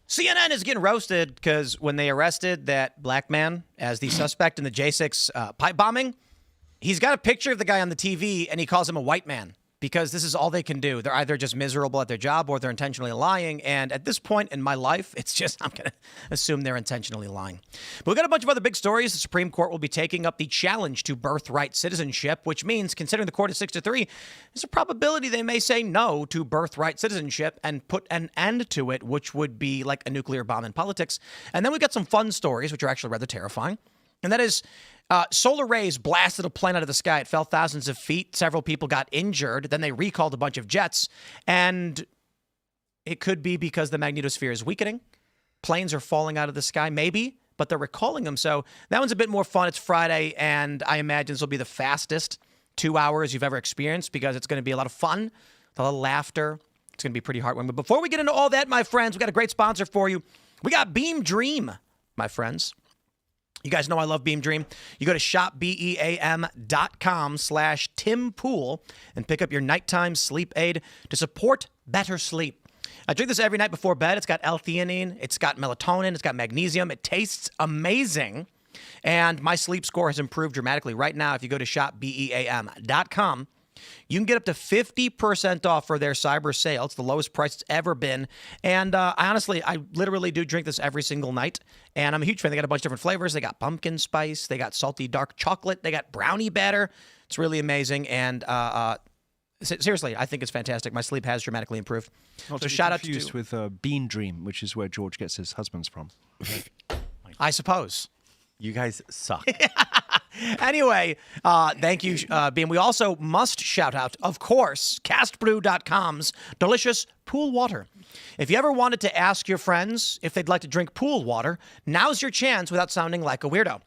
CNN is getting roasted because when they arrested that black man as the suspect in the J6 pipe bombing, he's got a picture of the guy on the TV and he calls him a white man because this is all they can do. They're either just miserable at their job or they're intentionally lying. And at this point in my life, it's just, I'm going to assume they're intentionally lying. But we've got a bunch of other big stories. The Supreme Court will be taking up the challenge to birthright citizenship, which means, considering the court is 6-3, there's a probability they may say no to birthright citizenship and put an end to it, which would be like a nuclear bomb in politics. And then we've got some fun stories, which are actually rather terrifying. And that is, solar rays blasted a plane out of the sky. It fell thousands of feet. Several people got injured. Then they recalled a bunch of jets. And it could be because the magnetosphere is weakening. Planes are falling out of the sky, maybe, but they're recalling them. So that one's a bit more fun. It's Friday, and I imagine this will be the fastest 2 hours you've ever experienced because it's going to be a lot of fun, a lot of laughter. It's going to be pretty heartwarming. But before we get into all that, my friends, we got a great sponsor for you. We got Beam Dream, my friends. You guys know I love Beam Dream. You go to shopbeam.com/TimPool and pick up your nighttime sleep aid to support better sleep. I drink this every night before bed. It's got L-theanine. It's got melatonin. It's got magnesium. It tastes amazing. And my sleep score has improved dramatically. Right now, if you go to shopbeam.com, you can get up to 50% off for their cyber sale. It's the lowest price it's ever been. And I literally do drink this every single night. And I'm a huge fan. They got a bunch of different flavors. They got pumpkin spice. They got salty dark chocolate. They got brownie batter. It's really amazing. And seriously, I think it's fantastic. My sleep has dramatically improved. Not so to be shout out confused with Bean Dream, which is where George gets his husbands from. I suppose. You guys suck. Anyway, thank you, Beam. We also must shout out, of course, castbrew.com's delicious pool water. If you ever wanted to ask your friends if they'd like to drink pool water, now's your chance without sounding like a weirdo.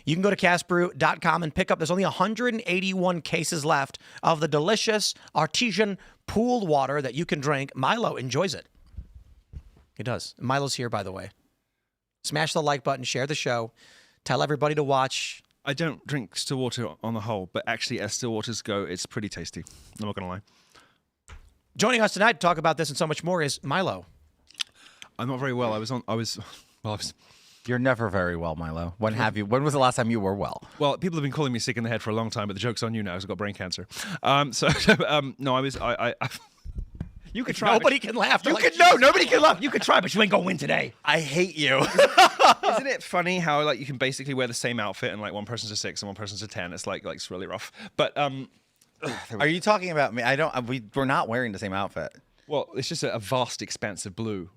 You can go to castbrew.com and pick up, there's only 181 cases left of the delicious artesian pool water that you can drink. Milo enjoys it. He does. Milo's here, by the way. Smash the like button, share the show, tell everybody to watch. I don't drink still water on the whole, but actually, as still waters go, it's pretty tasty. I'm not going to lie. Joining us tonight to talk about this and so much more is Milo. I'm not very well. I was. You're never very well, Milo. When was the last time you were well? Well, people have been calling me sick in the head for a long time, but the joke's on you now because I've got brain cancer. No, I was. You could try. Nobody can laugh. Nobody can laugh. You could try, but you ain't gonna win today. I hate you. Isn't it funny how you can basically wear the same outfit and one person's a 6 and one person's a 10? It's it's really rough. But Are you talking about me? We're not wearing the same outfit. Well, it's just a vast expanse of blue,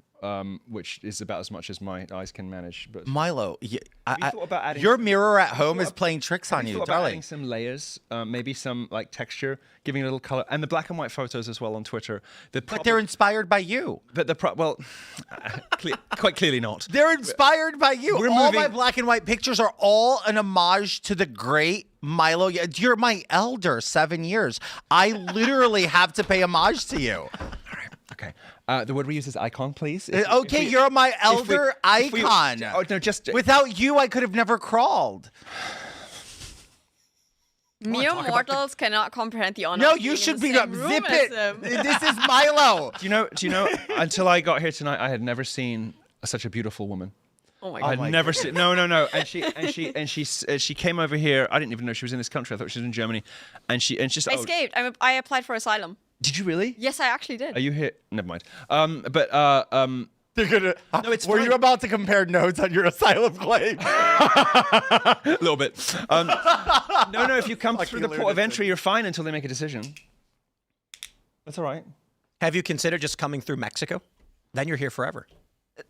which is about as much as my eyes can manage. But Milo, thought about adding your mirror at home is playing tricks on you. Thought about adding some layers, maybe some texture, giving a little color, and the black and white photos as well on Twitter. But they're inspired by you. But quite clearly not. They're inspired by you. My black and white pictures are all an homage to the great Milo. You're my elder, 7 years. I literally have to pay homage to you. All right. Okay. The word we use is icon, please. You're my elder icon. Without you, I could have never crawled. Mere mortals cannot comprehend the honor. No, of you being should in be the same room zip as it. them. This is Milo. Do you know? Until I got here tonight, I had never seen such a beautiful woman. Oh my God. I'd never seen. No. And she came over here. I didn't even know she was in this country. I thought she was in Germany. And she just. I escaped. I applied for asylum. Did you really? Yes, I actually did. Are you here? Never mind. You're gonna. No, it's were fine. you about to compare notes on your asylum claim? A little bit. No. If you come through the port of entry, you're fine until they make a decision. That's all right. Have you considered just coming through Mexico? Then you're here forever.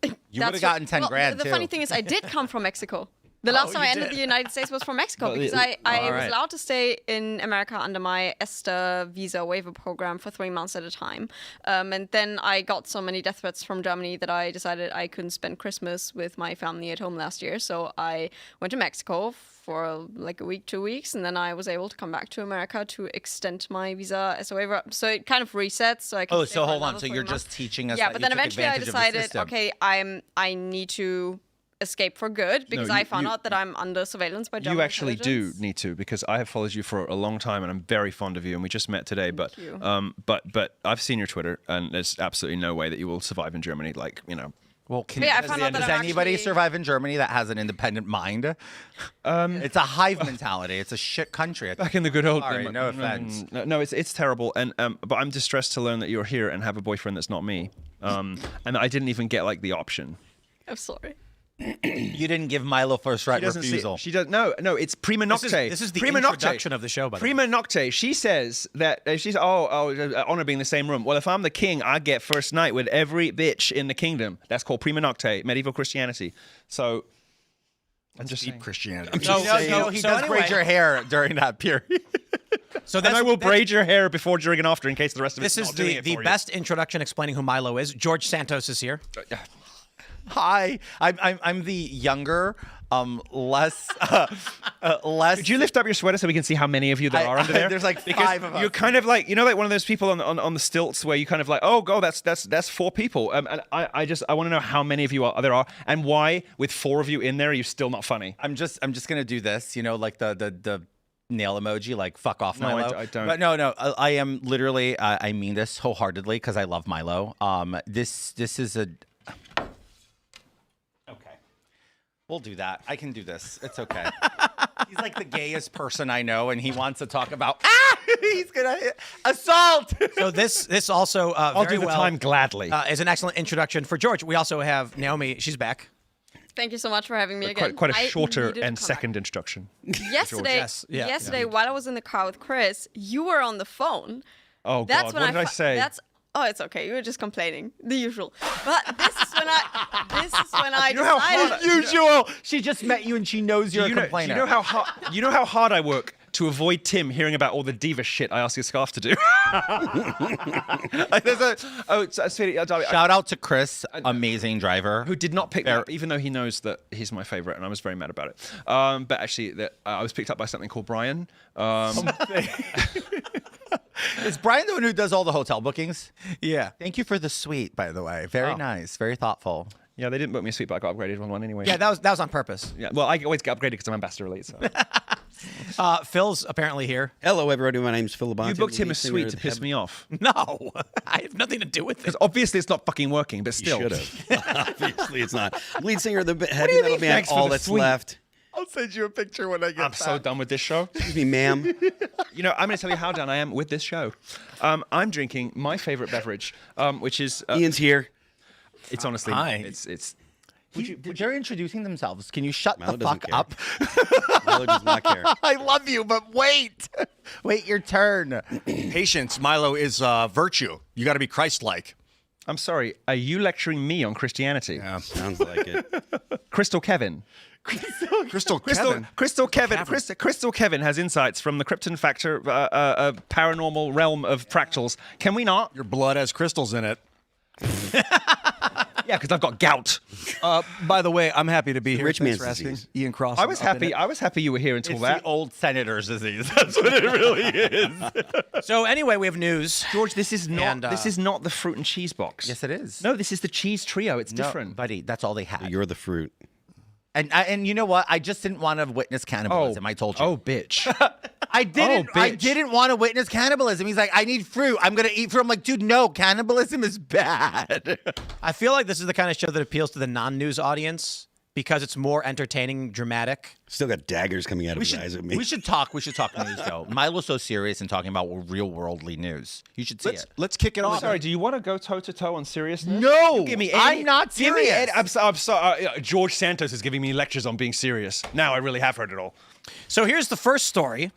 You would have gotten 10 grand, the too. funny thing is, I did come from Mexico. The last time I entered the United States was from Mexico because I was allowed to stay in America under my ESTA visa waiver program for 3 months at a time. And then I got so many death threats from Germany that I decided I couldn't spend Christmas with my family at home last year. So I went to Mexico for a week, 2 weeks, and then I was able to come back to America to extend my visa as a waiver. So it kind of resets. So I can so hold on. So you're just teaching us. Yeah, that but you then took eventually I advantage of the decided, system. okay, I need to escape for good because I found out that I'm under surveillance by German You actually do intelligence. need to, because I have followed you for a long time and I'm very fond of you, and we just met today. Thank you. But I've seen your Twitter, and there's absolutely no way that you will survive in Germany. Well, Yeah, I found out that does I'm anybody actually- survive in Germany that has an independent mind? It's a hive mentality. It's a shit country. Back in the good old. Sorry, no offense. No, it's terrible, and but I'm distressed to learn that you're here and have a boyfriend that's not me. And I didn't even get like the option. I'm sorry. You didn't give Milo first right refusal. She does. No. It's prima nocte. This is the prima introduction of the show, by the way. Prima nocte. She says that she's honor being in the same room. Well, if I'm the king, I get first night with every bitch in the kingdom. That's called prima nocte, medieval Christianity. So I'm just saying. Christianity. he does braid your hair during that period. So And I will braid your hair before, during, and after in case the rest of This it's is not doing it the for you. best introduction explaining who Milo is. George Santos is here. Hi, I'm the younger, less. Could you lift up your sweater so we can see how many of you there are under there? There's like Because 5 of us. You're kind of like, like one of those people on the stilts where you kind of like, oh, God, that's 4 people. And I want to know how many of you there are and why with 4 of you in there are you still not funny? I'm just gonna do this, like the nail emoji, like fuck off, No, Milo. I don't. But no, I am literally. I mean this wholeheartedly because I love Milo. This is a. Okay, we'll do that. I can do this. It's okay. He's like the gayest person I know, and he wants to talk about. He's gonna assault. So this also I'll very do the well, time gladly. is an excellent introduction for George. We also have Naomi. She's back. Thank you so much for having me again. Quite a I shorter needed to and come second introduction. back. Yesterday, Yes, while I was in the car with Chris, you were on the phone. Oh, That's God. when What did I say? It's okay. You were just complaining, the usual. But this is when I You know how decided. hard- Usual. She just met you and she knows you're a complainer. Do you know how hard I work to avoid Tim hearing about all the diva shit I ask your scarf to do? Shout out to Chris, amazing driver. Who did not pick me up, even though he knows that he's my favorite, and I was very mad about it. But actually, I was picked up by something called Brian. Is Brian the one who does all the hotel bookings? Yeah. Thank you for the suite, by the way. Very nice, very thoughtful. Yeah, they didn't book me a suite, but I got upgraded on one anyway. Yeah, that was on purpose. Yeah, well, I always get upgraded because I'm Ambassador Elite. So. Phil's apparently here. Hello, everybody. My name's Phil Labonte. You booked him lead a singer suite of to the piss me off. No, I have nothing to do with it. Because obviously it's not fucking working, but still. Should have. Obviously, it's not. Lead singer of the heavy you metal mean, band. thanks for All the that's suite? left. I'll send you a picture when I get I'm so done with this show. Excuse me, ma'am. I'm going to tell you how done I am with this show. I'm drinking my favorite beverage, which is Ian's here. it's honestly Hi. it's They're introducing themselves. Can you shut Milo the doesn't fuck care. up? Milo does not care. I love you, but wait. Wait your turn. Patience, Milo, is virtue. You got to be Christ-like. I'm sorry. Are you lecturing me on Christianity? Yeah. Sounds like it. Crystal Kevin. Crystal Kevin. Crystal Kevin has insights from the Krypton Factor paranormal realm of fractals. Can we not? Your blood has crystals in it. Yeah, because I've got gout. By the way, I'm happy to be here. Rich Thanks man's for asking. disease. Ian Cross. I was happy you were here until It's that. the old senator's disease. That's what it really is. So anyway, we have news. George, this is not And, this is not the fruit and cheese box. Yes, it is. No, this is the cheese trio. It's No, different. buddy. That's all they had. You're the fruit. And you know what? I just didn't want to witness cannibalism. I told you. Oh, bitch. I didn't. Oh, I bitch. didn't want to witness cannibalism. He's like, I need fruit. I'm gonna eat fruit. I'm like, dude, no, cannibalism is bad. I feel like this is the kind of show that appeals to the non-news audience because it's more entertaining, dramatic. Still got daggers coming out of his eyes at me. We should talk news though. Milo's so serious and talking about real worldly news. You should see it. Let's kick it off. Sorry, do you want to go toe-to-toe on seriousness? No, You give me I'm not give me serious. I'm sorry. George Santos is giving me lectures on being serious. Now I really have heard it all. So here's the first story.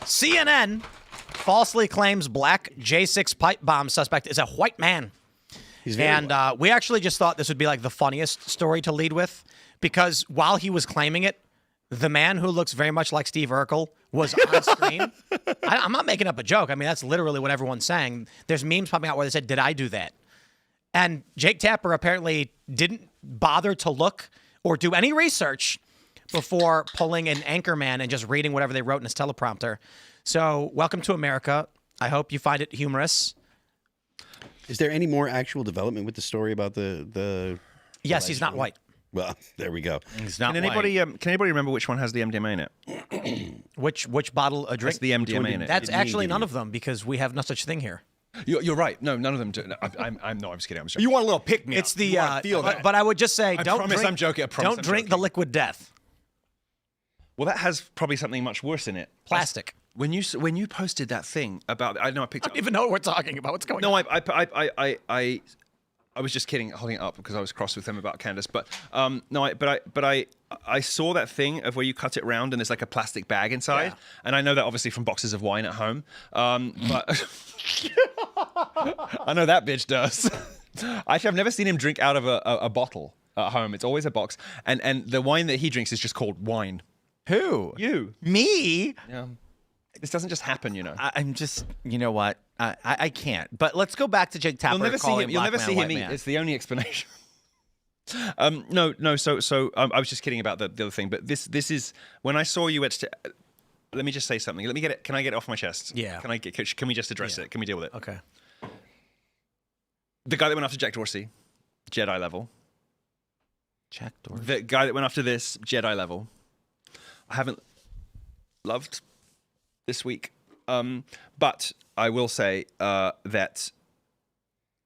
CNN falsely claims black J6 pipe bomb suspect is a white man. He's very And white. we actually just thought this would be like the funniest story to lead with because while he was claiming it, the man who looks very much like Steve Urkel was on screen. I'm not making up a joke. I mean, that's literally what everyone's saying. There's memes popping out where they said, did I do that? And Jake Tapper apparently didn't bother to look or do any research before pulling an anchorman and just reading whatever they wrote in his teleprompter. So welcome to America. I hope you find it humorous. Is there any more actual development with the story about the? Yes, he's not white. Well, there we go. He's not Can anybody remember which one has the MDMA in it? Which bottle of drink? That's the MDMA in it. That's It actually needed none you. of them because we have no such thing here. You're right. No, none of them do. No, I'm just kidding. I'm just joking. You want a little pick me. It's the feel that. but I would just say I don't promise drink, I'm joking. I promise don't I'm drink the joking. liquid death. Well, that has probably something much worse in it. Plastic. When you posted that thing about, I know I picked I up. don't even know what we're talking about. What's going No, on? I was just kidding, holding it up because I was cross with him about Candace. But I saw that thing of where you cut it round and there's like a plastic bag inside, Yeah. and I know that obviously from boxes of wine at home. But I know that bitch does. Actually, I've never seen him drink out of a bottle at home. It's always a box, and the wine that he drinks is just called wine. Who? You. Me? Yeah. This doesn't just happen, you know. I'm just, you know what? I can't. But let's go back to Jake Tapper. You'll never see him. You'll never see him eat. It's the only explanation. No. So I was just kidding about the other thing. But this is when I saw you at. Let me just say something. Let me get it. Can I get it off my chest? Yeah. Can we just address it? Can we deal with it? Okay. The guy that went after Jack Dorsey, Jedi level. Jack Dorsey. The guy that went after this, Jedi level. I haven't loved this week, but I will say that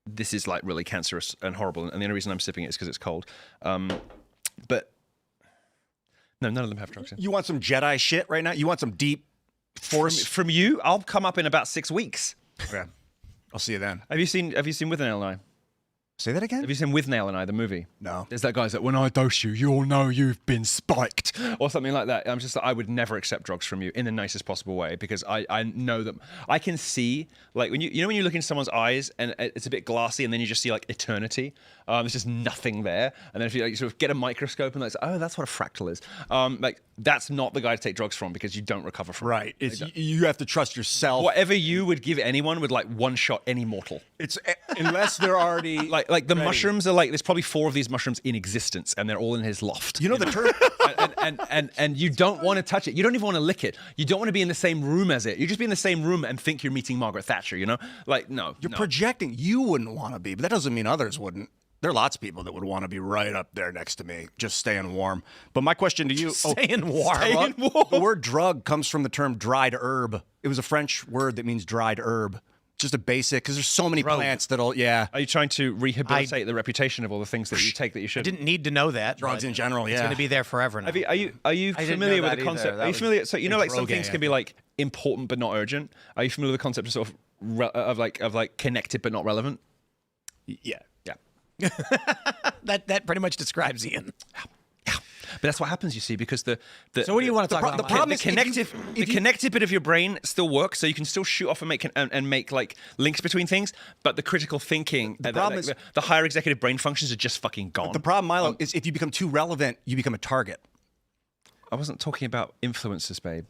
this is like really cancerous and horrible, and the only reason I'm sipping it is because it's cold. But no, none of them have drugs in. You want some Jedi shit right now? You want some deep force? From you, I'll come up in about 6 weeks. Okay. I'll see you then. Have you seen With Nail and I? Say that again? Have you seen With Nail and I, the movie? No. There's that guy's like, when I dose you, you'll know you've been spiked, or something like that. I'm just like, I would never accept drugs from you in the nicest possible way, because I know that I can see, like, when when you look into someone's eyes and it's a bit glassy, and then you just see like eternity. There's just nothing there, and then if you like, sort of get a microscope and like, oh, that's what a fractal is. Like, that's not the guy to take drugs from, because you don't recover from. Right. It's you have to trust yourself. Whatever you would give anyone would like one shot any mortal. It's unless they're already like the ready. mushrooms are like, there's probably 4 of these mushrooms in existence, and they're all in his loft. You know the term. and you don't want to touch it. You don't even want to lick it. You don't want to be in the same room as it. You just be in the same room and think you're meeting Margaret Thatcher. You know, like no. You're projecting. You wouldn't want to be, but that doesn't mean others wouldn't. There are lots of people that would want to be right up there next to me, just staying warm. But my question to you: Staying warm. The word drug comes from the term dried herb. It was a French word that means dried herb. Just a basic, because there's so many plants that'll, yeah. Are you trying to rehabilitate the reputation of all the things that you take that you I shouldn't? didn't need to know that. Drugs but in general, It's yeah. going to be there forever now. Are you familiar with the concept? Are you familiar? So you know, like some droge, things can be like important but not urgent. Are you familiar with the concept of sort of like connected but not relevant? Yeah. Yeah. that pretty much describes Ian. But that's what happens, you see, because the So what do you want to talk about? the problem is the connective bit of your brain still works, so you can still shoot off and make like links between things. But the critical thinking, the problem is the higher executive brain functions are just fucking gone. The problem, Milo, is if you become too relevant, you become a target. I wasn't talking about influences, babe.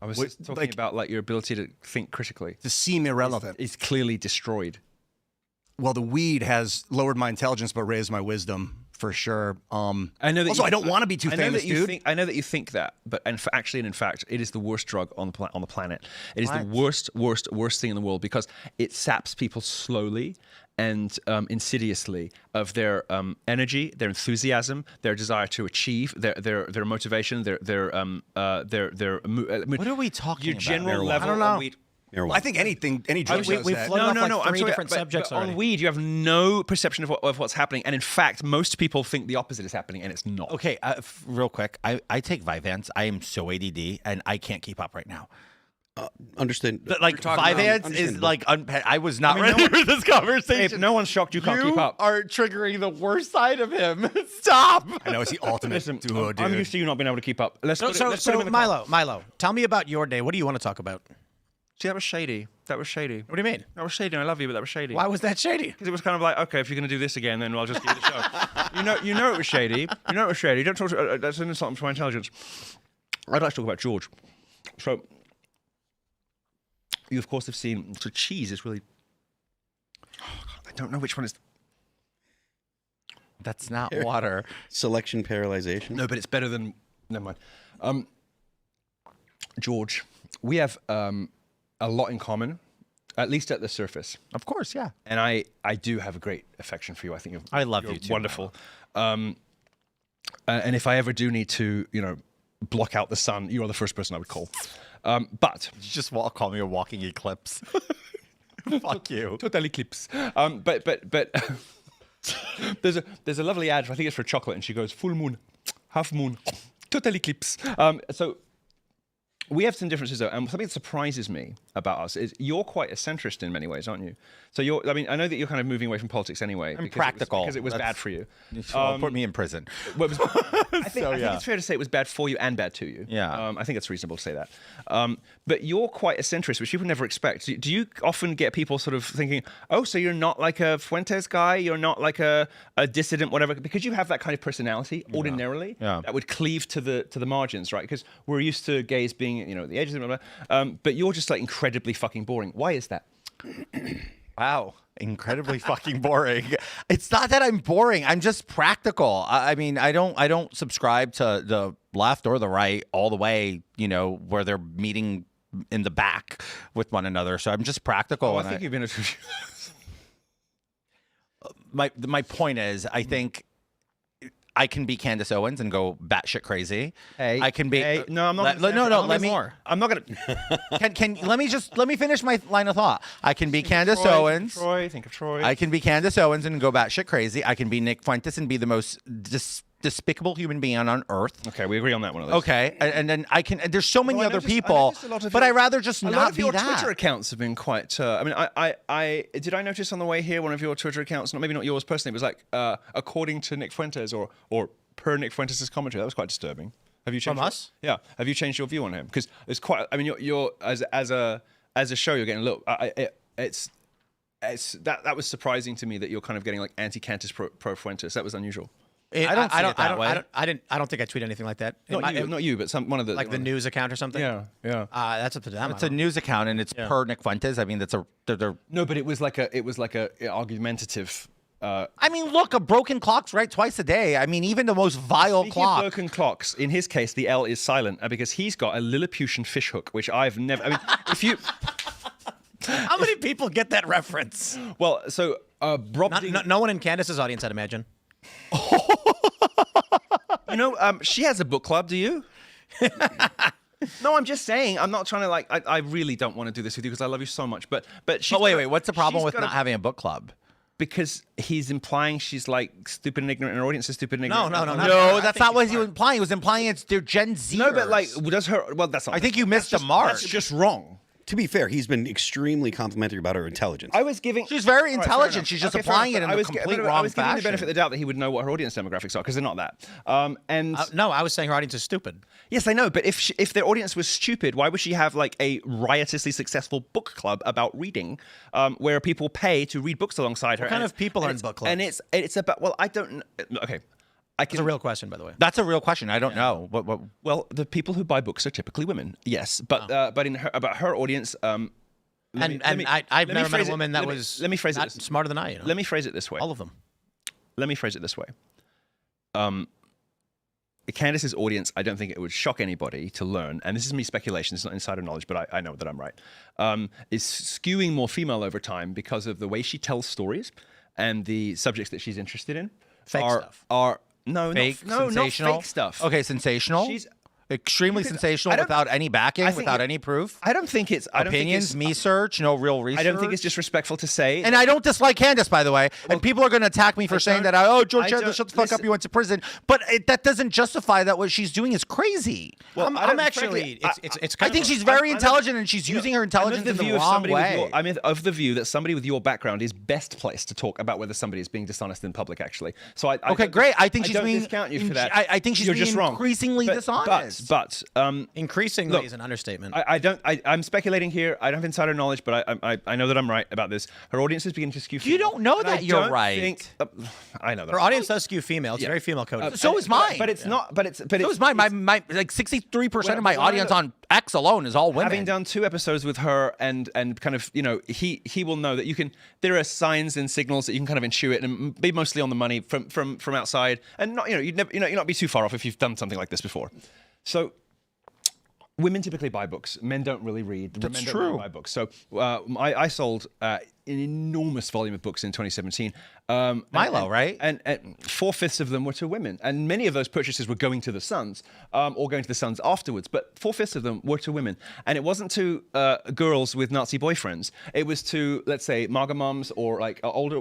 I was just talking about like your ability to think critically. To seem irrelevant. Is clearly destroyed. Well, the weed has lowered my intelligence but raised my wisdom. For sure. I know that also, I don't want to be too famous, dude. I know that you think that, but in fact, it is the worst drug on the planet. It is the worst thing in the world, because it saps people slowly and insidiously of their energy, their enthusiasm, their desire to achieve, their motivation, their What are we talking your about? general level. I don't know. On weed. I think any drug does we've that. floated off like 3 sorry, different subjects but already. on weed, you have no perception of what's happening, and in fact, most people think the opposite is happening, and it's not. Okay, real quick. I take Vyvanse. I am so ADD, and I can't keep up right now. Understood. But, like, Vyvanse is like I was not mean, ready for this conversation. Babe, no one's shocked you can't keep up. are triggering the worst side of him. Stop. I know, it's the ultimate duo, dude. I'm used to you not being able to keep up. Let's So, put him in the Milo, tell me about your day. What do you want to talk about? See, that was shady. That was shady. What do you mean? That was shady. And I love you, but that was shady. Why was that shady? Because it was kind of like, okay, if you're going to do this again, then I'll just give you the show. you know it was shady. You know it was shady. Don't talk to, that's an insult to my intelligence. I'd like to talk about George. So, you of course have seen, so cheese is really, I don't know which one is. That's not water. Selection paralyzation. No, but it's better than, never mind. George, we have a lot in common, at least at the surface. Of course, yeah. And I do have a great affection for you. I think I love you're you too, wonderful. And if I ever do need to, block out the sun, you are the first person I would call. But You just call me a walking eclipse. Fuck you. Total eclipse. But there's a lovely ad. I think it's for chocolate, and she goes full moon, half moon, total eclipse. So we have some differences though, and something that surprises me about us is you're quite a centrist in many ways, aren't you? So I mean, I know that you're kind of moving away from politics anyway. I'm practical. Because it was bad for you. Well, put me in prison. Well, I think it's fair to say it was bad for you and bad to you. Yeah. I think it's reasonable to say that. But you're quite a centrist, which people never expect. Do you often get people sort of thinking, oh, so you're not like a Fuentes guy, you're not like a dissident, whatever, because you have that kind of personality ordinarily that would cleave to the margins, right? Because we're used to gays being, at the edges, blah, blah, blah. But you're just like incredibly fucking boring. Why is that? Wow. Incredibly fucking boring. It's not that I'm boring. I'm just practical. I mean, I don't subscribe to the left or the right all the way, where they're meeting in the back with one another. So I'm just practical. Oh, I think you've been my point is, I think I can be Candace Owens and go batshit crazy. I can be. No, I'm not. Let me. I'm not gonna. Can let me finish my line of thought. I can be Candace Owens. Think of Troy. I can be Candace Owens and go batshit crazy. I can be Nick Fuentes and be the most despicable human being on earth. Okay, we agree on that one. At least. Okay, and then I can. There's so many other people, but I'd rather just not be that. A lot of your Twitter accounts have been quite. I did I notice on the way here one of your Twitter accounts, maybe not yours personally, it was like according to Nick Fuentes or per Nick Fuentes' commentary. That was quite disturbing. Have you changed from us? Yeah. Have you changed your view on him? Because it's quite. I mean, you're as a show, you're getting look. It's that was surprising to me that you're kind of getting like anti-Candace pro Fuentes. That was unusual. I don't see it that way. I don't think I tweet anything like that. Not you, but one of the the news account or something. Yeah. That's up to them. It's a news account and it's per Nick Fuentes. I mean, they're no, but it was like a argumentative. I mean, look, a broken clock's right twice a day. I mean, even the most vile clock. Of broken clocks, in his case, the L is silent because he's got a Lilliputian fishhook, which I've never. I mean, if you. How many people get that reference? Well, so no one in Candace's audience, I'd imagine. She has a book club. Do you? No, I'm just saying. I'm not trying to I really don't want to do this with you because I love you so much. But wait. What's the problem with not having a book club? Because he's implying she's like stupid and ignorant, and her audience is stupid and ignorant. No, that's not what he was implying. He was implying they're Gen Z. No, but does her? Well, that's not. I think you missed the mark. That's just wrong. To be fair, he's been extremely complimentary about her intelligence. I was giving. She's very intelligent. She's just applying it in a complete wrong fashion. I was giving the benefit of the doubt that he would know what her audience demographics are because they're not that. No, I was saying her audience is stupid. Yes, I know. But if their audience was stupid, why would she have like a riotously successful book club about reading, where people pay to read books alongside her? What kind of people are in book clubs? And it's about. Well, I don't. Okay. It's a real question, by the way. That's a real question. I don't know. What? Well, the people who buy books are typically women. Yes, but about her audience. I've never met a woman that was smarter than I. Let me phrase it this way. All of them. Let me phrase it this way. Candace's audience, I don't think it would shock anybody to learn, and this is me speculation, it's not insider knowledge, but I know that I'm right, is skewing more female over time because of the way she tells stories and the subjects that she's interested in. Fake stuff. Not fake stuff. Okay, sensational. She's extremely sensational without any backing, without any proof. I don't think it's opinions, research, no real research. I don't think it's disrespectful to say. And I don't dislike Candace, by the way. And people are going to attack me for saying that. George, shut the fuck up. You went to prison. But that doesn't justify that what she's doing is crazy. Well, I'm actually. I think she's very intelligent, and she's using her intelligence in the wrong way. I'm of the view that somebody with your background is best placed to talk about whether somebody is being dishonest in public. Actually, so okay, great. I think she's being. Discount you for that. I think she's being increasingly dishonest. But increasingly is an understatement. I'm speculating here. I don't have insider knowledge, but I know that I'm right about this. Her audience is beginning to skew female. You don't know that you're right. I know that. Her audience does skew female. It's very female coded. So is mine. But it's not. But so is mine. My like 63% of my audience on X alone is all women. Having done 2 episodes with her and kind of he will know that you can. There are signs and signals that you can kind of intuit and be mostly on the money from outside, and not you'd not be too far off if you've done something like this before. So women typically buy books. Men don't really read. That's Men don't true. really buy books. So I sold an enormous volume of books in 2017. Milo, right? And 4/5 of them were to women. And many of those purchases were going to the Sons or going to the Sons afterwards. But 4/5 of them were to women. And it wasn't to girls with Nazi boyfriends. It was to, let's say, MAGA moms or like older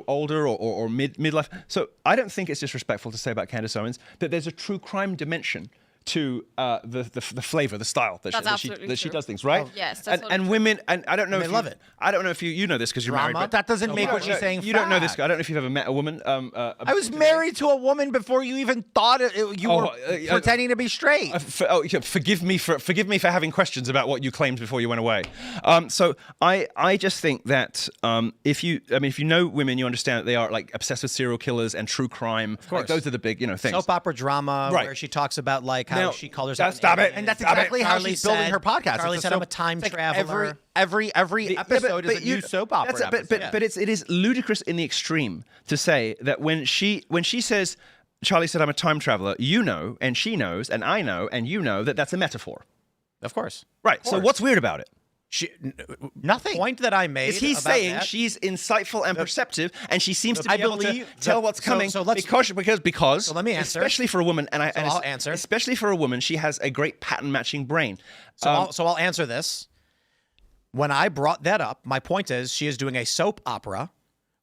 or midlife. So I don't think it's disrespectful to say about Candace Owens that there's a true crime dimension to the flavor, the style that she does things, right? Yes, that's and women, and I don't know if love it. I don't know if you know this because you're married. But that doesn't make what she's saying. You don't know this. fact. I don't know if you've ever met a woman. I was married to a woman before you even thought you were pretending to be straight. Forgive me for having questions about what you claimed before you went away. So I just think that if you know women, you understand that they are like obsessed with serial killers and true crime. Of course. like, those are the big things. Soap opera drama Right. where she talks about like how Now, she colors that- up. stop it. And that's Stop exactly it. how Carly she's building said- her podcast. Carly It's said, a I'm soap- a time it's like traveler. Every episode is a new soap opera. But it is ludicrous in the extreme to say that when she says, Charlie said, I'm a time traveler, you know, and she knows, and I know, and you know that that's a metaphor. Of course. Right. So what's weird about it? Nothing. Point that I made Is he about saying that, she's insightful and perceptive, and she seems to be I able to believe tell that- what's coming so let's- because So let me answer. especially for a woman, and I'll answer. especially for a woman, she has a great pattern matching brain. So I'll answer this. When I brought that up, my point is she is doing a soap opera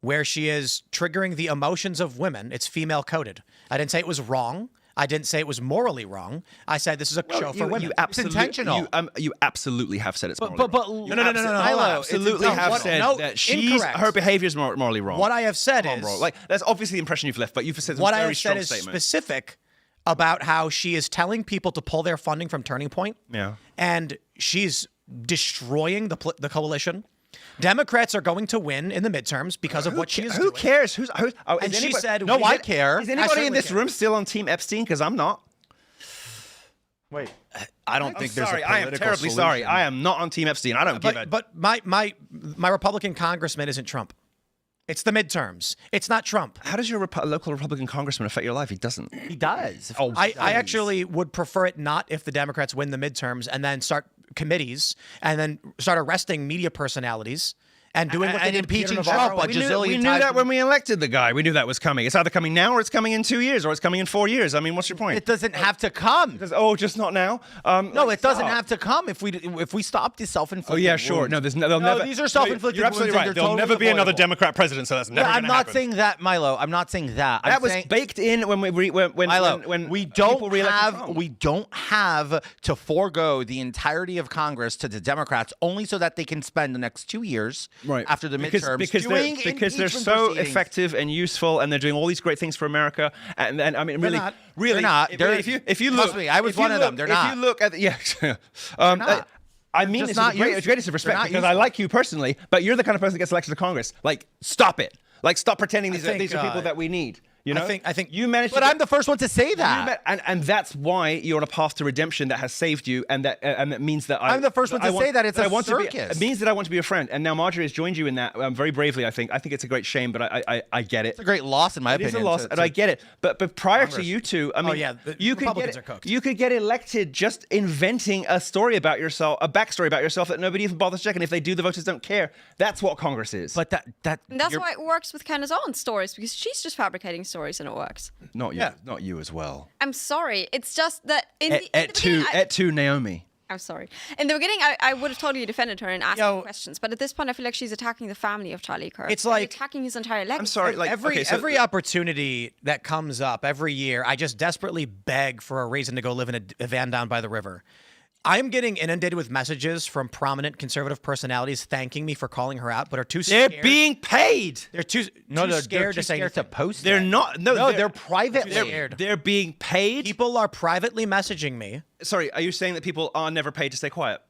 where she is triggering the emotions of women. It's female coded. I didn't say it was wrong. I didn't say it was morally wrong. I said this is a show for women. It's intentional. You absolutely have said it's morally but wrong. No. Milo, absolutely No, have what- said no, that incorrect. her behavior is morally wrong. What I have said Come on, is bro. Like that's obviously the impression you've left, but you've said some what I very have strong said is statements. specific about how she is telling people to pull their funding from Turning Point. Yeah. And she's destroying the coalition. Democrats are going to win in the midterms because of what she is Who doing. cares? Who's And she said, No, we I did- care. Is I anybody certainly in this care. room still on Team Epstein? Because I'm not. I don't think there's Sorry, a I am political terribly solution. sorry. I am not on Team Epstein. I don't give a. But my Republican congressman isn't Trump. It's the midterms. It's not Trump. How does your local Republican congressman affect your life? He doesn't. He does. Oh, I actually would prefer it not if the Democrats win the midterms and then start committees and then start arresting media personalities and doing what they And did to Peter impeaching Navarro. Trump, we knew gazillion that times. when we elected the guy. We knew that was coming. It's either coming now or it's coming in 2 years or it's coming in 4 years. I mean, what's your point? It doesn't have to come. Just not now. No, it doesn't have to come if we stop these self-inflicted. Oh yeah, sure. wounds. No, they'll never. These are self-inflicted You're absolutely wounds and right. they're There'll totally never be another avoidable. Democrat president, so that's never Yeah, going I'm to not happen. saying that, Milo. I'm not saying that. That I'm was saying, baked in when we Milo, when we people don't reelected Trump. we don't have to forego the entirety of Congress to the Democrats only so that they can spend the next 2 years after the midterms because they're impeachment so proceedings. effective and useful and they're doing all these great things for America and I mean really not. really They're not. if you look Trust me, I was if you one of look- them. They're if not. you look at the, not. I mean Just this not is the useful. greatest of respect They're not because I useful. like you personally, but you're the kind of person that gets elected to Congress. Like, stop it. Like, stop pretending these think, are people that we need. You know, I think you managed. But to I'm the first one to say that. and that's why you're on a path to redemption that has saved you, and that means that I'm the first one to say that it's a circus. It means that I want to be a friend, and now Marjorie has joined you in that very bravely. I think it's a great shame, but I get it. It's a great loss in my It opinion. is a loss, to- and I get it. But prior to you two, I mean, yeah, the you could Republicans get are cooked. you could get elected just inventing a story about yourself, a backstory about yourself that nobody even bothers checking. If they do, the voters don't care. That's what Congress is. But that And that's you're- why it works with Candace Owens' stories, because she's just fabricating stories and it works. not you, not you as well. I'm sorry. It's just that in the Et beginning, tu, Naomi. I'm sorry. In the beginning, I would have totally defended her and asked Yo. her questions. But at this point, I feel like she's attacking the family of Charlie Kirk. It's and like- attacking his entire legacy. I'm sorry. Like every opportunity that comes up every year, I just desperately beg for a reason to go live in a van down by the river. I'm getting inundated with messages from prominent conservative personalities thanking me for calling her out, but are too They're scared. being paid. They're too they're scared too to say scared to anything. post. They're it. not. No, they're privately. scared. They're being paid. People are privately messaging me. Sorry, are you saying that people are never paid to stay quiet?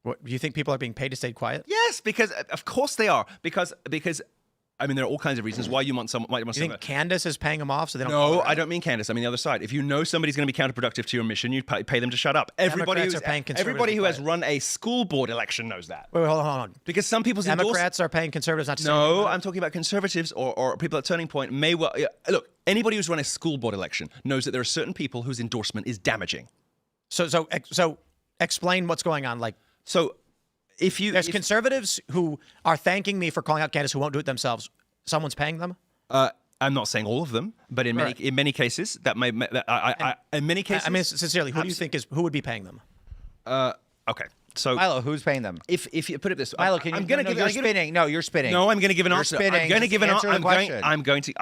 What, do you think people are being paid to stay quiet? Yes, because of course they are. Because I mean, there are all kinds of reasons why you want someone. Do you think Candace is paying them off so they don't? No, call her I out? don't mean Candace. I mean the other side. If you know somebody's going to be counterproductive to your mission, you pay them to shut up. Democrats are paying conservatives everybody to who has quiet. run a school board election knows that. Wait, hold on. Because some people's Democrats are paying conservatives not to say No, anything. I'm talking about conservatives or people at Turning Point may well. Yeah, look, anybody who's run a school board election knows that there are certain people whose endorsement is damaging. So Explain what's going on. Like, So if there's conservatives who are thanking me for calling out Candace who won't do it themselves. Someone's paying them. I'm not saying all of them, but in many cases that may in many cases. I mean, sincerely, who do you think who would be paying them? Okay. So Milo, who's paying them? if you put it this way, Milo, can you? I'm going to no, give. you're I'm gonna- spinning. No, you're spinning. No, I'm going to give an You're answer. spinning. I'm going to Just give an answer the question. I'm going to.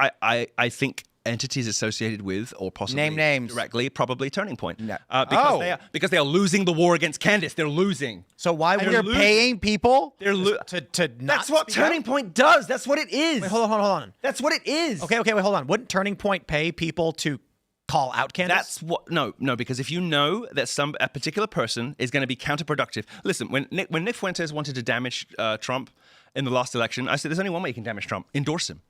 I think entities associated with or possibly Name names. directly, probably Turning Point. No. Because they are losing the war against Candace. They're losing. So why would They're paying people. They're to not? That's what speak out? Turning Point does. That's what it is. Wait, hold on. That's what it is. Okay, wait, hold on. Wouldn't Turning Point pay people to call out Candace? That's what no, because if you know that a particular person is going to be counterproductive. Listen, when Nick Fuentes wanted to damage Trump in the last election, I said there's only one way you can damage Trump: endorse him.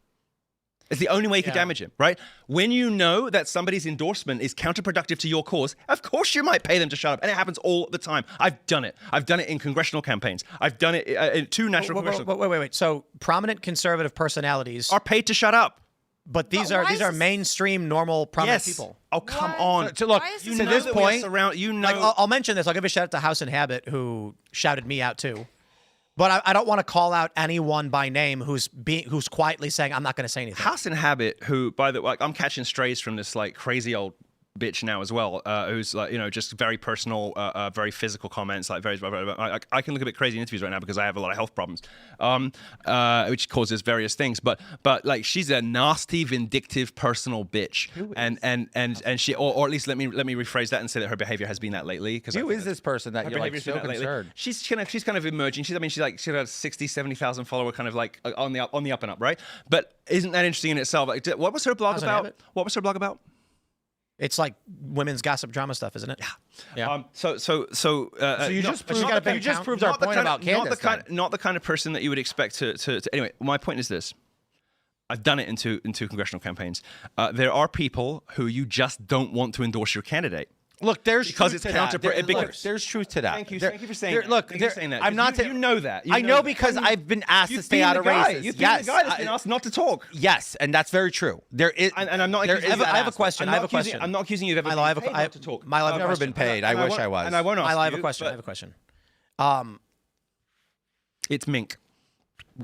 It's the only way you can damage him, right? When you know that somebody's endorsement is counterproductive to your cause, of course you might pay them to shut up, and it happens all the time. I've done it. I've done it in congressional campaigns. I've done it in two national congressional. Wait. So prominent conservative personalities Are paid to shut up. but these But are why these is are this- mainstream, normal, prominent Yes. people. Oh, come Why? on. So look, Why is You this know to this that we are point, surround- you know, Like, I'll mention this. I'll give a shout out to House Inhabit who shouted me out too. But I don't want to call out anyone by name who's quietly saying I'm not going to say anything. House Inhabit, who, by the way, I'm catching strays from this like crazy old bitch now as well, who's like, just very personal, very physical comments, like I can look a bit crazy in interviews right now because I have a lot of health problems, which causes various things. But like she's a nasty, vindictive, personal bitch, and she, or at least let me rephrase that and say that her behavior has been that lately. Because who is this person that her you're like behavior's been so that lately. concerned? She's kind of emerging. She had 60, 70,000 follower, kind of like on the up and up, right? But isn't that interesting in itself? Like, what was her blog House about? Inhabit? What was her blog about? It's like women's gossip drama stuff, isn't it? Yeah. So you just proved, got a bank you just account. proved our point about Candace. Not the kind of person that you would expect to anyway. My point is this: I've done it in two congressional campaigns. There are people who you just don't want to endorse your candidate. Look, there's Because truth it's to that. because- there's truth to that. Thank you for saying There- that. Look, Thank you for there- saying that. I'm not. You know that. You I know know that. because I've been asked to stay out of races. You've been Yes, the guy that's been asked not to talk. yes, and that's very true. There is, And I'm not. there accusing is you of that I have a aspect. question. I'm not accusing you of ever Milo, I have a- being paid I- not to talk. Milo, I have I've a never question. been paid. I And wish I was. And I won't ask Milo, I have you, a question. but I have a question. It's mink.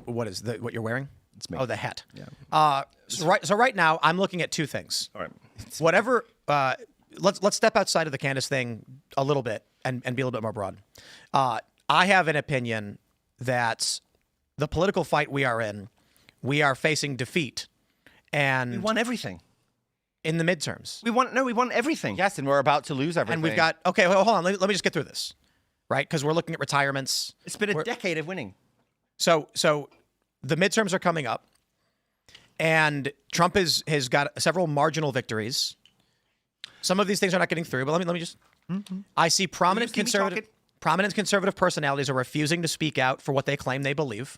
What is what you're wearing? It's me. Oh, the hat. Yeah. So right now I'm looking at two things. All right. Whatever. Let's step outside of the Candace thing a little bit and be a little bit more broad. I have an opinion that the political fight we are in, we are facing defeat, and We won everything. in the midterms. We won everything. Yes, and we're about to lose everything. And we've got hold on. Let me just get through this, right? Because we're looking at retirements. It's been a decade of winning. So the midterms are coming up, and Trump has got several marginal victories. Some of these things are not getting through, but let me just. I see prominent Will you see me conservative personalities are refusing to speak out for what they claim they believe.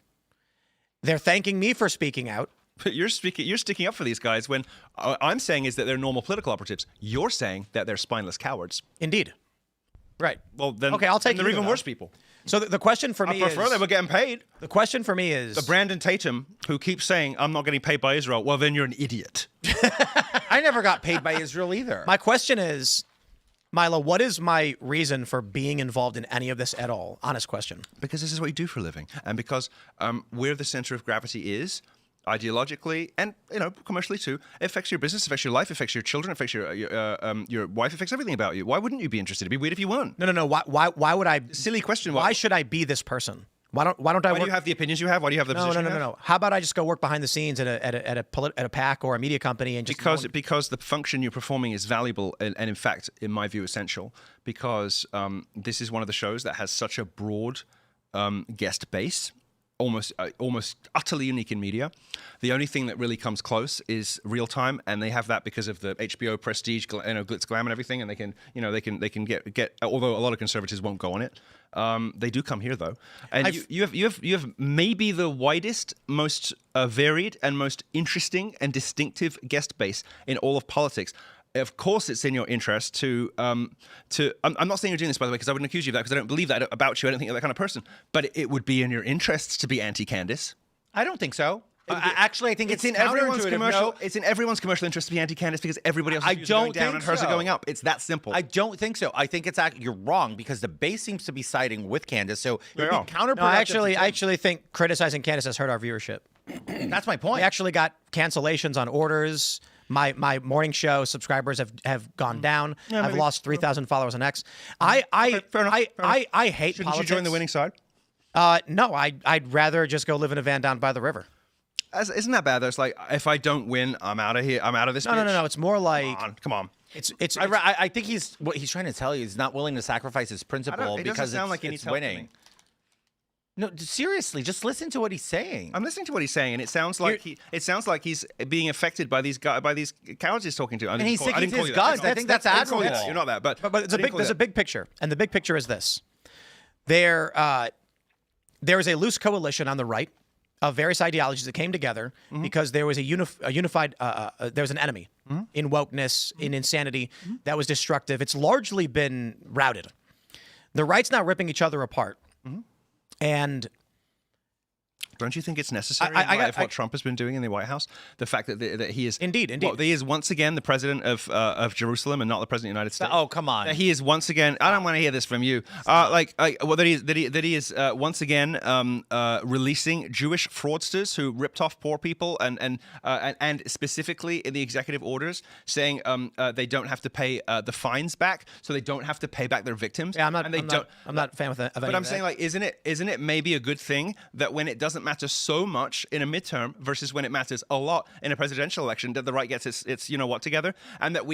They're thanking me for speaking out. But you're sticking up for these guys when I'm saying is that they're normal political operatives. You're saying that they're spineless cowards. Indeed. Right. Well, then Okay, I'll take they're either, even though. worse people. So the question for I me prefer is they were getting paid. the question for me is Brandon Tatum, who keeps saying I'm not getting paid by Israel. Well, then you're an idiot. I never got paid by Israel either. my question is, Milo, what is my reason for being involved in any of this at all? Honest question. Because this is what you do for a living, and because where the center of gravity is, ideologically and commercially too, it affects your business, affects your life, affects your children, affects your wife, affects everything about you. Why wouldn't you be interested? It'd be weird if you weren't. No. Why would I? Silly question. Why should I be this person? Why don't I Why work? do you have the opinions you have? Why do you have the position you have? No. How about I just go work behind the scenes at a PAC or a media company and just Because the function you're performing is valuable and in fact, in my view, essential. Because this is one of the shows that has such a broad guest base, almost utterly unique in media. The only thing that really comes close is real time, and they have that because of the HBO prestige, glitz, glam, and everything. And they can get. Although a lot of conservatives won't go on it, they do come here though. And you have maybe the widest, most varied, and most interesting and distinctive guest base in all of politics. Of course, it's in your interest to. I'm not saying you're doing this, by the way, because I wouldn't accuse you of that, because I don't believe that about you. I don't think you're that kind of person. But it would be in your interest to be anti-Candace. I don't think so. Actually, I think it's in everyone's counterintuitive. commercial. No, It's in everyone's commercial interest to be anti-Candace because everybody else's views are going down and hers are going up. It's that simple. I don't think so. I think it's you're wrong because the base seems to be siding with Candace. So it would are. be counterproductive. No, I actually think criticizing Candace has hurt our viewership. That's my point. We actually got cancellations on orders. My morning show subscribers have gone down. I've lost 3,000 followers on X. Fair enough. I hate Shouldn't politics. you join the winning side? No, I'd rather just go live in a van down by the river. Isn't that bad? Though it's like if I don't win, I'm out of here. I'm out of this. No. It's more like Come on. it's. I think what he's trying to tell you is not willing to sacrifice his principle It doesn't because sound like he it's needs help from winning. me. No, seriously, just listen to what he's saying. I'm listening to what he's saying, and it sounds like he's being affected by these cowards he's talking to. And he's sticking to his guns. I think that's admirable. You're not that, but there's a big picture, and the big picture is this: there is a loose coalition on the right of various ideologies that came together because there was a unified there was an enemy in wokeness, in insanity that was destructive. It's largely been routed. The right's now ripping each other apart, and don't you think it's necessary in light of what Trump has been doing in the White House? The fact that he is indeed that he is once again the president of Jerusalem and not the president of the United States. Oh, come on! That he is once again. I don't want to hear this from you. That he is once again releasing Jewish fraudsters who ripped off poor people and specifically in the executive orders saying they don't have to pay the fines back, so they don't have to pay back their victims. Yeah, I'm not a fan of that. But I'm saying, like, isn't it maybe a good thing that when it doesn't matter so much in a midterm versus when it matters a lot in a presidential election, that the right gets its you know what together, and that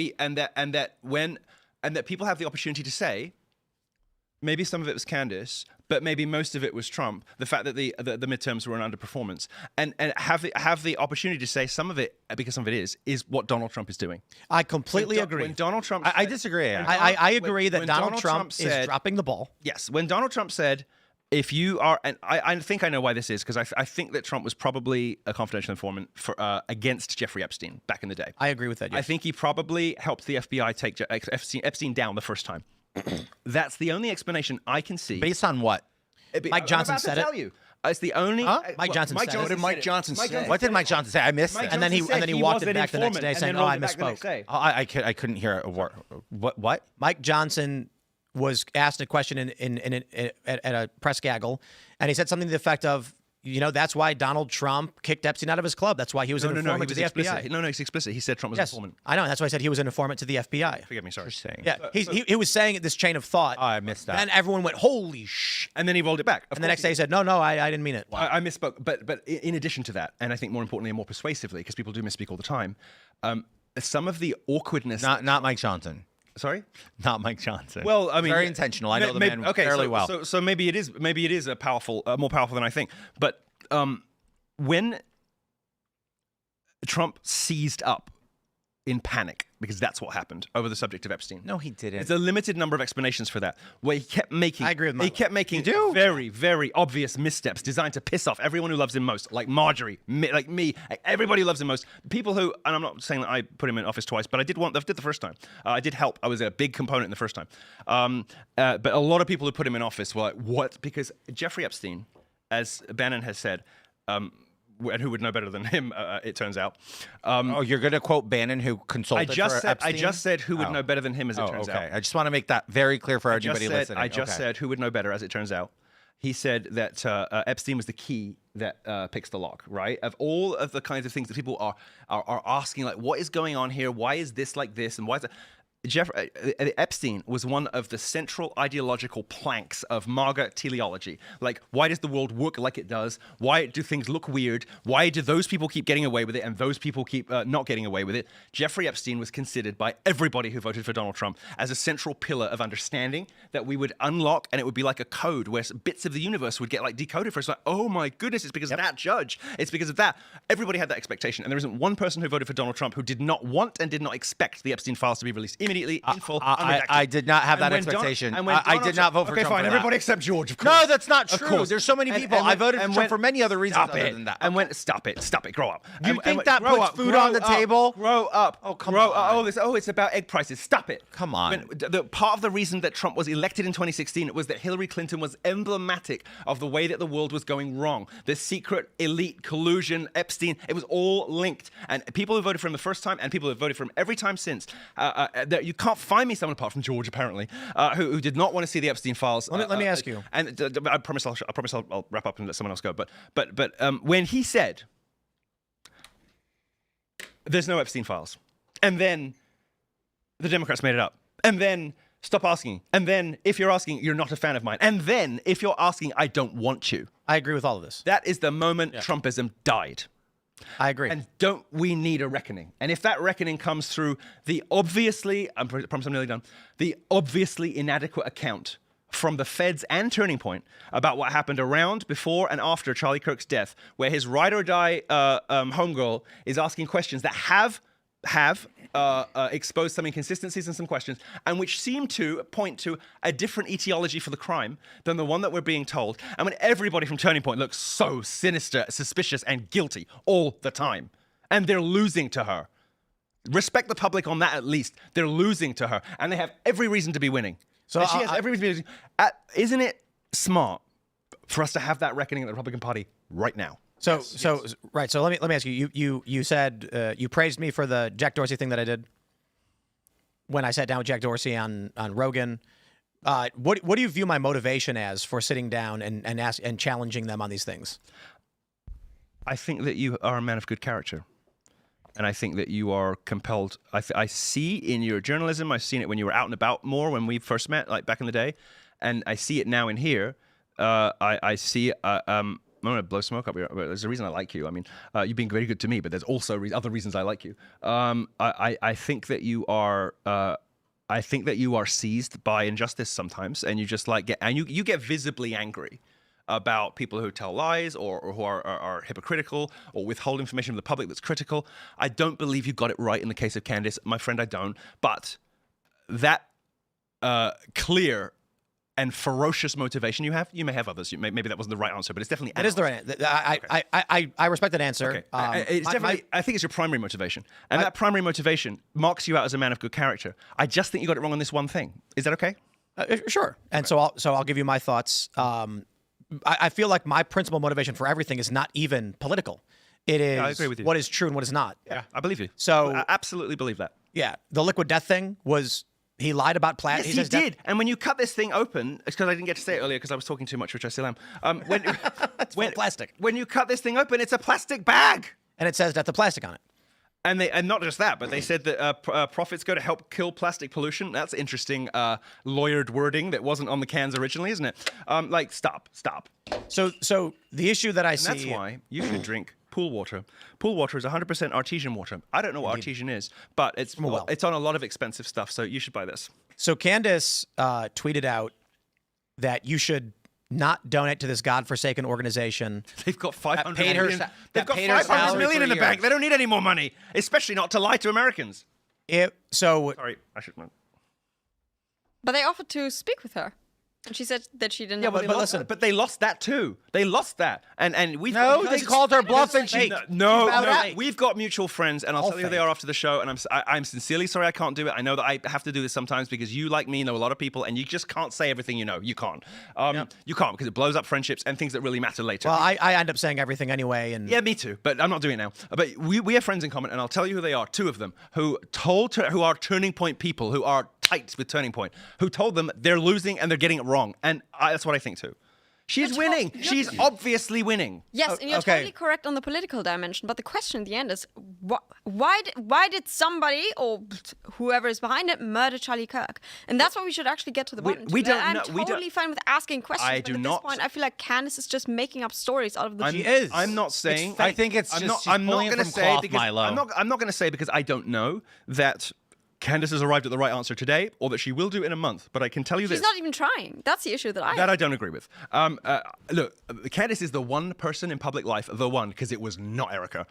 people have the opportunity to say, maybe some of it was Candace, but maybe most of it was Trump. The fact that the midterms were an underperformance, and have the opportunity to say some of it, because some of it is what Donald Trump is doing. I completely agree. When Donald Trump, I disagree. I agree that when Donald Trump is dropping the ball. Yes, when Donald Trump said, if you are, and I think I know why this is, because I think that Trump was probably a confidential informant against Jeffrey Epstein back in the day. I agree with that. Yes. I think he probably helped the FBI take Epstein down the first time. That's the only explanation I can see. Based on what? Mike Johnson said it. Tell you. It's the only. Mike Johnson said it. What did Mike Johnson say? What did Mike Johnson say? I missed it. And then he walked it back the next day saying, "Oh, I misspoke." I couldn't hear a word. What? Mike Johnson was asked a question at a press gaggle, and he said something to the effect of, that's why Donald Trump kicked Epstein out of his club. That's why he was an informant to the FBI. No, he's explicit. He said Trump was an informant. I know. That's why I said he was an informant to the FBI. Forgive me, sorry. Yeah, he was saying this chain of thought. Oh, I missed that. And everyone went, "Holy sh!" And then he rolled it back. And the next day he said, "No, I didn't mean it." I misspoke. But in addition to that, and I think more importantly and more persuasively, because people do misspeak all the time, some of the awkwardness. Not Mike Johnson. Sorry, not Mike Johnson. Well, I mean, very intentional. I know the man fairly well. So maybe it is a powerful, more powerful than I think. But when Trump seized up in panic, because that's what happened over the subject of Epstein. No, he didn't. There's a limited number of explanations for that, where he kept making. I agree with Milo. He kept making very, very obvious missteps designed to piss off everyone who loves him most, like Marjorie, like me, everybody who loves him most. People who, and I'm not saying that I put him in office twice, but I did the first time. I did help. I was a big component in the first time. But a lot of people who put him in office were like, what? Because Jeffrey Epstein, as Bannon has said, and who would know better than him, it turns out. You're going to quote Bannon, who consulted for Epstein? I just said who would know better than him, as it turns out. I just want to make that very clear for anybody listening. I just said who would know better, as it turns out. He said that Epstein was the key that picks the lock, right? Of all of the kinds of things that people are asking, like, what is going on here? Why is this like this? And why is that? Epstein was one of the central ideological planks of MAGA teleology. Like, why does the world work like it does? Why do things look weird? Why do those people keep getting away with it and those people keep not getting away with it? Jeffrey Epstein was considered by everybody who voted for Donald Trump as a central pillar of understanding that we would unlock, and it would be like a code where bits of the universe would get like decoded for us. Like, oh my goodness, it's because of that judge. It's because of that. Everybody had that expectation, and there isn't one person who voted for Donald Trump who did not want and did not expect the Epstein files to be released immediately in full. I did not have that And when expectation. Donald I did not vote for okay, Trump. fine. For Everybody that. except George, of course. No, that's not Of true. course. There's so many people. I voted for Trump for many other reasons Stop other it. than that. And when stop it, grow up. You think that grow puts up, food grow on the up, table? Grow up. Oh, come grow on. Up. It's about egg prices. Stop it. Come on. The part of the reason that Trump was elected in 2016 was that Hillary Clinton was emblematic of the way that the world was going wrong. The secret elite collusion, Epstein, it was all linked. And people who voted for him the first time and people who voted for him every time since, you can't find me someone apart from George apparently, who did not want to see the Epstein files. Let me ask you. And I promise I'll wrap up and let someone else go. But when he said, "There's no Epstein files," and then the Democrats made it up, and then stop asking, and then if you're asking, you're not a fan of mine, and then if you're asking, I don't want you. I agree with all of this. That is the moment Trumpism died. I agree. And don't we need a reckoning? And if that reckoning comes through the obviously, I promise I'm nearly done, the obviously inadequate account from the feds and Turning Point about what happened around, before, and after Charlie Kirk's death, where his ride or die homegirl is asking questions that have exposed some inconsistencies and some questions, and which seem to point to a different etiology for the crime than the one that we're being told. And when everybody from Turning Point looks so sinister, suspicious, and guilty all the time, and they're losing to her. Respect the public on that at least. They're losing to her, and they have every reason to be winning. So and she has every reason to be winning. Isn't it smart for us to have that reckoning in the Republican Party right now? So right. So let me ask you. You said you praised me for the Jack Dorsey thing that I did when I sat down with Jack Dorsey on Rogan. What do you view my motivation as for sitting down and challenging them on these things? I think that you are a man of good character, and I think that you are compelled. I see in your journalism. I've seen it when you were out and about more when we first met, like back in the day, and I see it now in here. I see. I'm going to blow smoke up here. There's a reason I like you. I mean, you've been very good to me, but there's also other reasons I like you. I think that you are. I think that you are seized by injustice sometimes, and you just you get visibly angry about people who tell lies or who are hypocritical or withhold information from the public that's critical. I don't believe you got it right in the case of Candace, my friend. I don't. But that clear and ferocious motivation you may have others. Maybe that wasn't the right answer, but it's definitely It is the right answer. I respect that answer. Okay. It's definitely. I think it's your primary motivation, and that primary motivation marks you out as a man of good character. I just think you got it wrong on this one thing. Is that okay? Sure. And so I'll give you my thoughts. I feel like my principal motivation for everything is not even political. It is I agree with you. what is true and what is not. Yeah, I believe you. So I absolutely believe that. Yeah, the liquid death thing was. He lied about plastic. Yes, he did. And when you cut this thing open, it's because I didn't get to say it earlier because I was talking too much, which I still am. When plastic. When you cut this thing open, it's a plastic bag. And it says death to plastic on it. And not just that, but they said that profits go to help kill plastic pollution. That's interesting lawyered wording that wasn't on the cans originally, isn't it? Stop. So the issue that I see. That's why you should drink pool water. Pool water is 100% artesian water. I don't know what artesian is, but it's on a lot of expensive stuff, so you should buy this. So Candace tweeted out that you should not donate to this godforsaken organization. They've got 500 paid her million. They've got paid her 500 salary million in for the bank. years. They don't need any more money, especially not to lie to Americans. Sorry, I should. But they offered to speak with her. And she said that she didn't know. but listen. But they lost that too. They lost that, and we. No, they called her bluff, and she. No. We've got mutual friends, and I'll tell you who they are after the show. And I'm sincerely sorry I can't do it. I know that I have to do this sometimes because you, like me, know a lot of people, and you just can't say everything you know. You can't. You can't because it blows up friendships and things that really matter later. Well, I end up saying everything anyway, and yeah, me too. But I'm not doing it now. But we have friends in common, and I'll tell you who they are. Two of them who are Turning Point people who are tight with Turning Point, who told them they're losing and they're getting it wrong, and that's what I think too. She's winning. She's obviously winning. Yes, and you're totally correct on the political dimension. But the question in the end is, why did somebody or whoever is behind it murder Charlie Kirk? And that's what we should actually get to the bottom. I'm totally fine with asking questions. I but do at not. this point, I feel like Candace is just making up stories out of the. She is. I'm not saying. I think it's just. I'm not going going to say because Milo. I'm not going to say because I don't know that Candace has arrived at the right answer today, or that she will do in a month. But I can tell you She's this. not even trying. That's the issue that I That have. I don't agree with. Look, Candace is the one person in public life, the one, because it was not Erica,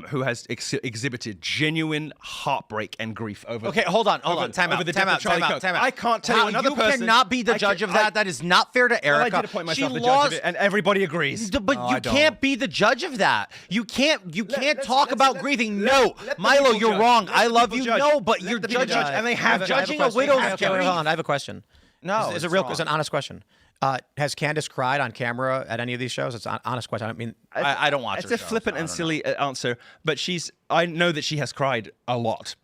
who has exhibited genuine heartbreak and grief over. Okay, hold on. Time out. I can't tell you another person. You cannot be the judge of that. That is not fair to Erica. Well, I did appoint myself the judge of it, and everybody agrees. But you can't be the judge of that. You can't talk about grieving. let the Milo, people you're judge. wong. Let I the love people you. judge. No, but Let you're the people judging, judge, and they I have judging a question. widow's Hold on, I have a question. No, it's an honest question. Has Candace cried on camera at any of these shows? It's an honest question. I mean, I don't watch It's her a shows, flippant so I and don't silly answer, but I know that she has cried a lot.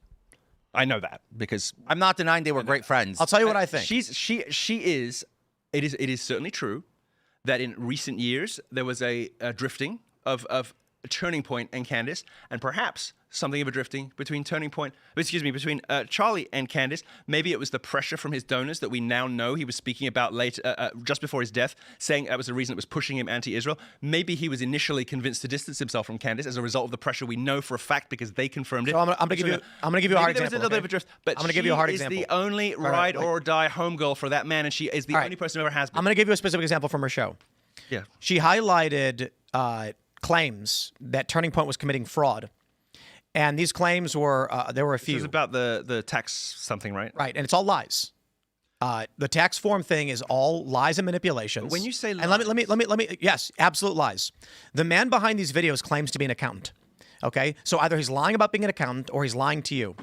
I know that because know. I'm not denying they were great friends. I'll tell you what I think. It is certainly true that in recent years there was a drifting of Turning Point and Candace, and perhaps something of a drifting between between Charlie and Candace. Maybe it was the pressure from his donors that we now know he was speaking about just before his death, saying that was the reason it was pushing him anti-Israel. Maybe he was initially convinced to distance himself from Candace as a result of the pressure we know for a fact because they confirmed it. So I'm gonna give you a hard Maybe there was example. a little bit of a okay? drift, but I'm gonna give you a hard she example. is the only ride or die homegirl for that man, and she is the only person who ever has been. I'm going to give you a specific example from her show. Yeah. She highlighted claims that Turning Point was committing fraud. And these claims were, there were a It few. was about the tax something, right? Right, and it's all lies. The tax form thing is all lies and manipulations. But when you say and let me, yes, absolute lies. The man behind these videos claims to be an accountant. Okay, so either he's lying about being an accountant or he's lying to you.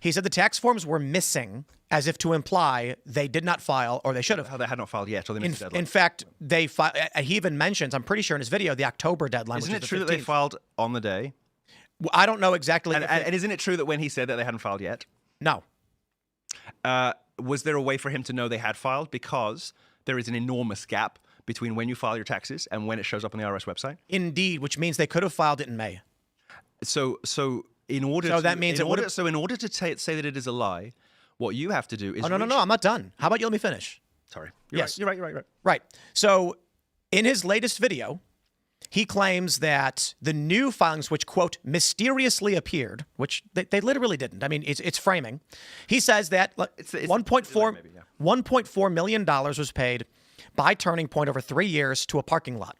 He said the tax forms were missing, as if to imply they did not file or they should have. How they had not filed yet, or they missed the deadline. In fact, he even mentions, I'm pretty sure in his video, the October deadline. Isn't which it is true the that they 15th. filed on the day? I don't know exactly. And isn't it true that when he said that they hadn't filed yet, No. was there a way for him to know they had filed? Because there is an enormous gap between when you file your taxes and when it shows up on the IRS website. Indeed, which means they could have filed it in May. So in order So to, that means in it order, would've- so in order to say that it is a lie, what you have to do is Oh, no, I'm not done. How about you let me finish? Sorry. Yes. You're right. Right. So in his latest video, he claims that the new filings, which, quote, mysteriously appeared, which they literally didn't. I mean, it's framing. He says that it's $1.4 maybe, yeah. $1.4 million was paid by Turning Point over 3 years to a parking lot.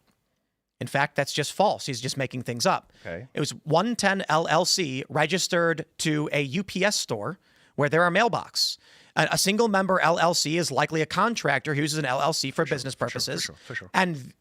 In fact, that's just false. He's just making things up. Okay. It was 110 LLC registered to a UPS store where there are mailbox. A single member LLC is likely a contractor who uses an LLC for business purposes. for sure. And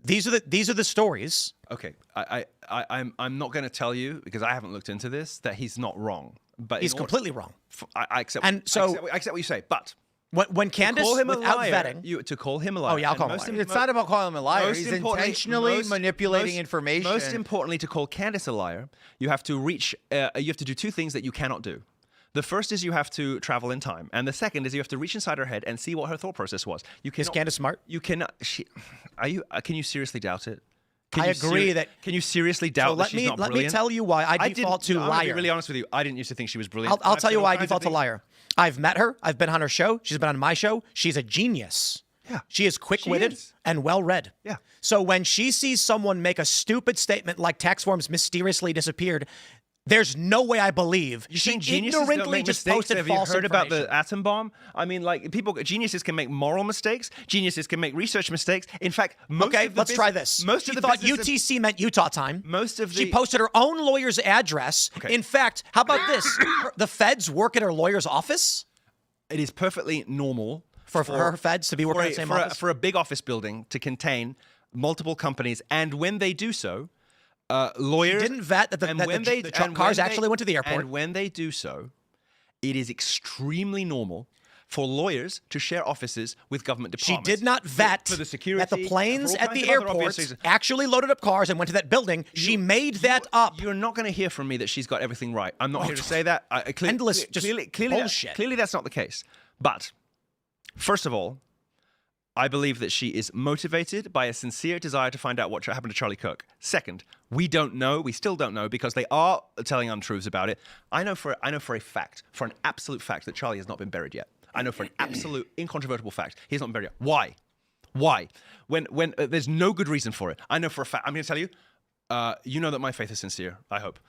these are the stories. Okay, I'm not going to tell you because I haven't looked into this that he's not wrong, but He's completely wrong. I accept. And so- I accept what you say, but When Candace, call him a without liar, vetting, to call him a liar. Oh, yeah, I'll and call him a most liar. im- It's not about calling him a liar. most He's importantly- intentionally manipulating information. Most importantly, to call Candace a liar, you have to do two things that you cannot do. The first is you have to travel in time, and the second is you have to reach inside her head and see what her thought process was. You is cannot, Candace smart? You cannot. Can you seriously doubt it? Can I you agree that- Can you seriously doubt So that let she's me not let me brilliant? tell you why I default to I'm gonna be liar. really honest with you. I didn't used to think she was brilliant. I'll I've tell said you all why I kinds of default to things. liar. I've met her. I've been on her show. She's been on my show. She's a genius. Yeah. She is quick-witted She is. and well-read. Yeah. So when she sees someone make a stupid statement like tax forms mysteriously disappeared, there's no way I believe You she think geniuses don't ignorantly make just mistakes? posted Have false you heard about information. the atom bomb? I mean, like geniuses can make moral mistakes. Geniuses can make research mistakes. In fact, Okay, let's try this. Most she of the thought business of- UTC meant Utah time. Most of She the- posted her own lawyer's address. Okay. In fact, how about this? The feds work at her lawyer's office It is perfectly normal for her feds to be working for at the same for office. for a big office building to contain multiple companies, and when they do so, lawyers didn't vet that the- and that when the truck and cars when actually went to the airport. And when they do so, it is extremely normal for lawyers to share offices with government She departments. did not vet for the security, that the planes for all at kinds the of other airport obvious reasons. actually loaded up cars and went to that building. She made that up. You're not going to hear from me that she's got everything right. I'm not here to say that. Endless just bullshit. Clearly, that's not the case. But first of all, I believe that she is motivated by a sincere desire to find out what happened to Charlie Kirk. Second, we don't know. We still don't know because they are telling untruths about it. I know for a fact, for an absolute fact, that Charlie has not been buried yet. I know for an absolute, incontrovertible fact, he's not been buried yet. Why? Why? When there's no good reason for it. I know for a fact. I'm going to tell you. You know that my faith is sincere. I hope.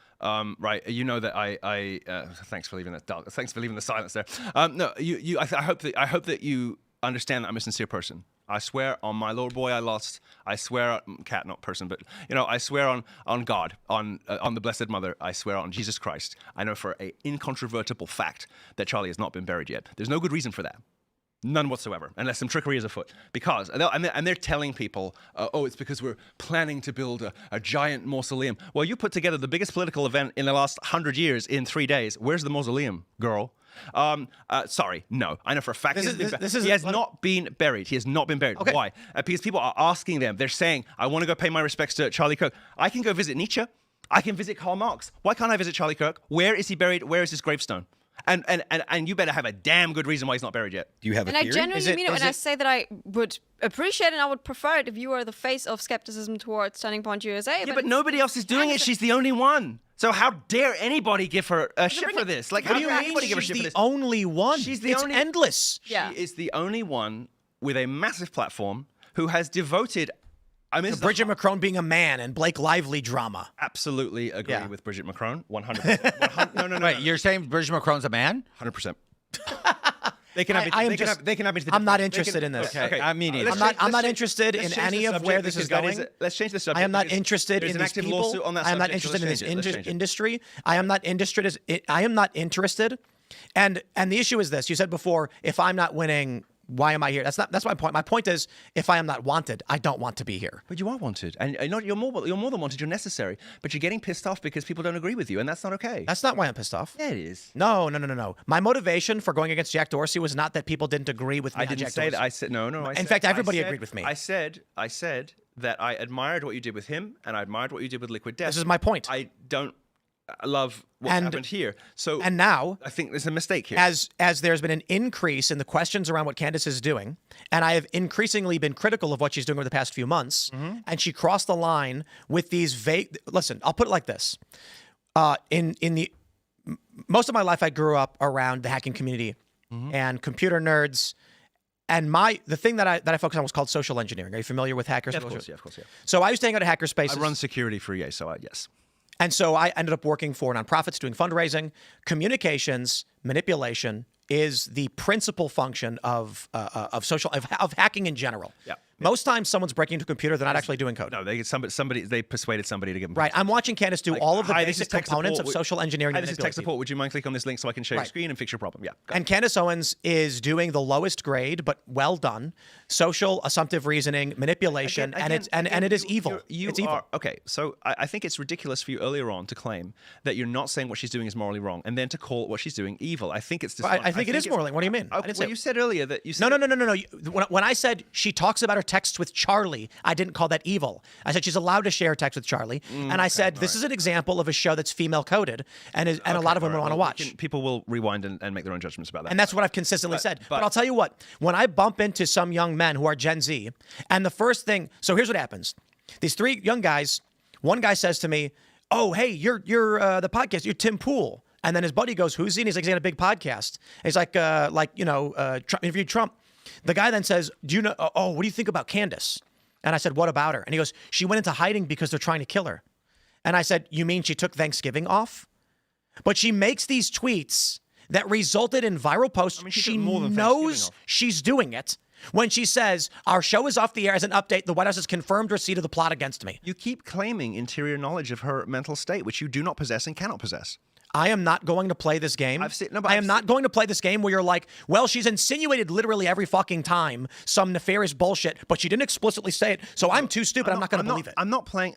Right? You know that I. Thanks for leaving that dark. Thanks for leaving the silence there. No, you. I hope that you understand that I'm a sincere person. I swear on my Lord boy I lost. I swear, cat, not person, but I swear on God, on the Blessed Mother. I swear on Jesus Christ. I know for an incontrovertible fact that Charlie has not been buried yet. There's no good reason for that. None whatsoever, unless some trickery is afoot. Because, and they're telling people, it's because we're planning to build a giant mausoleum. Well, you put together the biggest political event in the last 100 years in 3 days. Where's the mausoleum, girl? Sorry, no. I know for a fact he has not been buried. He has not been buried. Okay. Why? Because people are asking them. They're saying, I want to go pay my respects to Charlie Kirk. I can go visit Nietzsche. I can visit Karl Marx. Why can't I visit Charlie Kirk? Where is he buried? Where is his gravestone? And you better have a damn good reason why he's not buried yet. Do you have a And theory? I genuinely mean it when I say that I would appreciate and I would prefer it if you were the face of skepticism towards Turning Point USA. Yeah, but nobody else is doing it. She's the only one. So how dare anybody give her a shit for this? Like, how dare anybody give her shit for this? She's the only one. She's the it's only. endless. Yeah. She is the only one with a massive platform who has devoted. I mean, Bridget Macron being a man and Blake Lively drama. absolutely agree Yeah. with Bridget Macron. 100%. No. Wait, you're saying Bridget Macron's a man? 100%. They can have me. I am they can just- have, they can have me to the I'm not different- they interested can- in this. Okay. I mean, Let's I'm change- not let's interested change- in let's change any the of subject where this is because that going. let's change the subject. I am not because interested there's in an these active people. lawsuit on that I am not subject, so interested in let's this change it. Let's change it. industry. I am not interested. I am not interested. And the issue is this: you said before, if I'm not winning, why am I here? That's my point. My point is, if I am not wanted, I don't want to be here. But you are wanted, and you're more than wanted. You're necessary, but you're getting pissed off because people don't agree with you, and that's not okay. That's not why I'm pissed off. Yeah, it is. No. My motivation for going against Jack Dorsey was not that people didn't agree with me. I on didn't Jack say Dorsey. that. I said no. In fact, everybody agreed with me. I said that I admired what you did with him, and I admired what you did with Liquid Death. This is my point. I don't love what happened here. So And now, I think there's a mistake here. as there's been an increase in the questions around what Candace is doing, and I have increasingly been critical of what she's doing over the past few months, and she crossed the line with these vague. Listen, I'll put it like this: in the most of my life, I grew up around the hacking community and computer nerds. And the thing that I focused on was called social engineering. Are you familiar with hackers? of course, yeah. So I used to hang out at hacker spaces. I run security for EA, so yes. And so I ended up working for nonprofits, doing fundraising. Communications manipulation is the principal function of hacking in general. Yeah. Most times, someone's breaking into a computer; they're not actually doing code. No, they persuaded somebody to give them. Right. I'm watching Candace do all of the Hi, this basic is tech components support. of social engineering. Hi, to this is manipulate tech support. Would you mind click on this link so I can share your Right. screen and fix your problem? Yeah. And Candace Owens is doing the lowest grade, but well done, social assumptive reasoning, manipulation, and it is evil. It's evil. Okay, so I think it's ridiculous for you earlier on to claim that you're not saying what she's doing is morally wrong, and then to call what she's doing evil. I think it's. I think it is morally. What do you mean? I didn't say Well, you said earlier that you said No. When I said she talks about her texts with Charlie, I didn't call that evil. I said she's allowed to share text with Charlie, and I said this is an example of a show that's female coded, and a lot of women want to watch. People will rewind and make their own judgments about that. And that's what I've consistently said. But I'll tell you what, when I bump into some young men who are Gen Z, and the first thing, so here's what happens. These three young guys, one guy says to me, "Oh, hey, you're the podcast, you're Tim Pool." And then his buddy goes, "Who's he?" And he's like, "He's got a big podcast." And he's like, Trump interviewed Trump. The guy then says, "Do you know, what do you think about Candace?" And I said, "What about her?" And he goes, "She went into hiding because they're trying to kill her." And I said, "You mean she took Thanksgiving off?" But she makes these tweets that resulted in viral posts. I mean, she she took more than Thanksgiving knows off. she's doing it when she says, "Our show is off the air as an update. The White House has confirmed receipt of the plot against me." You keep claiming interior knowledge of her mental state, which you do not possess and cannot possess. I am not going to play this game. I am not going to play this game where you're like, well, she's insinuated literally every fucking time some nefarious bullshit, but she didn't explicitly say it. So I'm too stupid. I'm not going to believe it. I'm not playing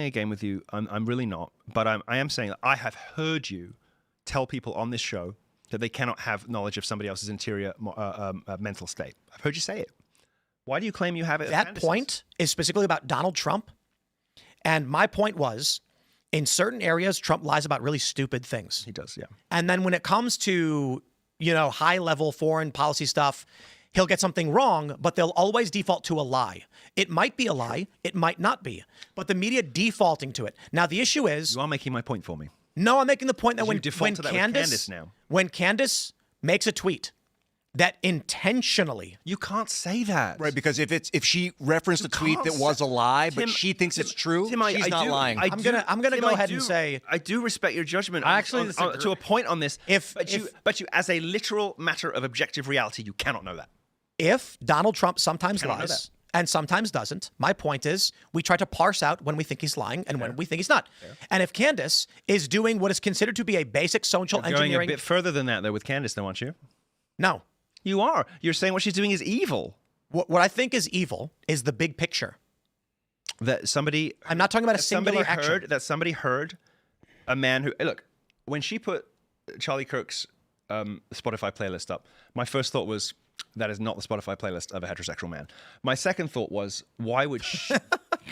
a game with you. I'm really not. But I am saying that I have heard you tell people on this show that they cannot have knowledge of somebody else's interior mental state. I've heard you say it. Why do you claim you have it? That point is specifically about Donald Trump. And my point was, in certain areas, Trump lies about really stupid things. He does, yeah. And then when it comes to, high-level foreign policy stuff, he'll get something wrong, but they'll always default to a lie. It might be a lie. It might not be. But the media defaulting to it. Now, the issue is... You are making my point for me. No, I'm making the point that when default to that with Candace Candace now. When Candace makes a tweet that intentionally. You can't say that. Right, because if she referenced a tweet that was a lie, but Tim- she thinks it's true, Tim, she's not lying. I'm gonna go ahead and say I do respect your judgment. I actually disagree. To a point on this. But if- you, as a literal matter of objective reality, you cannot know that. if Donald Trump sometimes I don't know lies that. and sometimes doesn't, my point is we try to parse out when we think he's lying and when we think he's not. And if Candace is doing what is considered to be a basic social Going engineering, a bit further than that, though, with Candace, though, aren't you? no, You are. You're saying what she's doing is evil. what I think is evil is the big picture. That somebody. I'm not talking about a that singular action. somebody heard a man who look when she put Charlie Kirk's Spotify playlist up. My first thought was that is not the Spotify playlist of a heterosexual man. My second thought was why would she?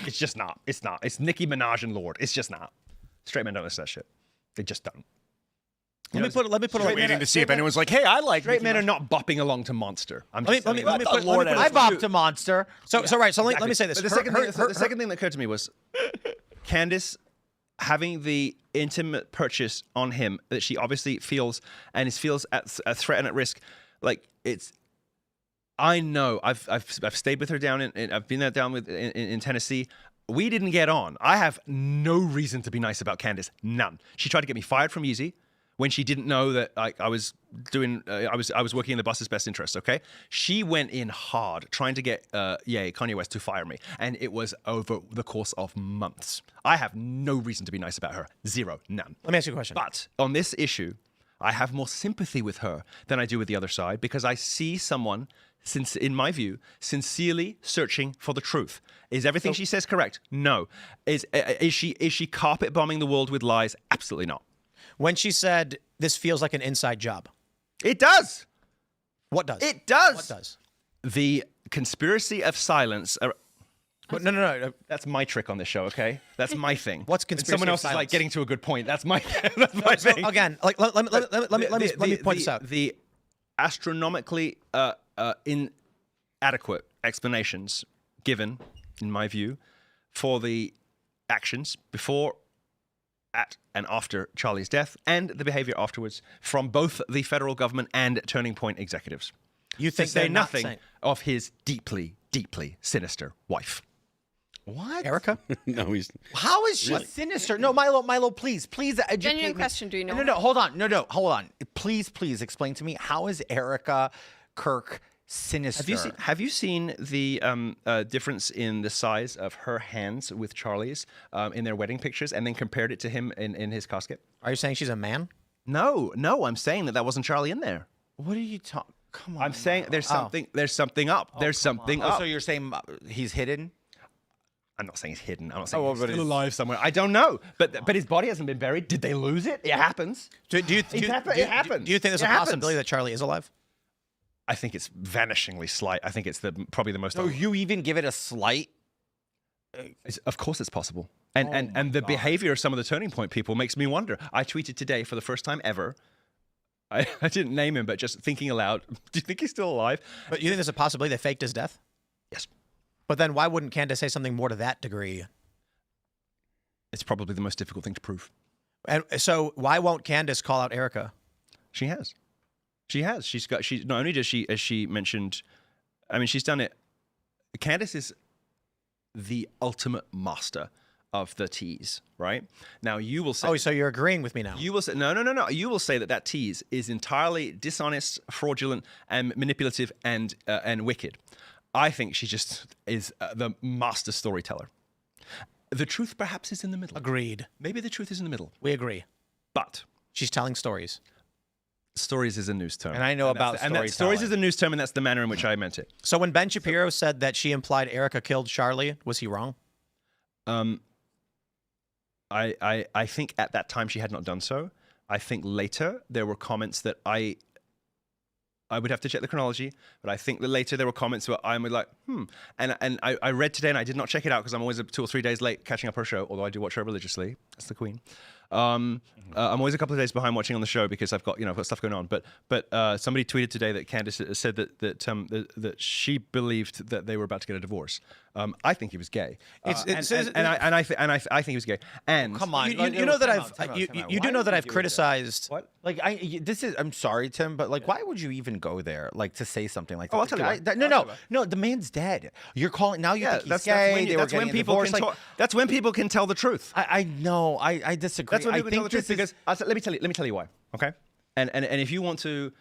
It's just not. It's not. It's Nicki Minaj and Lord. It's just not. Straight men don't listen to that shit. They just don't. Let me put it like waiting to see if anyone's like, hey, I like Straight Nicki men Minaj. are not bopping along to Monster. I'm Let just me telling you. put I it. bopped a monster. So let me say this. But the second thing that occurred to me was Candace having the intimate purchase on him that she obviously feels at a threat and at risk. Like it's, I know I've stayed with her down in I've been there down with in Tennessee. We didn't get on. I have no reason to be nice about Candace. None. She tried to get me fired from Yeezy when she didn't know that I was doing I was working in the bus's best interest. Okay, she went in hard trying to get Kanye West to fire me, and it was over the course of months. I have no reason to be nice about her. Zero, none. Let me ask you a question. But on this issue, I have more sympathy with her than I do with the other side because I see someone, since in my view, sincerely searching for the truth. Is everything she says correct? No. Is she carpet bombing the world with lies? Absolutely not. When she said this feels like an inside job, It does. what does? It does. What does? The conspiracy of silence. No. That's my trick on this show, okay? That's my thing. What's And conspiracy someone of else is like silence? getting to a good point. That's my thing. Again, like let me point this out. The astronomically inadequate explanations given, in my view, for the actions before, at, and after Charlie's death, and the behavior afterwards from both the federal government and Turning Point executives. You think to say they're not nothing saying- of his deeply, deeply sinister wife. What? Erica? No, he's. How is she sinister? No, Milo, please educate Genuine me. question, do you know No, her? hold on. Please explain to me, how is Erica Kirk sinister? Have you seen the difference in the size of her hands with Charlie's in their wedding pictures, and then compared it to him in his casket? Are you saying she's a man? No, I'm saying that wasn't Charlie in there. What are you talking? Come on. I'm saying there's something. There's something up. There's something Oh, up. so you're saying he's hidden? I'm not saying he's hidden. I'm not saying Oh, he's but still it's- alive somewhere. I don't know. But his body hasn't been buried. Did they lose it? It happens. Do you It happens. Do you think there's It a happens. possibility that Charlie is alive? I think it's vanishingly slight. I think it's probably the most. So you even give it a slight? Of course, it's possible. And the behavior of some of the Turning Point people makes me wonder. I tweeted today for the first time ever. I didn't name him, but just thinking aloud. Do you think he's still alive? But you think there's a possibility they faked his death? Yes. But then why wouldn't Candace say something more to that degree? It's probably the most difficult thing to prove. And so why won't Candace call out Erica? She has. She has. She not only does she, as she mentioned, I mean, she's done it. Candace is the ultimate master of the tease, right? Now you will say. Oh, so you're agreeing with me now? You will say no. You will say that tease is entirely dishonest, fraudulent, and manipulative, and wicked. I think she just is the master storyteller. The truth perhaps is in the middle. Agreed. Maybe the truth is in the middle. We agree. But She's telling stories. stories is a news term. And I know about stories storytelling. is a news term, and that's the manner in which I meant it. So when Ben Shapiro said that she implied Erica killed Charlie, was he wrong? I think at that time she had not done so. I think later there were comments that I would have to check the chronology, but I think that later there were comments where I'm like, And I read today, and I did not check it out because I'm always 2 or 3 days late catching up her show, although I do watch her religiously. That's the queen. I'm always a couple of days behind watching on the show because I've got stuff going on. But somebody tweeted today that Candace said that she believed that they were about to get a divorce. I think he was gay. I think he was gay. And Come on, you know that you do know that I've criticized. What? Like I'm sorry, Tim, but like, why would you even go there? Like to say something like that? Oh, I'll tell you why. No. The man's dead. You're calling now. You think he's that's gay? when people can talk. That's when people can tell the truth. I know. I disagree. That's when people can tell the truth this because let me tell you why. Okay, and if you want to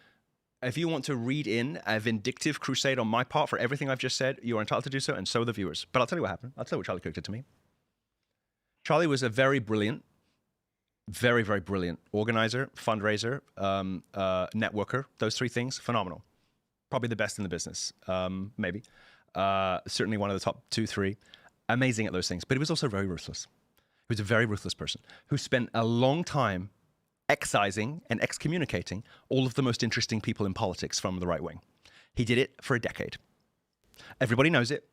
read in a vindictive crusade on my part for everything I've just said, you are entitled to do so, and so are the viewers. But I'll tell you what happened. I'll tell you what Charlie Kirk did to me. Charlie was a very brilliant, very, very brilliant organizer, fundraiser, networker. Those three things, phenomenal. Probably the best in the business, maybe. Certainly one of the top 2, 3. Amazing at those things. But he was also very ruthless. He was a very ruthless person who spent a long time excising and excommunicating all of the most interesting people in politics from the right wing. He did it for a decade. Everybody knows it.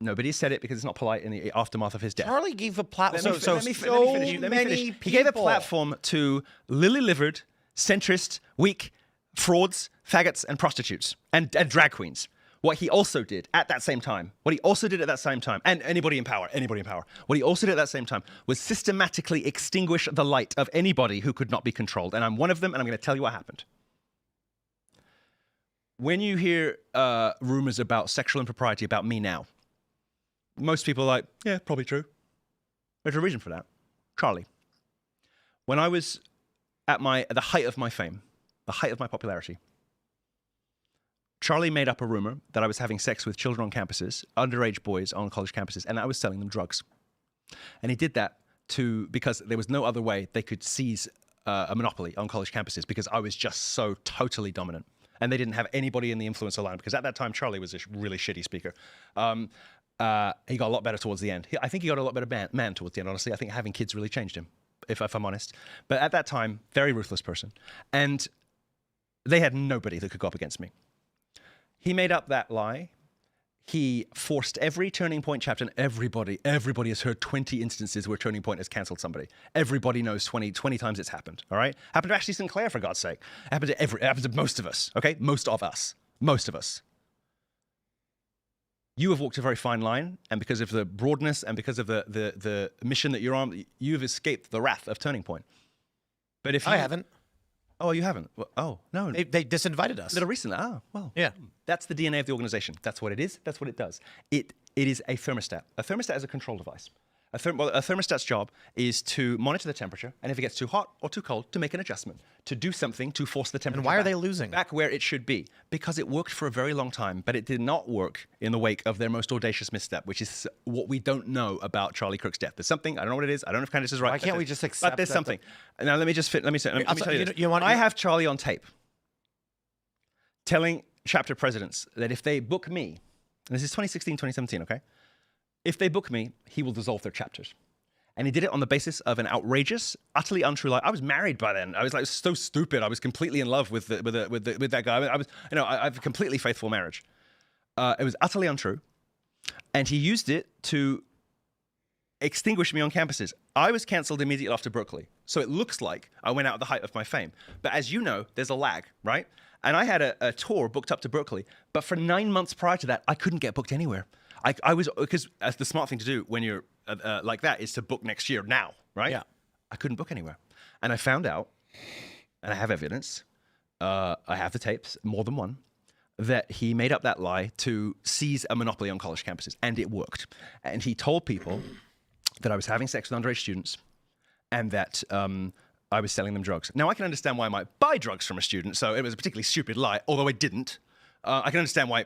Nobody said it because it's not polite in the aftermath of his death. Charlie gave a platform. Let me finish. He gave a platform to lily-livered, centrist, weak frauds, faggots, and prostitutes, and drag queens. What he also did at that same time, and anybody in power, what he also did at that same time was systematically extinguish the light of anybody who could not be controlled. And I'm one of them, and I'm going to tell you what happened. When you hear rumors about sexual impropriety about me now, most people are like, yeah, probably true. There's a reason for that. Charlie. When I was at the height of my fame, the height of my popularity, Charlie made up a rumor that I was having sex with children on campuses, underage boys on college campuses, and I was selling them drugs. And he did that because there was no other way they could seize a monopoly on college campuses because I was just so totally dominant. And they didn't have anybody in the influencer line because at that time, Charlie was a really shitty speaker. He got a lot better towards the end. I think he got a lot better man towards the end, honestly. I think having kids really changed him, if I'm honest. But at that time, very ruthless person. And they had nobody that could go up against me. He made up that lie. He forced every Turning Point chapter, and everybody has heard 20 instances where Turning Point has cancelled somebody. Everybody knows 20 times it's happened, all right? Happened to Ashley Sinclair, for God's sake. Happened to most of us, okay? Most of us. You have walked a very fine line, and because of the broadness and because of the mission that you're on, you've escaped the wrath of Turning Point. But if I haven't. Oh, you haven't? Well, oh, no. They disinvited us. Little recently. Oh, well. Yeah. That's the DNA of the organization. That's what it is. That's what it does. It is a thermostat. A thermostat is a control device. A thermostat's job is to monitor the temperature, and if it gets too hot or too cold, to make an adjustment, to do something to force the temperature And why are they losing? back where it should be. Because it worked for a very long time, but it did not work in the wake of their most audacious misstep, which is what we don't know about Charlie Kirk's death. There's something, I don't know what it is, I don't know if Candace is right. Why can't we just accept But there's that something. Now let me tell you this. I have Charlie on tape telling chapter presidents that if they book me, and this is 2016, 2017, okay? If they book me, he will dissolve their chapters. And he did it on the basis of an outrageous, utterly untrue lie. I was married by then. I was like so stupid. I was completely in love with that guy. I have a completely faithful marriage. It was utterly untrue, and he used it to extinguish me on campuses. I was cancelled immediately after Berkeley, so it looks like I went out at the height of my fame. But as you know, there's a lag, right? And I had a tour booked up to Berkeley, but for 9 months prior to that, I couldn't get booked anywhere. I was, because the smart thing to do when you're like that is to book next year now, right? Yeah. I couldn't book anywhere. And I found out, and I have evidence, I have the tapes, more than one, that he made up that lie to seize a monopoly on college campuses. And it worked. And he told people that I was having sex with underage students and that I was selling them drugs. Now, I can understand why I might buy drugs from a student, so it was a particularly stupid lie, although I didn't. I can understand why,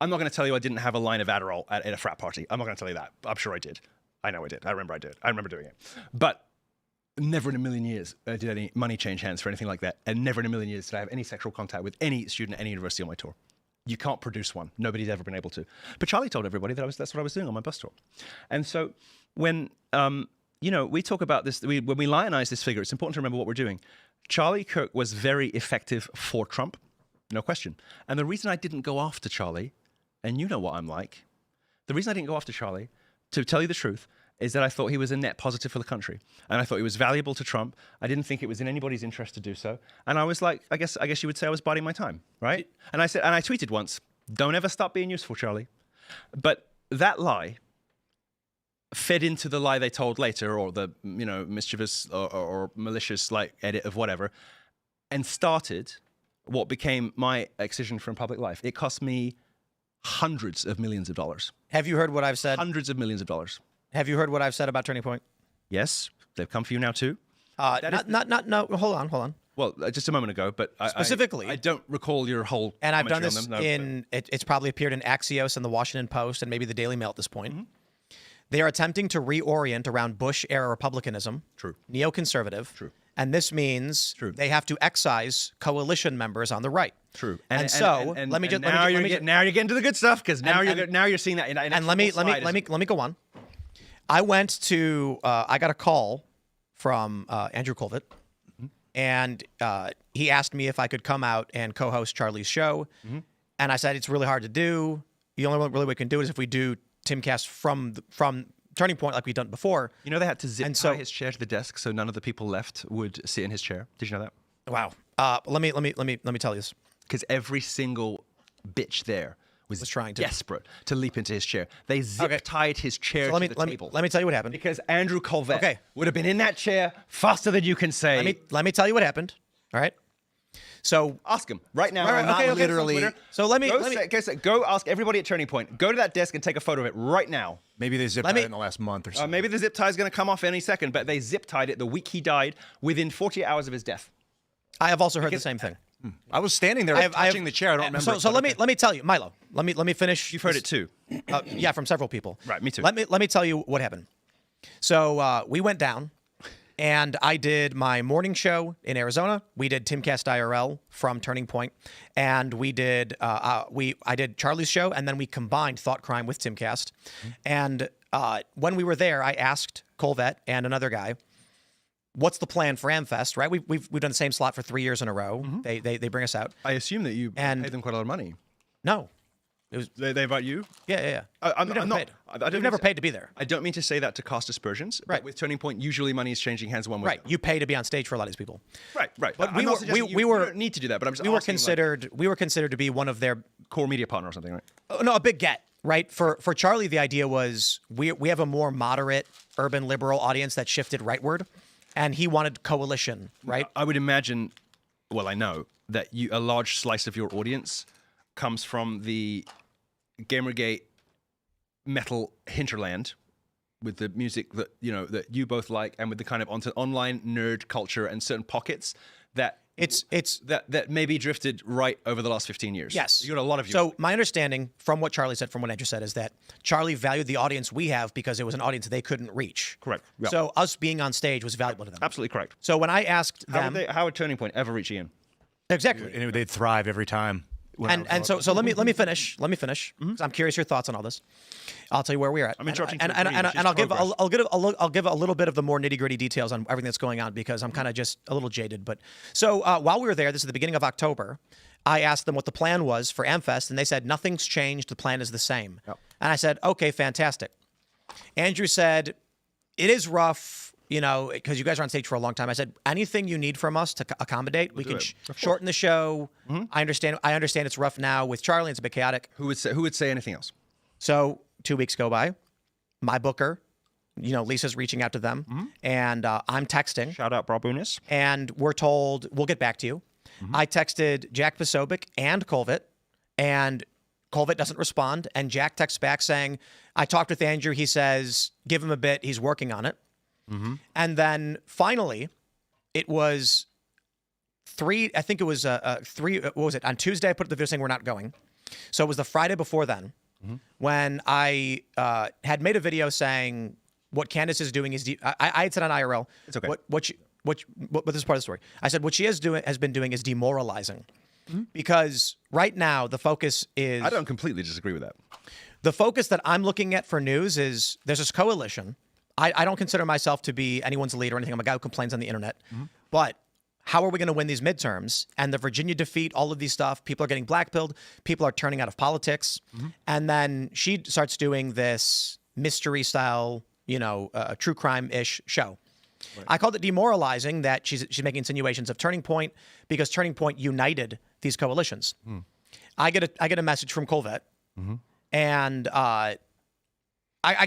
I'm not going to tell you I didn't have a line of Adderall at a frat party. I'm not going to tell you that. I'm sure I did. I know I did. I remember I did. I remember doing it. But never in a million years did any money change hands for anything like that. And never in a million years did I have any sexual contact with any student at any university on my tour. You can't produce one. Nobody's ever been able to. But Charlie told everybody that that's what I was doing on my bus tour. And so when, we talk about this, when we lionize this figure, it's important to remember what we're doing. Charlie Kirk was very effective for Trump, no question. And the reason I didn't go after Charlie, and you know what I'm like. The reason I didn't go after Charlie, to tell you the truth, is that I thought he was a net positive for the country, and I thought he was valuable to Trump. I didn't think it was in anybody's interest to do so, and I was like, I guess you would say I was biding my time, right? And I tweeted once, "Don't ever stop being useful, Charlie." But that lie fed into the lie they told later, or the mischievous or malicious edit of whatever, and started what became my excision from public life. It cost me hundreds of millions of dollars. Have you heard what I've said? Hundreds of millions of dollars. Have you heard what I've said about Turning Point? Yes, they've come for you now too. No. Hold on. Well, just a moment ago, but Specifically. I don't recall your whole. And I've done commentary this on them, it's probably appeared in Axios and the Washington Post and maybe the Daily Mail at this point. They are attempting to reorient around Bush-era Republicanism. True. Neoconservative. True. And this means they have to excise coalition members on the right. True. And now you're getting to the good stuff, because now you're seeing that. And let me go on. I went to I got a call from Andrew Colvett, and he asked me if I could come out and co-host Charlie's show, and I said it's really hard to do. The only way we can do it is if we do Timcast from Turning Point like we've done before. You know, they had to tie his chair to the desk so none of the people left would sit in his chair. Did you know that? Wow. Let me tell you this. Because every single bitch there was trying to desperate to leap into his chair. They zip-tied his chair to the table. Let me tell you what happened. Because Andrew Colvett would have been in that chair faster than you can say. Let me tell you what happened. All right. So ask him right now. Literally. So go ask everybody at Turning Point. Go to that desk and take a photo of it right now. Maybe they zip-tied it in the last month or something. Maybe the zip tie is going to come off any second, but they zip-tied it the week he died, within 48 hours of his death. I have also heard the same thing. I was standing there touching the chair. I don't remember. So let me tell you, Milo. Let me finish. You've heard it too. Yeah, from several people. Right, me too. Let me tell you what happened. So we went down, and I did my morning show in Arizona. We did Timcast IRL from Turning Point, and we did I did Charlie's show, and then we combined Thought Crime with Timcast. And when we were there, I asked Colvett and another guy, what's the plan for AmFest, right? We've done the same slot for 3 years in a row. They bring us out. I assume that you paid them quite a lot of money. No. They invite you? Yeah. We've never paid to be there. I don't mean to say that to cast aspersions. Right. But with Turning Point, usually money is changing hands one way. Right. You pay to be on stage for a lot of these people. Right. But we don't need to do that. But I'm just we were considered to be one of their core media partner or something, right? No, a big get. Right. For Charlie, the idea was we have a more moderate urban liberal audience that shifted rightward. And he wanted coalition, right? I would imagine, well, I know that a large slice of your audience comes from the Gamergate metal hinterland, with the music that you both like, and with the kind of online nerd culture and certain pockets that that maybe drifted right over the last 15 years. Yes. You got a lot of you. So my understanding from what Charlie said, from what Andrew said, is that Charlie valued the audience we have because it was an audience they couldn't reach. Correct. Yeah. So us being on stage was valuable to them. Absolutely correct. So when I asked them, how would Turning Point ever reach Ian? Exactly. And they'd thrive every time. And so let me finish. Let me finish. I'm curious your thoughts on all this. I'll tell you where we're at. I'm interrupting. And I'll give a little bit of the more nitty gritty details on everything that's going on, because I'm kind of just a little jaded. But so while we were there, this is the beginning of October, I asked them what the plan was for AmFest, and they said nothing's changed. The plan is the same. Yep. And I said, okay, fantastic. Andrew said, it is rough, because you guys are on stage for a long time. I said, anything you need from us to accommodate, we can shorten the show. I understand it's rough now with Charlie. It's a bit chaotic. Who would say anything else? So 2 weeks go by. My booker, Lisa's reaching out to them, and I'm texting. Shout out, Brabunis. And we're told, we'll get back to you. I texted Jack Posobiec and Colvett, and Colvett doesn't respond. And Jack texts back saying, I talked with Andrew. He says, give him a bit. He's working on it. And then finally, it was what was it? On Tuesday, I put up the video saying we're not going. So it was the Friday before then when I had made a video saying what Candace is doing is, I had said on IRL, it's okay. What this is part of the story. I said, what she has been doing is demoralizing. Because right now, the focus is... I don't completely disagree with that. The focus that I'm looking at for news is there's this coalition. I don't consider myself to be anyone's leader or anything. I'm a guy who complains on the internet. But how are we going to win these midterms? And the Virginia defeat, all of these stuff, people are getting blackpilled. People are turning out of politics. And then she starts doing this mystery style a true crime-ish show. Right. I called it demoralizing that she's making insinuations of Turning Point because Turning Point united these coalitions. I get a message from Colvette, and I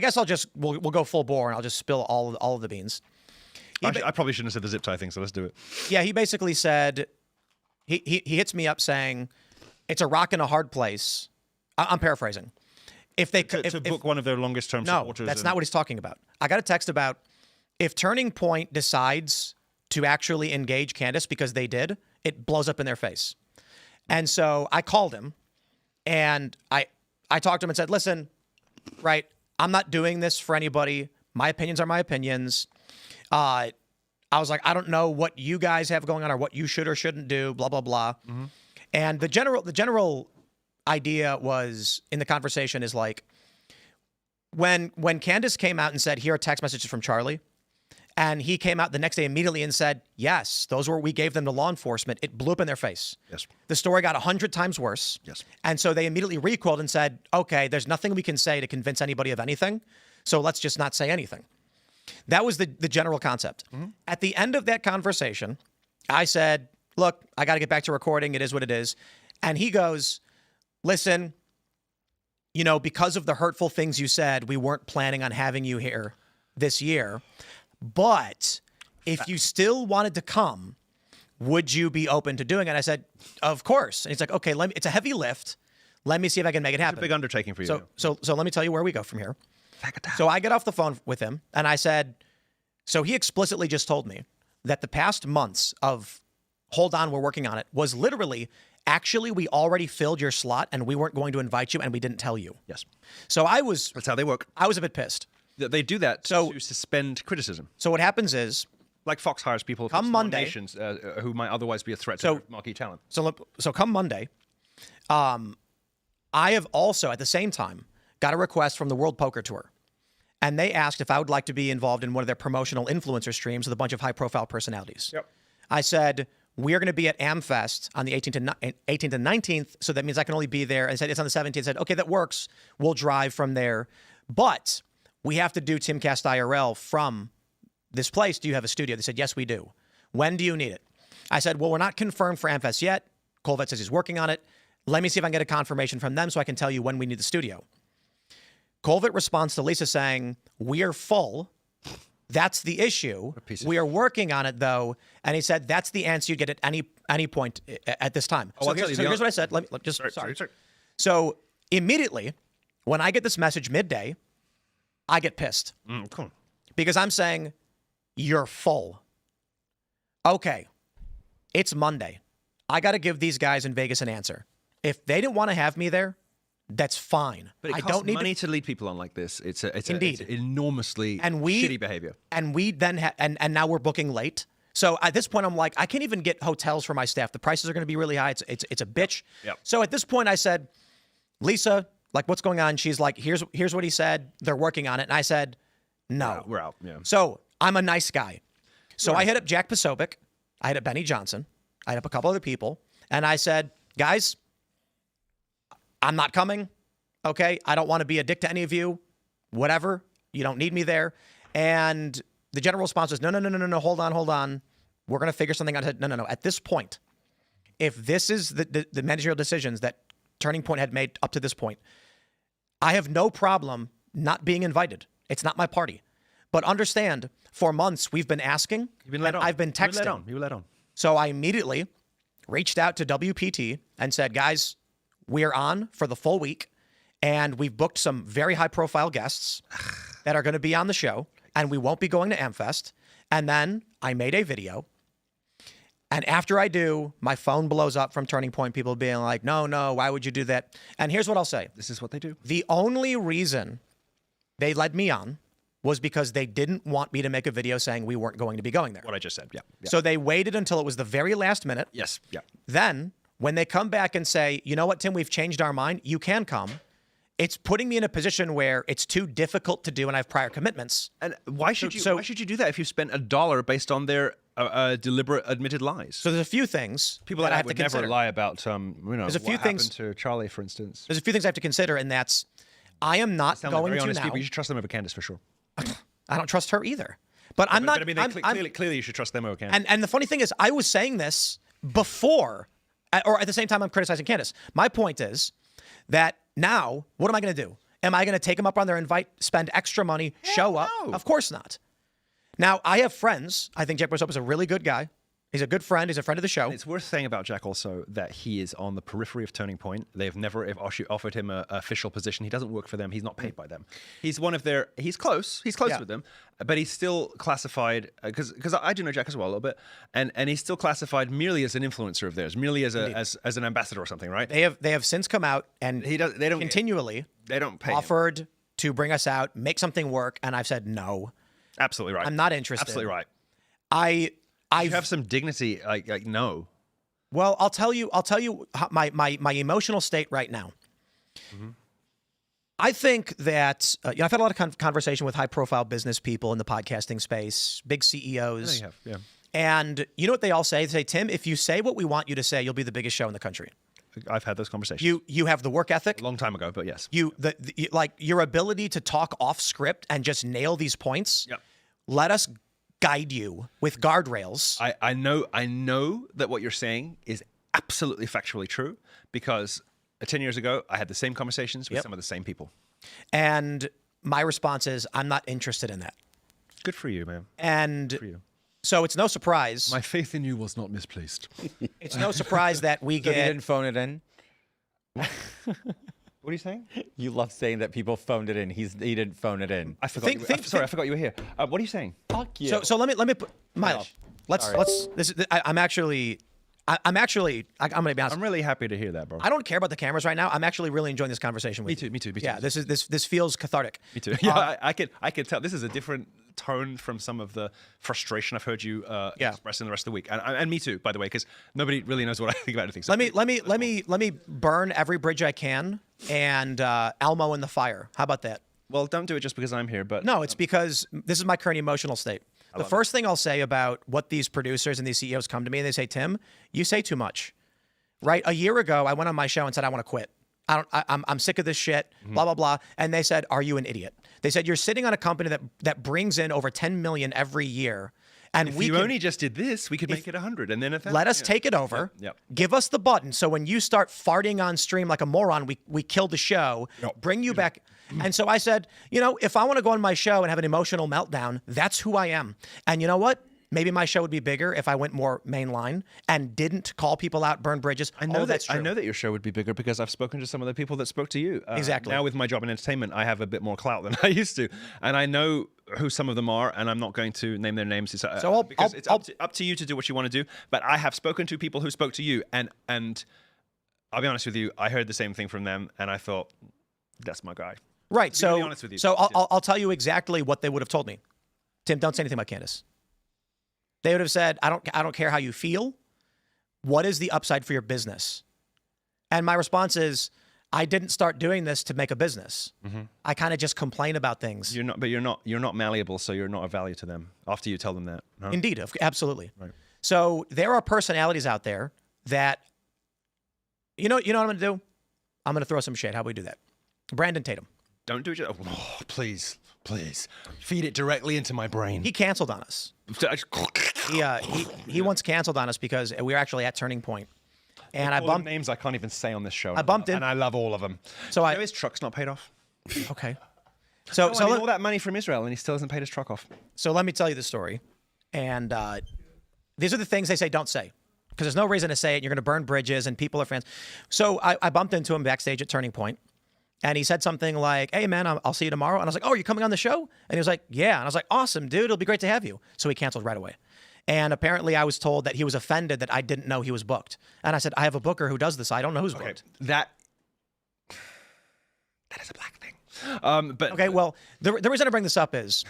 guess we'll go full bore and I'll just spill all of the beans. I probably shouldn't have said the zip tie thing, so let's do it. Yeah, he basically said he hits me up saying it's a rock and a hard place. I'm paraphrasing. If they to book one of their longest term supporters. No, that's not what he's talking about. I got a text about if Turning Point decides to actually engage Candace because they did, it blows up in their face. And so I called him and I talked to him and said, listen, right, I'm not doing this for anybody. My opinions are my opinions. I was like, I don't know what you guys have going on or what you should or shouldn't do, blah, blah, blah. And the general idea was in the conversation is like, when Candace came out and said, here are text messages from Charlie, and he came out the next day immediately and said, yes, we gave them to law enforcement, it blew up in their face. Yes. The story got 100 times worse. Yes. And so they immediately recoiled and said, okay, there's nothing we can say to convince anybody of anything, so let's just not say anything. That was the general concept. At the end of that conversation, I said, look, I got to get back to recording. It is what it is. And he goes, listen, because of the hurtful things you said, we weren't planning on having you here this year. But if you still wanted to come, would you be open to doing it? And I said, of course. And he's like, okay, it's a heavy lift. Let me see if I can make it happen. It's a big undertaking for you. So let me tell you where we go from here. So I get off the phone with him and I said, so he explicitly just told me that the past months of hold on, we're working on it was literally, actually, we already filled your slot and we weren't going to invite you and we didn't tell you. Yes. So that's how they work. I was a bit pissed. They do that to suspend criticism. So what happens is, like Fox hires people come from Monday, nations who might otherwise be a threat to their marquee talent. So come Monday, I have also at the same time got a request from the World Poker Tour. And they asked if I would like to be involved in one of their promotional influencer streams with a bunch of high-profile personalities. Yep. I said, we are going to be at AmFest on the 18th and 19th, so that means I can only be there. I said, it's on the 17th. I said, okay, that works. We'll drive from there. But we have to do Timcast IRL from this place. Do you have a studio? They said, yes, we do. When do you need it? I said, well, we're not confirmed for AmFest yet. Colvette says he's working on it. Let me see if I can get a confirmation from them so I can tell you when we need the studio. Colvette responds to Lisa saying, we are full. That's the issue. We are working on it, though. And he said, that's the answer you get at any point at this time. So here's what I said. Sorry. So immediately, when I get this message midday, I get pissed. Cool. Because I'm saying, you're full. Okay, it's Monday. I got to give these guys in Vegas an answer. If they didn't want to have me there, that's fine. But it costs money to lead people on like this. It's enormously shitty behavior. And we then and now we're booking late. So at this point, I'm like, I can't even get hotels for my staff. The prices are going to be really high. It's a bitch. Yep. So at this point, I said, Lisa, like, what's going on? She's like, here's what he said. They're working on it. And I said, no. We're out. Yeah. So I'm a nice guy. So I hit up Jack Posobiec. I hit up Benny Johnson. I hit up a couple other people. And I said, guys, I'm not coming. Okay. I don't want to be a dick to any of you. Whatever. You don't need me there. And the general response was, no. Hold on. We're going to figure something out. I said, no. At this point, if this is the managerial decisions that Turning Point had made up to this point, I have no problem not being invited. It's not my party. But understand, for months, we've been asking. You've been let on. I've been texting. You were let on. So I immediately reached out to WPT and said, guys, we're on for the full week. And we've booked some very high-profile guests that are going to be on the show. And we won't be going to AmFest. And then I made a video. And after I do, my phone blows up from Turning Point, people being like, no, why would you do that? And here's what I'll say. This is what they do. The only reason they led me on was because they didn't want me to make a video saying we weren't going to be going there. What I just said, yeah. So they waited until it was the very last minute. Yes, yeah. Then, when they come back and say, you know what, Tim, we've changed our mind, you can come, it's putting me in a position where it's too difficult to do and I have prior commitments. And why should you do that if you spent $1 based on their deliberate admitted lies? So there's a few things people that I have would to consider. never lie about there's a few what things happened to Charlie, for instance. There's a few things I have to consider, and that's I am not going very to honest now. People. You should trust them over Candace for sure. I don't trust her either. But I'm not. I mean, clearly, you should trust them over Candace. And the funny thing is, I was saying this before, or at the same time, I'm criticizing Candace. My point is that now, what am I going to do? Am I going to take them up on their invite, spend extra money, show up? no. Of course not. Now, I have friends. I think Jack Brosop is a really good guy. He's a good friend. He's a friend of the show. It's worth saying about Jack also that he is on the periphery of Turning Point. They've never offered him an official position. He doesn't work for them. He's not paid by them. He's one of their. He's close. He's close Yeah. with them, but he's still classified because I do know Jack as well a little bit, and he's still classified merely as an influencer of theirs, merely as as an ambassador or something, right? They have since come out and They don't continually they don't pay him. offered to bring us out, make something work, and I've said no. Absolutely right. I'm not interested. Absolutely right. I You have some dignity, like no. Well, I'll tell you how my emotional state right now. Mm-hmm. I think that I've had a lot of conversation with high-profile business people in the podcasting space, big CEOs. Yeah. And you know what they all say? They say, Tim, if you say what we want you to say, you'll be the biggest show in the country. I've had those conversations. You have the work ethic. A long time ago, but yes. Like your ability to talk off script and just nail these points. Yep. Let us guide you with guardrails. I know that what you're saying is absolutely factually true because 10 years ago I had the same conversations with some of the same people. And my response is, I'm not interested in that. Good for you, man. And Good for you. so it's no surprise. My faith in you was not misplaced. It's no surprise that we So he get. didn't phone it in. What are you saying? You love saying that people phoned it in. He didn't phone it in. I forgot. I forgot you were here. What are you saying? Fuck you. So let me put Milo. Let's this is I'm gonna be honest. I'm really happy to hear that, bro. I don't care about the cameras right now. I'm actually really enjoying this conversation with you. Me too. Yeah, this feels cathartic. Me too. Yeah, I can tell. This is a different tone from some of the frustration I've heard you express in the rest of the week, and me too, by the way, because nobody really knows what I think about anything. So Let me burn every bridge I can and Elmo in the fire. How about that? Well, don't do it just because I'm here, but No, it's because this is my current emotional state. The first thing I'll say about what these producers and these CEOs come to me and they say, Tim, you say too much. Right? A year ago, I went on my show and said, I want to quit. I'm sick of this shit, blah, blah, blah. And they said, are you an idiot? They said, you're sitting on a company that brings in over 10 million every year. And if you only just did this, we could make it 100. And then if let us take it over, Yep. give us the button. So when you start farting on stream like a moron, we kill the show, bring you back. And so I said, if I want to go on my show and have an emotional meltdown, that's who I am. And you know what? Maybe my show would be bigger if I went more mainline and didn't call people out, burn bridges. I know that's true. I know that your show would be bigger because I've spoken to some of the people that spoke to you. Exactly. Now with my job in entertainment, I have a bit more clout than I used to, and I know who some of them are, and I'm not going to name their names. It's up to you to do what you want to do. But I have spoken to people who spoke to you, and I'll be honest with you, I heard the same thing from them, and I thought, that's my guy. Right. To be really honest with you. So I'll tell you exactly what they would have told me. Tim, don't say anything about Candace. They would have said, I don't care how you feel. What is the upside for your business? And my response is, I didn't start doing this to make a business. Mm-hmm. I kind of just complain about things. You're not malleable, so you're not of value to them after you tell them that. No? Indeed, absolutely. Right. So there are personalities out there that, you know what I'm going to do? I'm going to throw some shade. How about we do that? Brandon Tatum. Don't do it. Oh, please. Feed it directly into my brain. He canceled on us. He once canceled on us because we were actually at Turning Point. And I bumped names I can't even say on this show. I bumped in. and I love all of them. So his truck's not paid off. Okay. So all that money from Israel, and he still hasn't paid his truck off. So let me tell you the story. And these are the things they say don't say. Because there's no reason to say it. You're going to burn bridges and people are fans. So I bumped into him backstage at Turning Point. And he said something like, hey, man, I'll see you tomorrow. And I was like, oh, are you coming on the show? And he was like, yeah. And I was like, awesome, dude. It'll be great to have you. So he canceled right away. And apparently I was told that he was offended that I didn't know he was booked. And I said, I have a booker who does this. I don't know who's booked. That is a black thing. Okay, well, the reason I bring this up is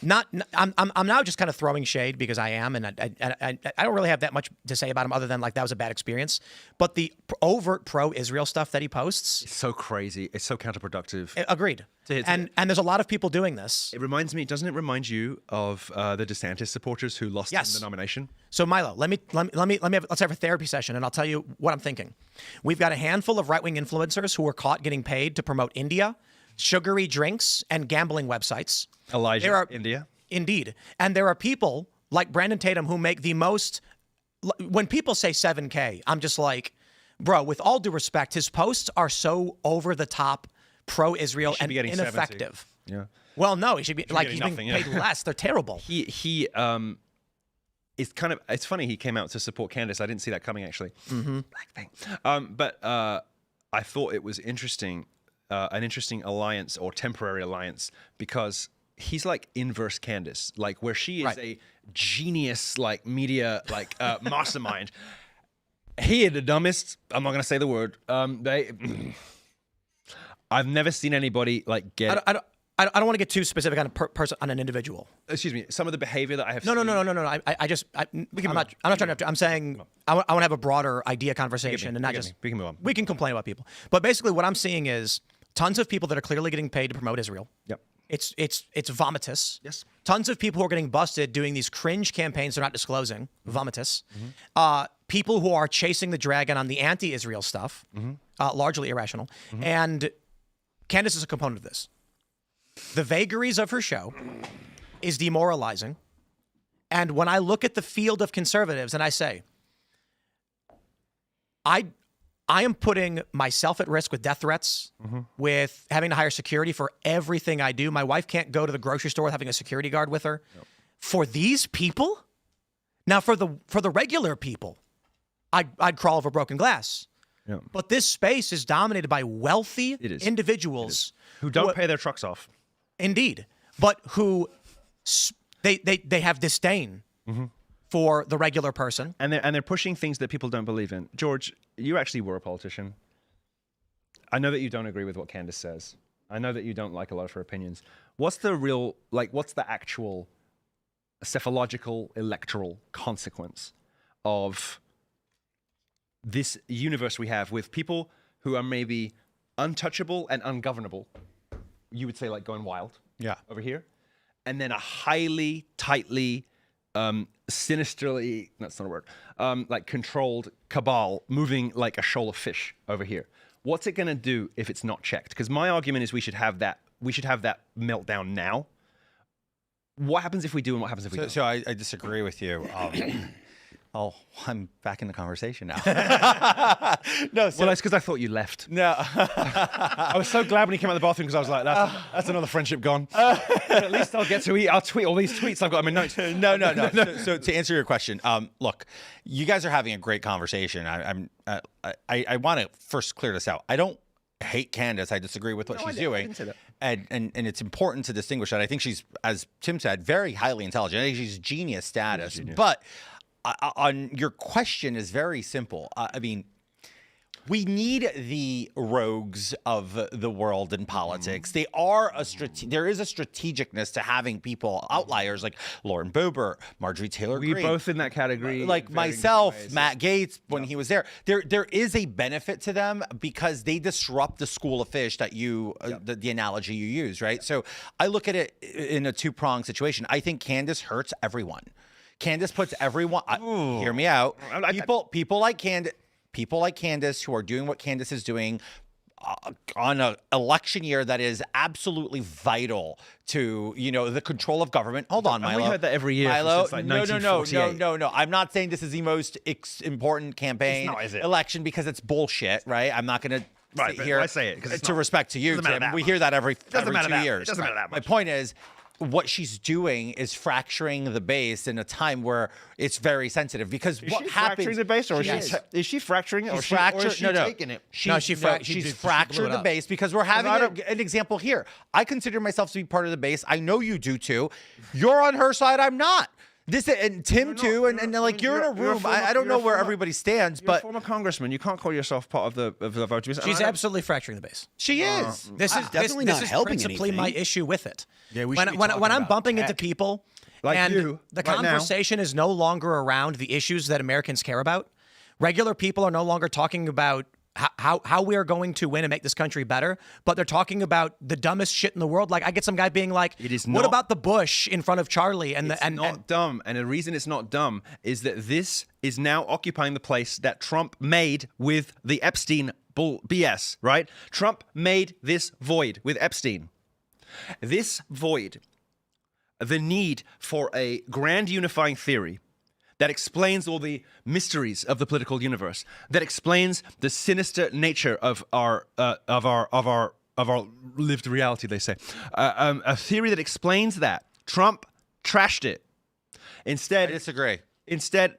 I'm now just kind of throwing shade because I am, and I don't really have that much to say about him other than like that was a bad experience. But the overt pro-Israel stuff that he posts, it's so crazy. It's so counterproductive. Agreed. And there's a lot of people doing this. It reminds me. Doesn't it remind you of the DeSantis supporters who lost him the nomination? So Milo, let's have a therapy session, and I'll tell you what I'm thinking. We've got a handful of right-wing influencers who were caught getting paid to promote India, sugary drinks and gambling websites. Elijah, There are India. Indeed. And there are people like Brandon Tatum who make the most. When people say 7K, I'm just like, bro, with all due respect, his posts are so over the top, pro-Israel, and be getting 70. ineffective. Yeah. Well, no, he should be like he's getting being nothing, paid yeah. less. They're terrible. He it's kind of, it's funny he came out to support Candace. I didn't see that coming, actually. Black thing. But I thought it was interesting, an interesting alliance or temporary alliance, because he's like inverse Candace, like where she is Right. a genius, like media, like mastermind. He is the dumbest. I'm not going to say the word. I've never seen anybody like get. I don't want to get too specific on a person, on an individual. Excuse me. Some of the behavior that I have. No. seen, I'm not trying to. I'm saying I want to have a broader idea conversation and not just. We can move on. We can complain about people, but basically what I'm seeing is tons of people that are clearly getting paid to promote Israel. Yep. It's vomitous. Yes. Tons of people who are getting busted doing these cringe campaigns they're not disclosing. Vomitous. People who are chasing the dragon on the anti-Israel stuff, largely irrational. And Candace is a component of this. The vagaries of her show is demoralizing. And when I look at the field of conservatives and I say, I am putting myself at risk with death threats, with having to hire security for everything I do. My wife can't go to the grocery store with having a security guard with her. For these people? Now, for the regular people, I'd crawl over broken glass. Yeah. But this space is dominated by wealthy individuals Who don't pay their trucks off. Indeed, but who they have disdain for the regular person. And they're pushing things that people don't believe in. George, you actually were a politician. I know that you don't agree with what Candace says. I know that you don't like a lot of her opinions. What's the actual psephological electoral consequence of this universe we have with people who are maybe untouchable and ungovernable? You would say like going wild. Yeah. Over here. And then a highly, tightly, sinisterly, that's not a word, like controlled cabal moving like a shoal of fish over here. What's it going to do if it's not checked? Because my argument is we should have that meltdown now. What happens if we do and what happens if we don't? So I disagree with you. Oh, I'm back in the conversation now. No, Well, that's because I thought you left. no. I was so glad when he came out of the bathroom because I was like, that's another friendship gone. At least I'll get to eat. I'll tweet all these tweets I've got in my notes. No. So to answer your question, look, you guys are having a great conversation. I want to first clear this out. I don't hate Candace. I disagree with what she's doing. I didn't say that. And it's important to distinguish that. I think she's, as Tim said, very highly intelligent. I think she's genius status. But on your question is very simple. I mean, we need the rogues of the world in politics. They are there is a strategicness to having people, outliers like Lauren Boebert, Marjorie Taylor Greene. We're both in that category. Like myself, Matt Gaetz, when he was there. There is a benefit to them because they disrupt the school of fish that you, the analogy you use, right? So I look at it in a two-pronged situation. I think Candace hurts everyone. Candace puts everyone. Hear me out. People like Candace who are doing what Candace is doing on an election year that is absolutely vital to the control of government. Hold on, Milo. We heard that every year. Milo, since like 1948. no. I'm not saying this is the most important campaign election because it's bullshit, right? I'm not going to. Right, here I say it because to respect to you, Tim. We hear that every 2 years. It doesn't matter that My much. point is, what she's doing is fracturing the base in a time where it's very sensitive because what happens? Fracturing the base, or is she fracturing it, or is she taking it? She's fractured the base because we're having an example here. I consider myself to be part of the base. I know you do too. You're on her side. I'm not. This and Tim too, and like you're in a room. I don't know where everybody stands, You're a but former congressman. You can't call yourself part of the vote. She's absolutely fracturing the base. she is. This is definitely this not is helping principally anything. my issue with it. Yeah, we when should be when talking I'm about bumping into tech. people, Like and you, the right now. conversation is no longer around the issues that Americans care about. Regular people are no longer talking about how we are going to win and make this country better, but they're talking about the dumbest shit in the world. Like I get some guy being like, It is "What not- about the Bush in front of Charlie?" And It's not dumb, and the reason it's not dumb is that this is now occupying the place that Trump made with the Epstein BS, right? Trump made this void with Epstein. This void, the need for a grand unifying theory that explains all the mysteries of the political universe, that explains the sinister nature of our lived reality, they say. A theory that explains that. Trump trashed it. Instead, I disagree.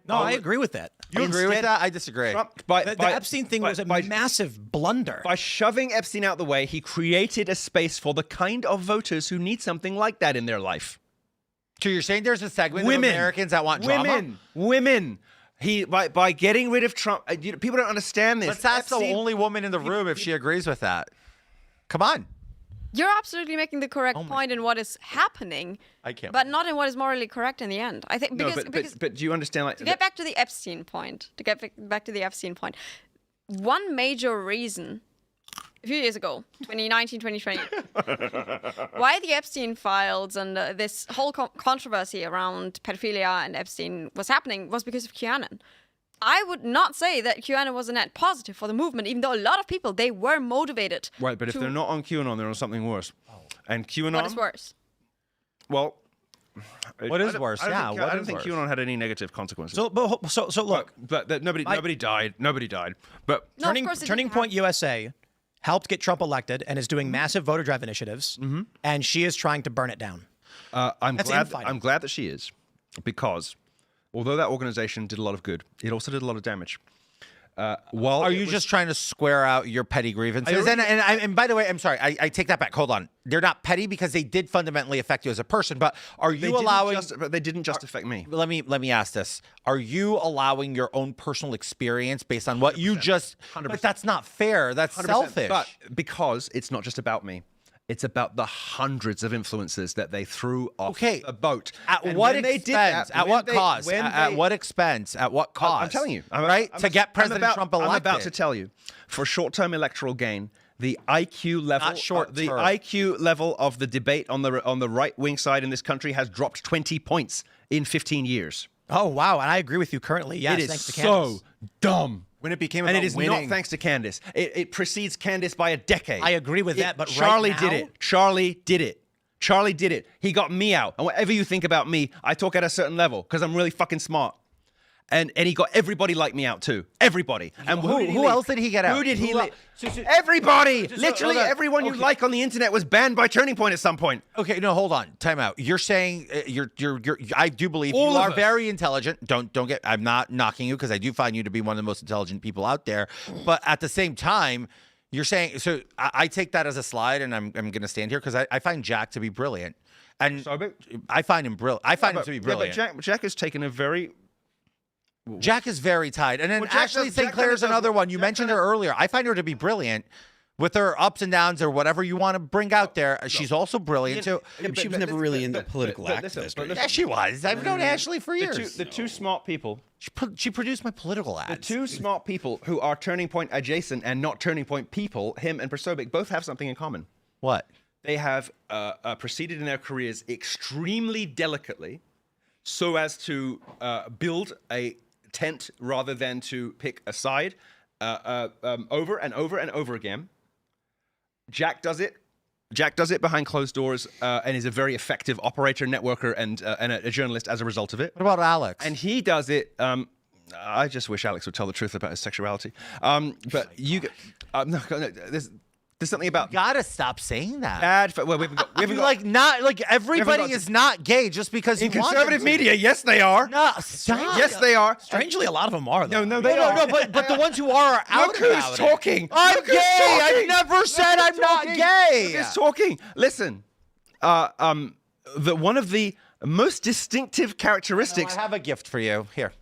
No, I agree with that. You agree with that? I disagree. Trump, The Epstein thing was a massive blunder. By shoving Epstein out the way, he created a space for the kind of voters who need something like that in their life. So you're saying there's a segment of Americans that want drama? Women. By getting rid of Trump, people don't understand this. But that's the only woman in the room if she agrees with that. Come on. You're absolutely making the correct point in what is happening, but not in what is morally correct in the end. I think because but do you understand? Like, to get back to the Epstein point, one major reason a few years ago, 2019, 2020, why the Epstein files and this whole controversy around pedophilia and Epstein was happening was because of QAnon. I would not say that QAnon was a net positive for the movement, even though a lot of people, they were motivated. Right, but if they're not on QAnon, they're on something worse. And QAnon... What is worse? Well... What is worse? I don't think QAnon had any negative consequences. So look. But nobody died. Nobody died. But No, of course it Turning didn't Point USA helped get Trump elected and is doing massive voter drive initiatives, and she is trying to burn it down. I'm That's glad infighting. that she is, because although that organization did a lot of good, it also did a lot of damage. Are you just trying to square out your petty grievances? And by the way, I'm sorry, I take that back. Hold on. They're not petty because they did fundamentally affect you as a person, but are you allowing... But they didn't just affect me. Let me ask this. Are you allowing your own personal experience based on what you just... 100%. But that's not fair. That's 100%. selfish. But because it's not just about me. It's about the hundreds of influences that they threw off the boat. At what expense? At what cost? At what expense? At what cost? I'm telling you. To get President Trump elected. I'm about to tell you. For short-term electoral gain, the IQ level, the IQ level of the debate on the right-wing side in this country has dropped 20 points in 15 years. Oh, wow. And I agree with you currently. Yes, it is thanks to Candace. So dumb. When it became and about it is winning. not thanks to Candace. It precedes Candace by a decade. I agree with that, but Charlie right now... did it. Charlie did it. He got me out. And whatever you think about me, I talk at a certain level because I'm really fucking smart. And he got everybody like me out too. Everybody. And who else did he get out? Who did he? Everybody. Literally everyone you like on the internet was banned by Turning Point at some point. Okay, no, hold on. Time out. You're saying you're I do believe All you of are us. very intelligent. Don't get. I'm not knocking you because I do find you to be one of the most intelligent people out there. But at the same time, you're saying so. I take that as a slide, and I'm going to stand here because I find Jack to be brilliant, and I find him brilliant. I find him to be brilliant. Yeah, but Jack has taken a very. Jack is very tight. And then Ashley St. Clair is another one. You mentioned her earlier. I find her to be brilliant with her ups and downs or whatever you want to bring out there. She's also brilliant too. Yeah, but she was never really into political activist. Yeah, she was. I've known Ashley for years. The two smart people. She produced my political ads. The two smart people who are Turning Point adjacent and not Turning Point people, him and Prosobic, both have something in common. What? They have proceeded in their careers extremely delicately so as to build a tent rather than to pick a side over and over and over again. Jack does it. Jack does it behind closed doors and is a very effective operator, networker, and a journalist as a result of it. What about Alex? And he does it. I just wish Alex would tell the truth about his sexuality. But you, no, there's something about gotta stop saying that. Bad. Well, we haven't got everybody is not gay just because in conservative media. Yes, they are. No, stop. Yes, they are. Strangely, a lot of them are. Though. No, they are. But the ones who are out Look who's about talking. it. I'm gay. I've never said I'm not gay. Look who's talking. Listen, one of the most distinctive characteristics. I have a gift for you. Here.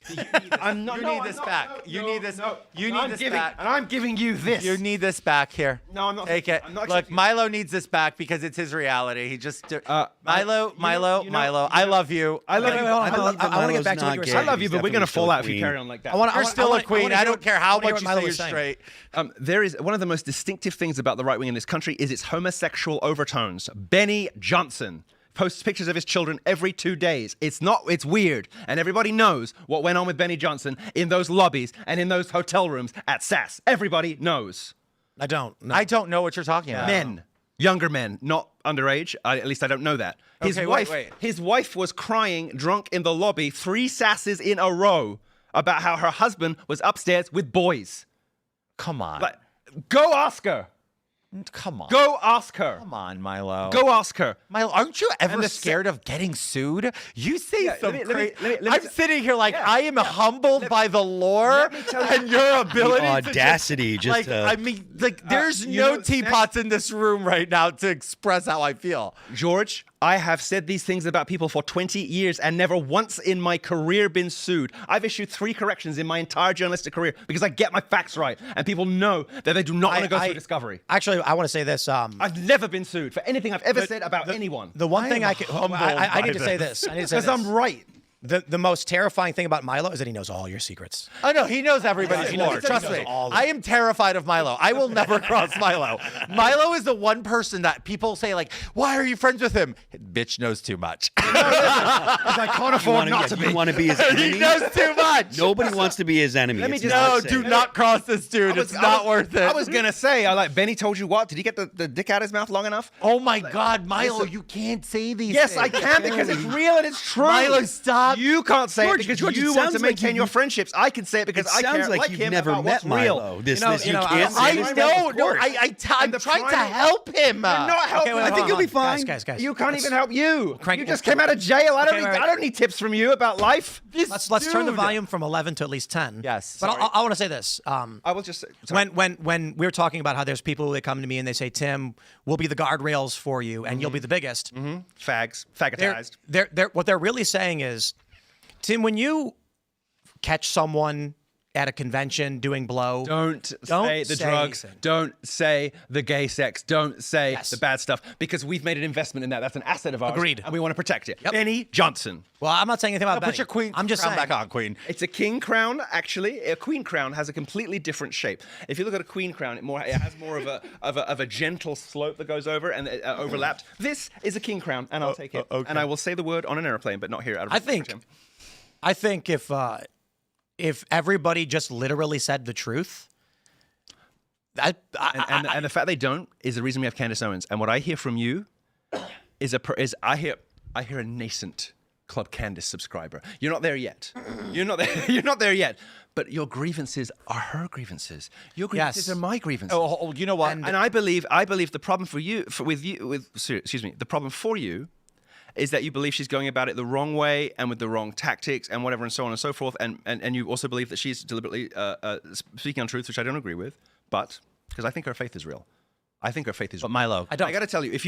You need this back. You need this back. And I'm giving you this. You need this back here. No, I'm not. Take it. Look, Milo needs this back because it's his reality. He just Milo. I love you. I love you. I want to get back to what you were saying. I love you, but we're gonna fall out if you carry on like that. You're still a queen. I don't care how much you say you're straight. There is one of the most distinctive things about the right wing in this country is its homosexual overtones. Benny Johnson posts pictures of his children every 2 days. It's weird. And everybody knows what went on with Benny Johnson in those lobbies and in those hotel rooms at SAS. Everybody knows. I don't. No. I don't know what you're talking about. Men, younger men, not underage. At least I don't know that. His Okay, wife, wait. his wife was crying drunk in the lobby 3 SASs in a row about how her husband was upstairs with boys. Come on. Like, go ask her. Come on. Go ask her. Come on, Milo. Go ask her. Milo, aren't you ever the scared of getting sued? You say Yeah, some let me- crazy. let me- I'm sitting here like I am humbled by the lore let me tell you- and your ability. The audacity, to just like. I mean, like, there's you no know, teapots in this room right now to express how I feel. George, I have said these things about people for 20 years and never once in my career been sued. I've issued 3 corrections in my entire journalistic career because I get my facts right, and people know that they do not want to go through discovery. Actually, I want to say this. I've never been sued for anything I've ever said about anyone. The one thing am I can. humbled I need by to say this. I need to say Because this. I'm right. The most terrifying thing about Milo is that he knows all your secrets. Oh no, he knows everybody's He knows- lore. he Trust knows me. all of I am terrified of Milo. I will never cross Milo. Milo is the one person that people say like, "Why are you friends with him?" Bitch knows too much. Because I can't afford not to be. You want to be his he enemy? knows too much. Nobody wants to be his enemy. Let me It's just- not No, safe. do not cross this dude. It's not worth it. I was going to say, Benny told you what? Did he get the dick out of his mouth long enough? Oh my God, Milo, you can't say these Yes, things. I can because it's real and it's true. Milo, stop. You can't say George, it because George, it you want to sounds like maintain you- your friendships. I can say it because It I sounds care like like you've him never about met what's real. Milo. This You know, you you know, can't say I this know. stuff. No, course. I'm the trying to primary- help him. You're not helping. wait, I think hold you'll on, be fine. Guys. You can't even help you. Crank- You just came out of jail. I don't Okay, need. wait. I don't need tips from you about life. Let's turn the volume from 11 to at least 10. Yes, But sorry. I want to say this. I will just say, sorry. When we were talking about how there's people that come to me and they say, Tim, we'll be the guardrails for you and you'll be the biggest. fags, They're, faggotized. what they're really saying is, Tim, when you catch someone at a convention doing blow, Don't say the say drugs. anything. Don't say the gay sex. Don't say Yes. the bad stuff because we've made an investment in that. That's an asset of ours. Agreed. And we want to protect it. Yep. Benny Johnson. well, I'm not saying anything about Put Benny. your queen. I'm just crown saying. back on, Queen. It's a king crown, actually. A queen crown has a completely different shape. If you look at a queen crown, it has more of a gentle slope that goes over and overlapped. This is a king crown, and I'll take it. okay. And I will say the word on an airplane, but not here. Out of I think if everybody just literally said the truth, and the fact they don't is the reason we have Candace Owens. And what I hear from you is I hear a nascent Club Candace subscriber. You're not there yet. You're not there yet. But your grievances are her grievances. Your grievances Yes. are my grievances. Oh, you know what? And I believe the problem for you, the problem for you is that you believe she's going about it the wrong way and with the wrong tactics and whatever and so on and so forth. And you also believe that she's deliberately speaking untruths, which I don't agree with, but because I think her faith is real. I think her faith is real. But Milo. I don't. I got to tell you,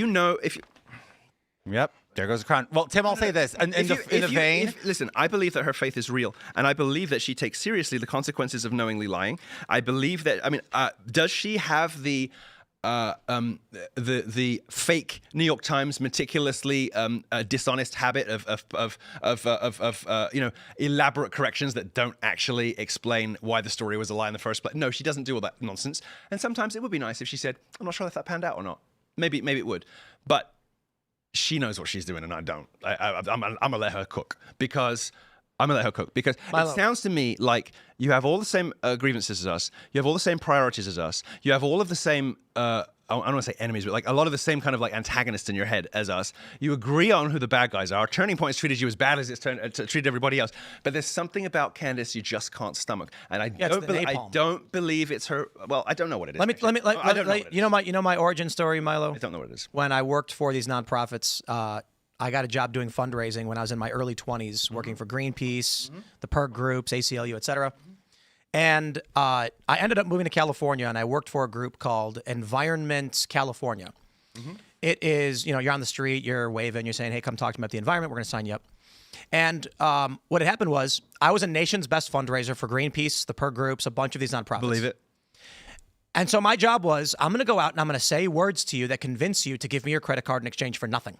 Yep. There goes the crown. Well, Tim, I'll say this. In the vein. Listen, I believe that her faith is real, and I believe that she takes seriously the consequences of knowingly lying. I believe that. I mean, does she have the fake New York Times meticulously dishonest habit of elaborate corrections that don't actually explain why the story was a lie in the first place? No, she doesn't do all that nonsense. And sometimes it would be nice if she said, "I'm not sure if that panned out or not." Maybe it would, but she knows what she's doing, and I don't. I'm gonna let her cook because. It sounds to me like you have all the same grievances as us. You have all the same priorities as us. You have all of the same, I don't want to say enemies, but like a lot of the same kind of like antagonists in your head as us. You agree on who the bad guys are. Turning Point's treated you as bad as it's treated everybody else. But there's something about Candace you just can't stomach. And I don't believe it's her. Well, I don't know what it is. Let me. I don't know what it is. You know my origin story, Milo. I don't know what it is. When I worked for these nonprofits, I got a job doing fundraising when I was in my early 20s, working for Greenpeace, the PERG groups, ACLU, etc. And I ended up moving to California, and I worked for a group called Environment California. It is, you're on the street, you're waving, you're saying, "Hey, come talk to me about the environment. We're going to sign you up." And what had happened was I was a nation's best fundraiser for Greenpeace, the PERG groups, a bunch of these nonprofits. Believe it. And so my job was, I'm going to go out and I'm going to say words to you that convince you to give me your credit card in exchange for nothing.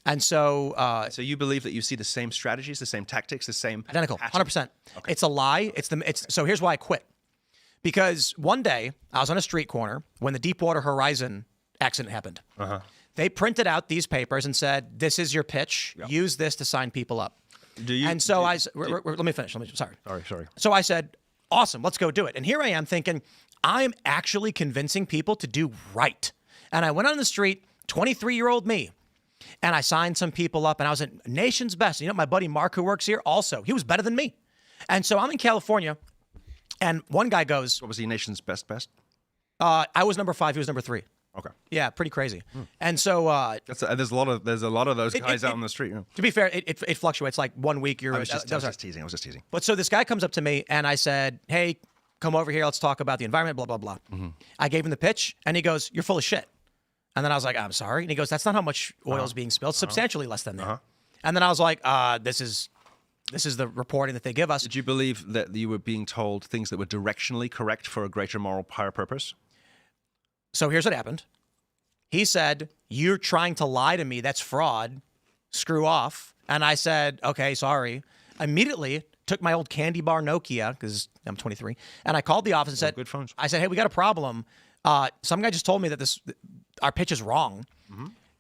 And so, So you believe that you see the same strategies, the same tactics, the same identical, pattern? 100%. It's a lie. So here's why I quit. Because one day I was on a street corner when the Deepwater Horizon accident happened. They printed out these papers and said, "This is your pitch. Use this to sign people up." And so let me finish. Sorry. So I said, "Awesome, let's go do it." And here I am thinking, I'm actually convincing people to do right. And I went on the street, 23-year-old me, and I signed some people up, and I was at Nation's Best. You know, my buddy Mark, who works here, also, he was better than me. And so I'm in California, and one guy goes, What was he nation's best? I was number 5, he was number 3. Okay. Yeah, pretty crazy. And so There's a lot of those guys out on the street. You know. to be fair, it fluctuates. Like 1 week you're. I was just teasing. But so this guy comes up to me and I said, "Hey, come over here. Let's talk about the environment, blah, blah, blah." I gave him the pitch and he goes, "You're full of shit." And then I was like, "I'm sorry." And he goes, "That's not how much oil is being spilled. Substantially less than that." And then I was like, this is the reporting that they give us. Did you believe that you were being told things that were directionally correct for a greater moral higher purpose? So here's what happened. He said, "You're trying to lie to me. That's fraud. Screw off." And I said, "Okay, sorry." Immediately took my old candy bar Nokia, because I'm 23, and I called the office and said, good phones. I said, "Hey, we got a problem. Some guy just told me that our pitch is wrong,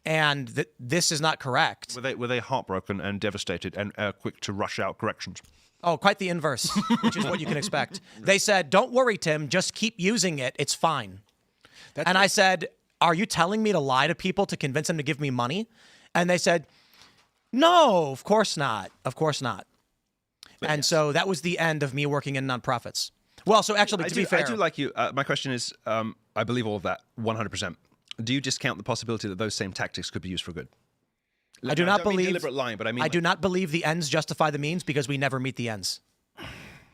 and that this is not correct." Were they heartbroken and devastated and quick to rush out corrections? Oh, quite the inverse, which is what you can expect. They said, "Don't worry, Tim. Just keep using it. It's fine." And I said, "Are you telling me to lie to people to convince them to give me money?" And they said, "No, of course not. Of course not." And so that was the end of me working in nonprofits. Well, so actually, to be fair, I do like you. My question is, I believe all of that 100%. Do you discount the possibility that those same tactics could be used for good? I do not don't mean believe deliberate lying, but I mean I do not believe the ends justify the means because we never meet the ends.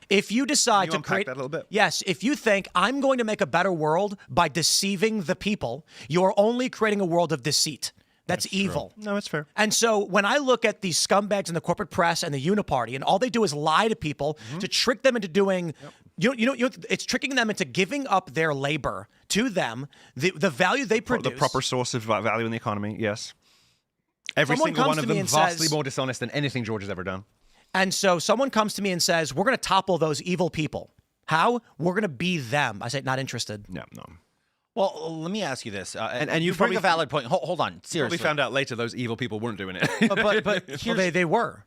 If you decide Can you to unpack create that a little bit? Yes, if you think I'm going to make a better world by deceiving the people, you're only creating a world of deceit. That's evil. No, it's fair. And so when I look at these scumbags in the corporate press and the Uniparty, and all they do is lie to people to trick them into doing, it's tricking them into giving up their labor to them, the value they produce. The proper source of value in the economy, yes. Every Someone single comes one of to me them and vastly says- more dishonest than anything George has ever done. And so someone comes to me and says, "We're going to topple those evil people." How? We're going to be them. I say, not interested. No. Well, let me ask you this, And you you bring probably- a valid point. Hold on, We seriously. found out later those evil people weren't doing it. But they were.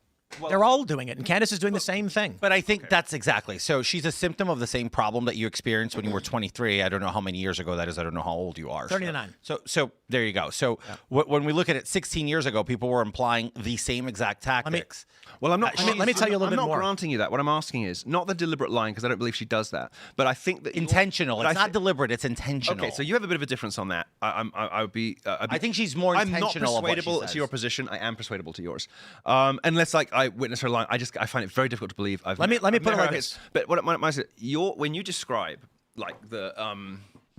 They're all doing it. And Candace is doing the same thing. But I think that's exactly. So she's a symptom of the same problem that you experienced when you were 23. I don't know how many years ago that is. I don't know how old you are. 39. So there you go. So when we look at it 16 years ago, people were implying the same exact tactics. Well, I'm not. Let me tell you a little bit I'm more. not granting you that. What I'm asking is not the deliberate lying, because I don't believe she does that. But I think that Intentional. but It's I not deliberate. It's intentional. Okay, so you have a bit of a difference on that. I would be. I think she's more I'm not intentional of what she persuadable says. to your position. I am persuadable to yours. Unless I witness her lying, I find it very difficult to believe. Let me put it like never- this. But when you describe like the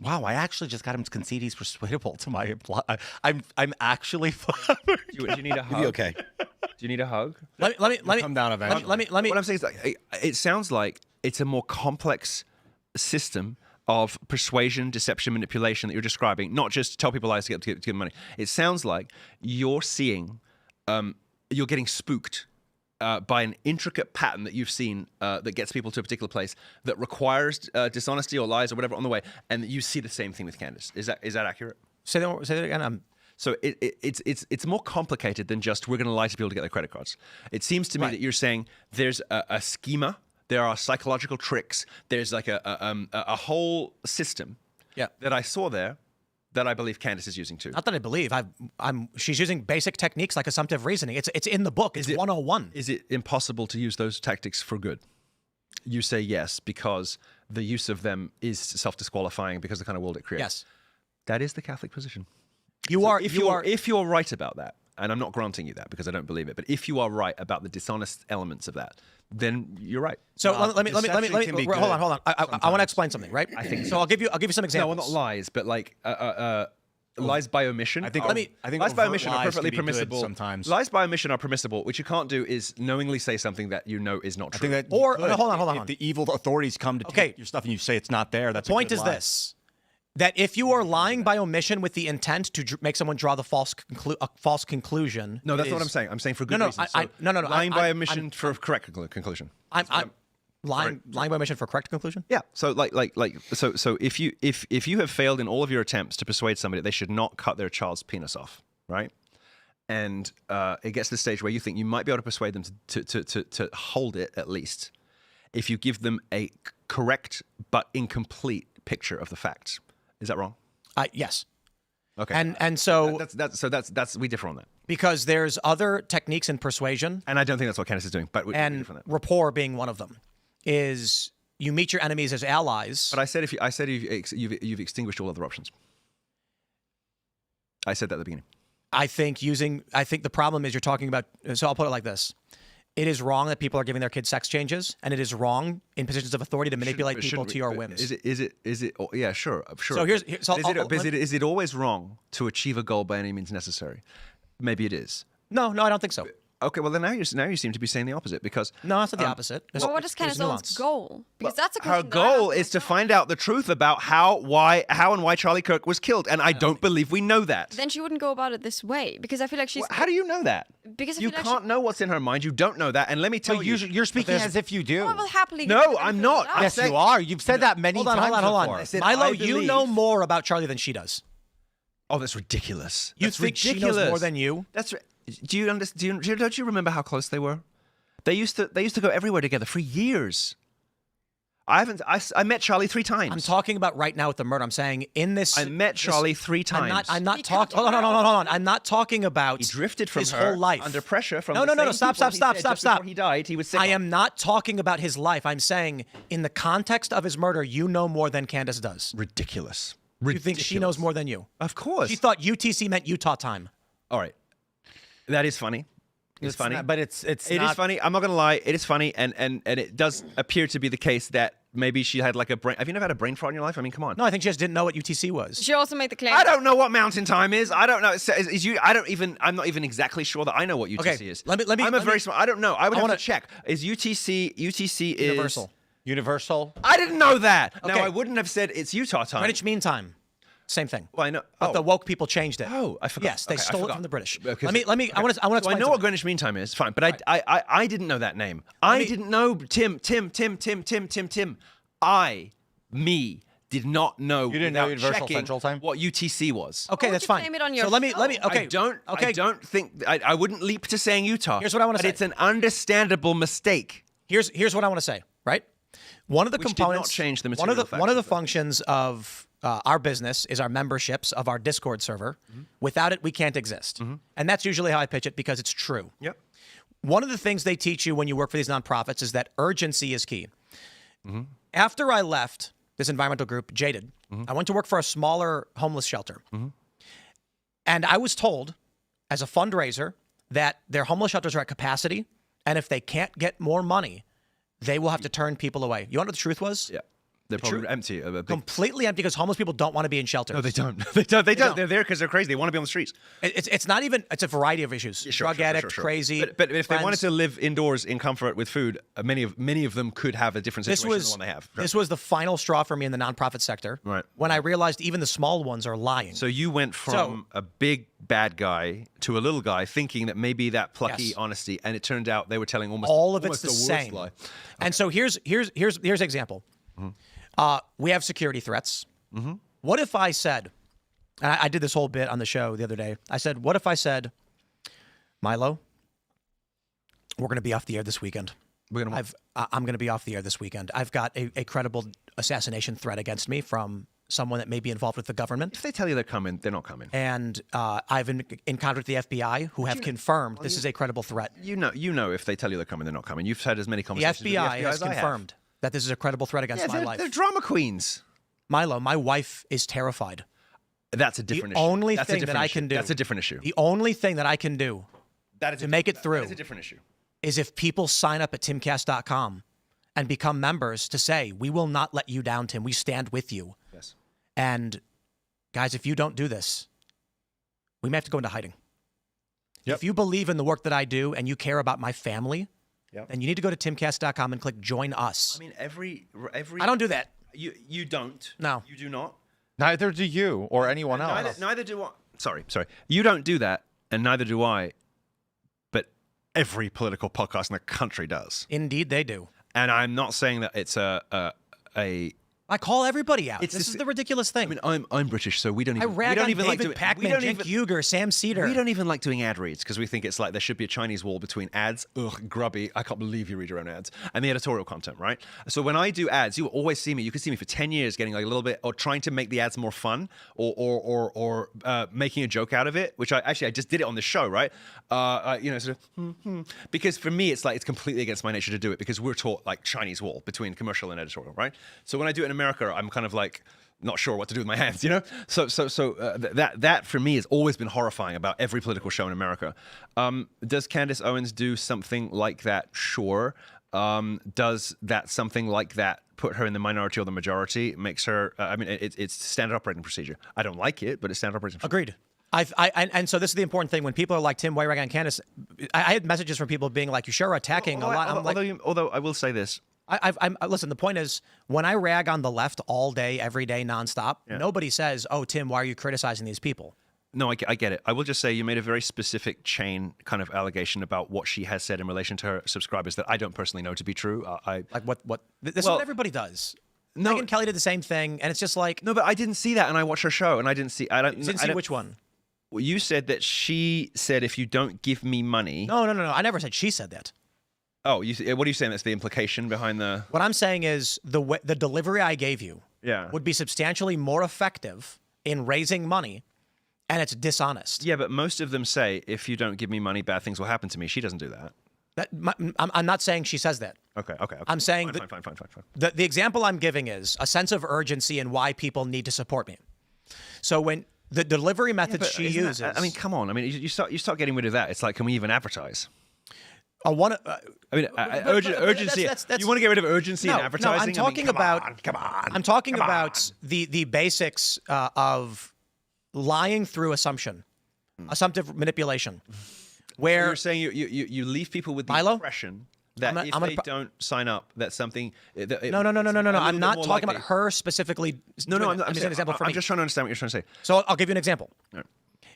Wow, I actually just got him to concede he's persuadable to my. I'm actually. do you need a hug? You'll be okay. Do you need a hug? Let me come down eventually. Let me. What I'm saying is, like, it sounds like it's a more complex system of persuasion, deception, manipulation that you're describing. Not just tell people lies to get them money. It sounds like you're seeing, you're getting spooked by an intricate pattern that you've seen that gets people to a particular place that requires dishonesty or lies or whatever on the way, and you see the same thing with Candace. Is that accurate? Say that again. So it's more complicated than just we're going to lie to people to get their credit cards. It seems to me that you're saying there's a schema, there are psychological tricks, there's like a whole system that I saw there that I believe Candace is using too. Not that I believe. She's using basic techniques like assumptive reasoning. It's in the book. It's 101. Is it impossible to use those tactics for good? You say yes because the use of them is self-disqualifying because of the kind of world it creates. Yes. That is the Catholic position. If you're right about that, and I'm not granting you that because I don't believe it, but if you are right about the dishonest elements of that, then you're right. So let me deception can be hold on. I want to explain something, right? I think so. I'll give you some No, examples. well, not lies, but like lies by omission. I think lies by overt omission are lies perfectly can be good permissible. sometimes. Lies by omission are permissible. What you can't do is knowingly say something that you know is not I true. think that Or- you could. hold on. If the evil authorities come to Okay. take your stuff and you say it's not there, that's The point a good is lie. this: that if you are lying by omission with the intent to make someone draw the false conclusion, no, that's it not what is- I'm saying. I'm saying for good No, reasons. no, Lying by I'm- omission for a correct conclusion. I'm lying by omission for correct conclusion. Yeah. So so if you have failed in all of your attempts to persuade somebody that they should not cut their child's penis off, right? And it gets to the stage where you think you might be able to persuade them to hold it at least if you give them a correct but incomplete picture of the facts. Is that wrong? Yes. Okay. And so that's we differ on that. because there's other techniques in persuasion, And I don't think that's what Candace is doing, but we and differ on that. rapport being one of them, is you meet your enemies as allies. But I said you've extinguished all other options. I said that at the beginning. I think the problem is you're talking about, so I'll put it like this. It is wrong that people are giving their kids sex changes, and it is wrong in positions of authority to manipulate people to your whims. Is it? Oh, yeah, sure. So Is it always wrong to achieve a goal by any means necessary? Maybe it is. No, I don't think so. Okay, well then now you seem to be saying the opposite because No, that's not the opposite. Well, what is Candace Owens' goal? Because that's a her question. that I goal ask is to myself. find out the truth about how and why Charlie Kirk was killed, and I don't believe we know that. Then she wouldn't go about it this way because I feel like she's. How do you know that? Because I You feel like can't know what's in her mind. You don't know that, and let me tell But you. you're speaking as if you do. I will happily. No, give you the I'm benefit not. of the doubt. Yes, saying- you are. You've said that many Hold on, times hold on. before. said Milo, I you believe- know more about Charlie than she does. Oh, that's ridiculous. You That's think ridiculous. she knows more than you? That's. Do you understand? Don't you remember how close they were? They used to go everywhere together for years. I met Charlie 3 times. I'm talking about right now with the murder. I'm saying in this. I met Charlie 3 times. I'm not He talking. cut Hold her on. I'm not talking about. He drifted from his her whole life under pressure from No, the no, no, same stop, people stop, he stop, said stop. just before he died, he was sick I of. am not talking about his life. I'm saying in the context of his murder, you know more than Candace does. ridiculous. You think she knows more than you? Of course. She thought UTC meant Utah time. All right. That is funny. It's funny. not- but it's It not, is funny. I'm not going to lie. It is funny, and it does appear to be the case that maybe she had like a brain. Have you never had a brain fart in your life? I mean, come on. No, I think she just didn't know what UTC was. She also made the claim. I don't know what mountain time is. I don't know. I'm not even exactly sure that I know what UTC Okay, is. let me- I'm a let very me- smart. I don't know. I would have wanna- to check. Is UTC is Universal. universal. I didn't know that. Now Okay. I wouldn't have said it's Utah time. Greenwich Mean Time. Same thing. Well, I know. But the woke people changed it. Oh, I forgot. Yes, they Okay, I stole it forgot. from the British. Okay, Let me. I want to. I want to So I explain. know what something. Greenwich Mean Time is. Fine, but I didn't know that name. I didn't know Tim. Me did not know. You didn't know without Universal checking Central Time? What UTC was. Okay, Why would that's you fine. claim it on your so let me. show? Okay. I don't think I wouldn't leap to saying Utah. Here's what I wanna but say. It's an understandable mistake. Here's what I want to say. Right. One of the Which did not components. change the one of the material one of the facts of it. functions of our business is our memberships of our Discord server. Without it, we can't exist. And that's usually how I pitch it because it's true. Yep. One of the things they teach you when you work for these nonprofits is that urgency is key. After I left this environmental group, Jaded, I went to work for a smaller homeless shelter. And I was told as a fundraiser that their homeless shelters are at capacity. And if they can't get more money, they will have to turn people away. You want to know what the truth was? Yeah. They're probably empty. Completely empty because homeless people don't want to be in shelters. No, they don't. They don't. They're there because they're crazy. They want to be on the streets. It's not even, it's a variety of issues. Drug addict, crazy. But if they wanted friends. to live indoors in comfort with food, many of them could have a different situation than the one they have. This was the final straw for me in the nonprofit sector. Right. When I realized even the small ones are lying. So you went from a big bad guy to a little guy, thinking that maybe that plucky Yes. honesty, and it turned out they were telling almost all of it's the worst same. lie. And so here's an example. We have security threats. What if I said, and I did this whole bit on the show the other day. I said, what if I said, Milo, we're going to be off the air this weekend. I'm going to be off the air this weekend. I've got a credible assassination threat against me from someone that may be involved with the government. If they tell you they're coming, they're not coming. And I've been in contact with the FBI, who have confirmed this is a credible threat. You know, if they tell you they're coming, they're not coming. You've had as many The conversations with the FBI has as I have. confirmed that this is a credible threat against my life. They're drama queens. Milo, my wife is terrified. That's a different issue. Only That's a thing that different I issue. can do. That's a different issue. The only thing that I can do to make it through That is a different issue. is if people sign up at timcast.com and become members to say, we will not let you down, Tim. We stand with you. Yes. And guys, if you don't do this, we may have to go into hiding. Yep. If you believe in the work that I do and you care about my family, Yep. then you need to go to timcast.com and click join us. I mean, every I don't do that. You don't. No. You do not. Neither do you or anyone else. Neither do I. Sorry. You don't do that, and neither do I. But every political podcast in the country does. Indeed, they do. And I'm not saying that it's a I call everybody out. It's This just- is the ridiculous thing. I mean, I'm British, so we don't I even. rag we don't on even David like doing. Pakman, we don't Cenk even. Uygur, Sam Cedar. We don't even like doing ad reads because we think it's like there should be a Chinese wall between ads, grubby, I can't believe you read your own ads, and the editorial content, right? So when I do ads, you always see me. You can see me for 10 years getting like a little bit, or trying to make the ads more fun, or making a joke out of it, which I just did it on the show, right? Sort of, because for me, it's like it's completely against my nature to do it because we're taught like Chinese wall between commercial and editorial, right? So when I do it in America, I'm kind of like, not sure what to do with my hands, you know. So that for me has always been horrifying about every political show in America. Does Candace Owens do something like that? Sure. Does that something like that put her in the minority or the majority? Makes her? It's standard operating procedure. I don't like it, but it's standard operating procedure. Agreed. And so this is the important thing. When people are like, Tim, why are you ragging on Candace? I had messages from people being like, you sure are attacking a lot. I'm like, Although I will say this. Listen, the point is, when I rag on the left all day, every day, nonstop, nobody says, oh, Tim, why are you criticizing these people? No, I get it. I will just say you made a very specific chain kind of allegation about what she has said in relation to her subscribers that I don't personally know to be true. Like what? This is what everybody does. No, Megyn Kelly did the same thing, and it's just like, no, but I didn't see that, and I watched her show, and I didn't see. you didn't see which one? Well, you said that she said if you don't give me money. No. I never said she said that. Oh, what are you saying? That's the implication behind the. What I'm saying is the delivery I gave you would be substantially more effective in raising money, and it's dishonest. Yeah, but most of them say if you don't give me money, bad things will happen to me. She doesn't do that. I'm not saying she says that. Okay. I'm saying fine. The example I'm giving is a sense of urgency and why people need to support me. So when the delivery methods she uses, come on. I mean, you start getting rid of that. It's like, can we even advertise? Urgency. That's, you want to get rid of urgency in advertising? No, I'm talking about. Come on. I'm talking about the basics of lying through assumptive manipulation. Where you're saying you leave people with the Milo? impression that if they don't sign up, that's something. No. I'm not talking about her specifically. No. I'm just an example for me. I'm just trying to understand what you're trying to say. So I'll give you an example. Right.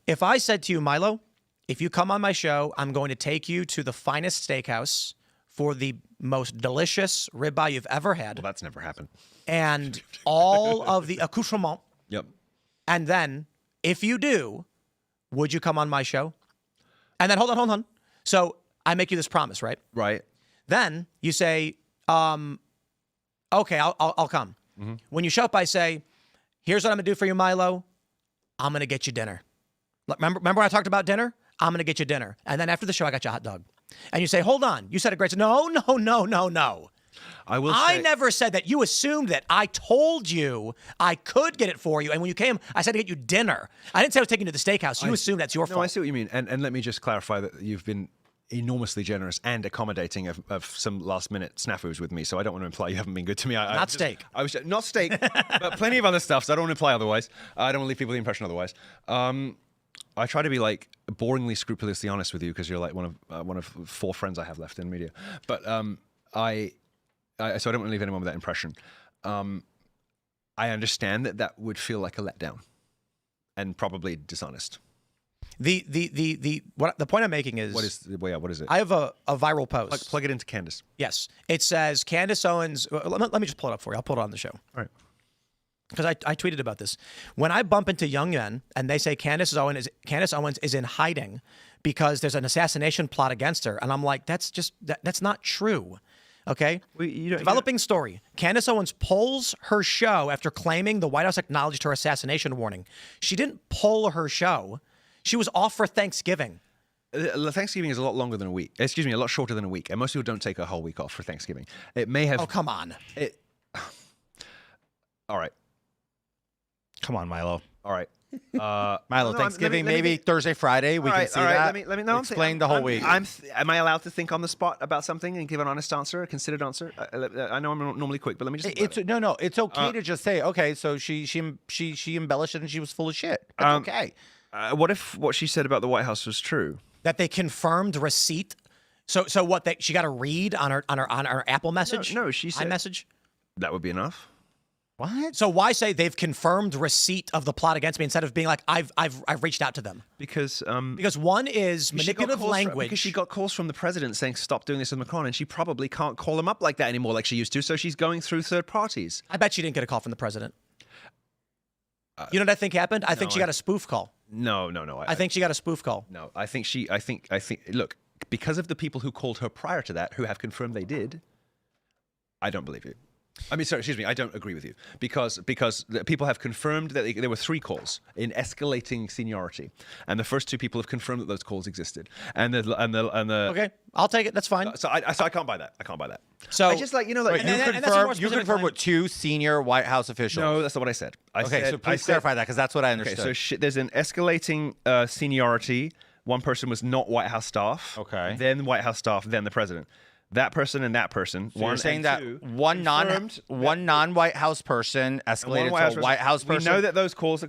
If I said to you, Milo, if you come on my show, I'm going to take you to the finest steakhouse for the most delicious ribeye you've ever had. Well, that's never happened. And all of the accoutrements. Yep. And then, if you do, would you come on my show? And then, hold on. So I make you this promise, right? Right. Then you say, okay, I'll come. Mm-hmm. When you show up, I say, here's what I'm going to do for you, Milo. I'm going to get you dinner. Remember when I talked about dinner? I'm going to get you dinner. And then after the show, I got you a hot dog. And you say, hold on. You said a great... No. I never said that. You assumed that. I told you I could get it for you. And when you came, I said to get you dinner. I didn't say I was taking you to the steakhouse. You assumed that's your fault. No, I see what you mean. And let me just clarify that you've been enormously generous and accommodating of some last-minute snafus with me. So I don't want to imply you haven't been good to me. Steak. Not steak, but plenty of other stuff. So I don't want to imply otherwise. I don't want to leave people the impression otherwise. I try to be like boringly scrupulously honest with you because you're like one of 4 friends I have left in media. But so I don't want to leave anyone with that impression. I understand that would feel like a letdown and probably dishonest. The point I'm making is what is it? I have a viral post. Plug it into Candace. Yes, it says Candace Owens. Let me just pull it up for you. I'll pull it on the show. All right. Because I tweeted about this. When I bump into young men and they say Candace Owens is in hiding because there's an assassination plot against her, and I'm like, that's not true. Okay? Developing story. Candace Owens pulls her show after claiming the White House acknowledged her assassination warning. She didn't pull her show. She was off for Thanksgiving. Thanksgiving is a lot longer than a week. Excuse me, a lot shorter than a week. And most people don't take a whole week off for Thanksgiving. It may have... Oh, come on. All right. Come on, Milo. All right. Milo, Thanksgiving, maybe Thursday, Friday. We can see that. Let me explain the whole week. Am I allowed to think on the spot about something and give an honest answer, a considered answer? I know I'm normally quick, but let me just. It's okay to just say, okay, so she embellished it and she was full of shit. That's okay. What if what she said about the White House was true? That they confirmed receipt. So what? She got a read on her Apple message. No, she said iMessage. That would be enough. What? So why say they've confirmed receipt of the plot against me instead of being like I've reached out to them? Because One is she got manipulative calls language. because she got calls from the president saying stop doing this with Macron, and she probably can't call him up like that anymore like she used to. So she's going through third parties. I bet she didn't get a call from the president. You know what I think happened? I think she got a spoof call. No. I think she got a spoof call. No, I think. Look, because of the people who called her prior to that, who have confirmed they did, I don't believe you. I mean, sorry, excuse me. I don't agree with you because the people have confirmed that there were 3 calls in escalating seniority, and the first 2 people have confirmed that those calls existed. And the Okay, I'll take it. That's fine. So I can't buy that. I can't buy that. So I just like Wait, and that's a more you specific confirmed claim. with 2 senior White House officials. No, that's not what I said. Okay, so please clarify that because that's what I understood. Okay, so there's an escalating seniority. One person was not White House staff. Okay. Then White House staff. Then the president. That person and that person. So you're saying that one confirmed non-White House person escalated to a White House person? We know that those calls.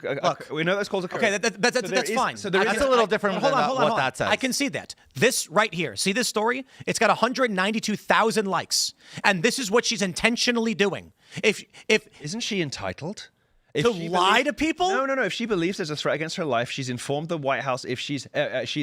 We know those calls occur. Okay, that's fine. So there That's is a little different Hold than on, what that says. I can see that. This right here. See this story? It's got 192,000 likes, and this is what she's intentionally doing. If Isn't she entitled? to lie to people? No. If she believes there's a threat against her life, she's informed the White House. If she's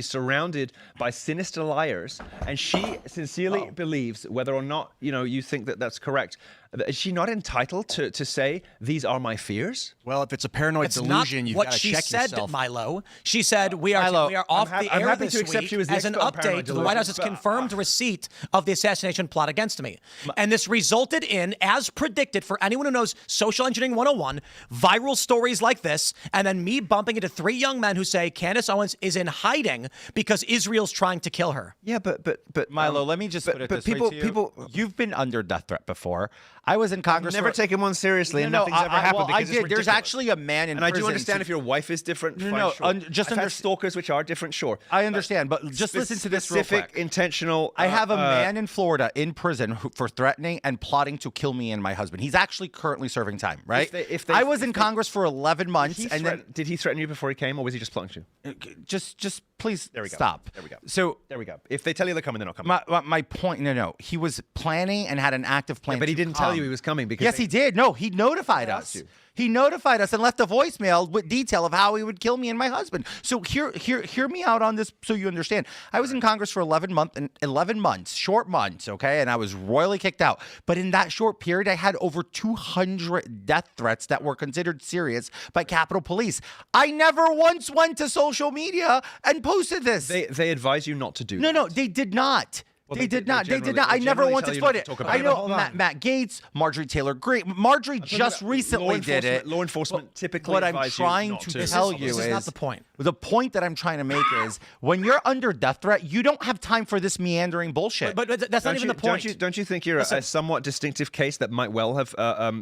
surrounded by sinister liars, and she sincerely believes, whether or not you think that that's correct, is she not entitled to say these are my fears? Well, if it's a paranoid It's delusion, not you've what got to she check said, yourself. Milo. She said we are off the I'm air happy this to accept week you as the as an expert on paranoid update. The White House has delusions, but- confirmed receipt of the assassination plot against me, and this resulted in, as predicted, for anyone who knows social engineering 101, viral stories like this, and then me bumping into 3 young men who say Candace Owens is in hiding because Israel's trying to kill her. Yeah, but Milo, let me just put it this way to you. You've been under death threat before. I was in Congress. never taken one seriously, and nothing's ever happened well, because I it's did. There's ridiculous. actually a man in And I prison. do understand if your wife is different. No, fine, no, sure. just I've had under- stalkers which are different, sure. I understand, but just listen to this real Specific, quick. intentional. I have a man in Florida in prison for threatening and plotting to kill me and my husband. He's actually currently serving time, right? I was in Congress for 11 months, and then Did he threaten you before he came, or was he just plotting you? just please There we go. stop. There we go. So There we go. If they tell you they're coming, they're not coming. my point, no, he was planning and had an active plan. But he to didn't tell come. you he was coming because Yes, he did. No, he notified us. you. He notified us and left a voicemail with detail of how he would kill me and my husband. So hear me out on this so you understand. I was in Congress for 11 months, short months, okay? And I was royally kicked out. But in that short period, I had over 200 death threats that were considered serious by Capitol Police. I never once went to social media and posted this. They advise you not to do. No, they did not. Well, they they did not. generally- They did not. they I never generally once tell you not exploited to it. talk about I it. know Hold on. Matt Gates, Marjorie Taylor Greene. Marjorie just recently did it. Law enforcement typically What I'm advise you trying not to to. tell you This is not the point. The point that I'm trying to make is when you're under death threat, you don't have time for this meandering bullshit. But that's not even the point. Don't you think you're a somewhat distinctive case that might well have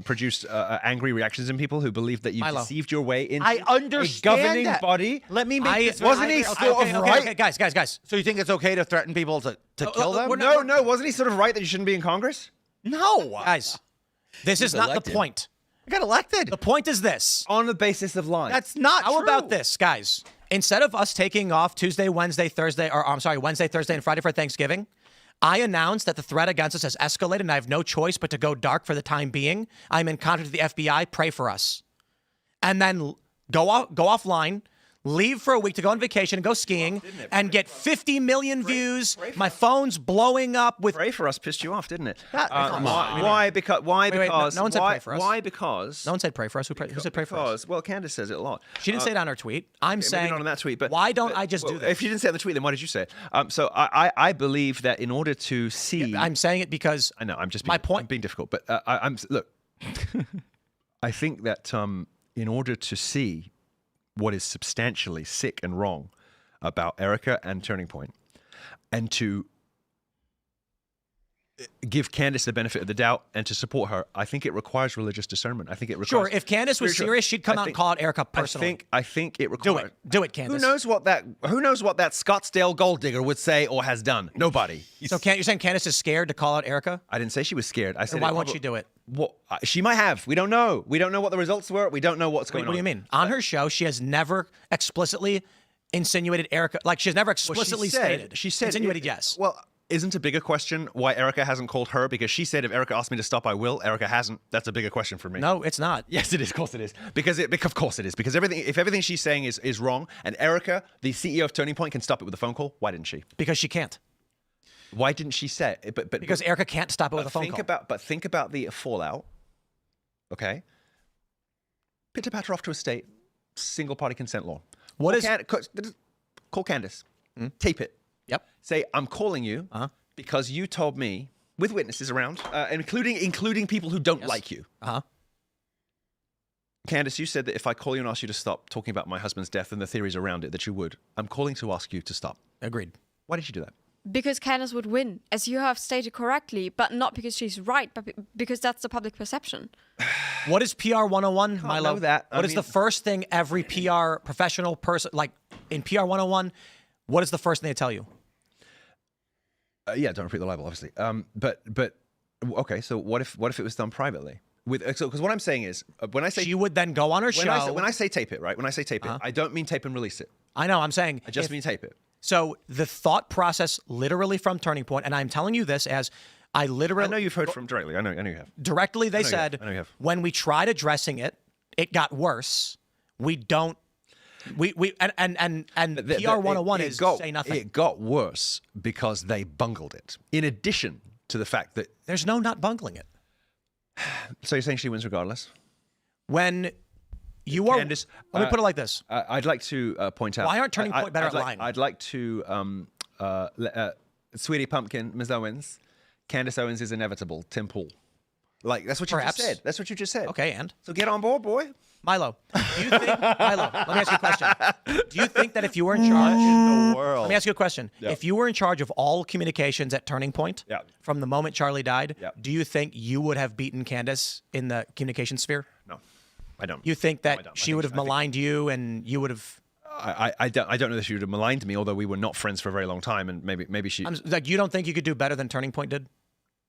produced angry reactions in people who believe that you Milo. deceived your way into I understand a governing that. body? Let me make this. Wasn't he okay, sort of right? Okay, guys. So you think it's okay to threaten people to kill them? we're No, wasn't he sort of right that you shouldn't be in Congress? No, Guys, this is not the elected. point. I got elected. The point is this. On the basis of lying. That's not How true. about this, guys? Instead of us taking off Tuesday, Wednesday, Thursday, or I'm sorry, Wednesday, Thursday, and Friday for Thanksgiving, I announced that the threat against us has escalated and I have no choice but to go dark for the time being. I'm in contact with the FBI. Pray for us. And then go offline, leave for a week to go on vacation and go skiing and get 50 million views. My phone's blowing up with... Pray for us pissed you off, didn't it? Come on. Why? Because no one said pray for us. Why? Because No one said pray for us. Who said pray for us? Well, Candace says it a lot. She didn't say it on her tweet. I'm Maybe saying... not on that tweet, but why don't I just do this? If you didn't say it on the tweet, then why did you say it? So I believe that in order to see, I'm saying it because... I know I'm just my being, point- I'm being difficult, but I'm look. I think that in order to see what is substantially sick and wrong about Erica and Turning Point, and to give Candace the benefit of the doubt and to support her, I think it requires religious discernment. I think it requires. Sure, if Candace was spiritual- serious, she'd come I out and think- call out Erica personally. I think it Do requires. it. Do it, Candace. Who knows what that Scottsdale gold digger would say or has done? Nobody. So you're saying Candace is scared to call out Erica? I didn't say she was scared. I said Then why it won't probably- she do it? What she might have. We don't know. We don't know what the results were. We don't know what's going What do on. you mean? On her show, she has never explicitly insinuated Erica. Like, she has never explicitly stated. She said insinuated yes. Well, isn't a bigger question why Erica hasn't called her? Because she said, if Erica asked me to stop, I will. Erica hasn't. That's a bigger question for me. No, it's not. Yes, it is. Of course it is. Of course it is. Because if everything she's saying is wrong, and Erica, the CEO of Turning Point, can stop it with a phone call, why didn't she? Because she can't. Why didn't she say it? But Because Erica can't stop it with a phone call. But think about the fallout. Okay. Pitter patter off to a state. Single party consent law. Call Candace. Tape it. Yep. Say, I'm calling you because you told me, with witnesses around, including people who don't like you. Candace, you said that if I call you and ask you to stop talking about my husband's death and the theories around it, that you would. I'm calling to ask you to stop. Agreed. Why did you do that? Because Candace would win, as you have stated correctly, but not because she's right, but because that's the public perception. What is PR 101, Milo? know that. What is the first thing every PR professional person, like in PR 101, what is the first thing they tell you? Yeah, don't repeat the libel, obviously. But okay. So what if it was done privately? Because what I'm saying is, when I say She would then go on her show. when I say tape it, right? When I say tape it, I don't mean tape and release it. I know, I'm saying. I just mean tape it. So the thought process, literally from Turning Point, and I'm telling you this as I literally. I know you've heard from directly. I know you have. Directly, they I know you have. said I know you have. when we tried addressing it, it got worse. We don't. We and PR 101 is say nothing. It got worse because they bungled it. In addition to the fact that There's no not bungling it. so you're saying she wins regardless. When you are, Candace, let me put it like this. I'd like to point out. Why aren't Turning Point better at lying? I'd like to, Sweetie Pumpkin, Ms. Owens, Candace Owens is inevitable. Tim Pool. Like, that's what you Perhaps. just said. That's what you just said. Okay, and So get on board, boy. Milo, do you think Milo? Let me ask you a question. Do you think that if you were in charge, let me ask you a question. Yeah. If you were in charge of all communications at Turning Point, Yeah. from the moment Charlie died, Yeah. do you think you would have beaten Candace in the communication sphere? No, I don't. You think No, I that don't. I she think- would have I think- maligned you, and you would have? I don't know that she would have maligned me, although we were not friends for a very long time, and maybe she. Like, you don't think you could do better than Turning Point did?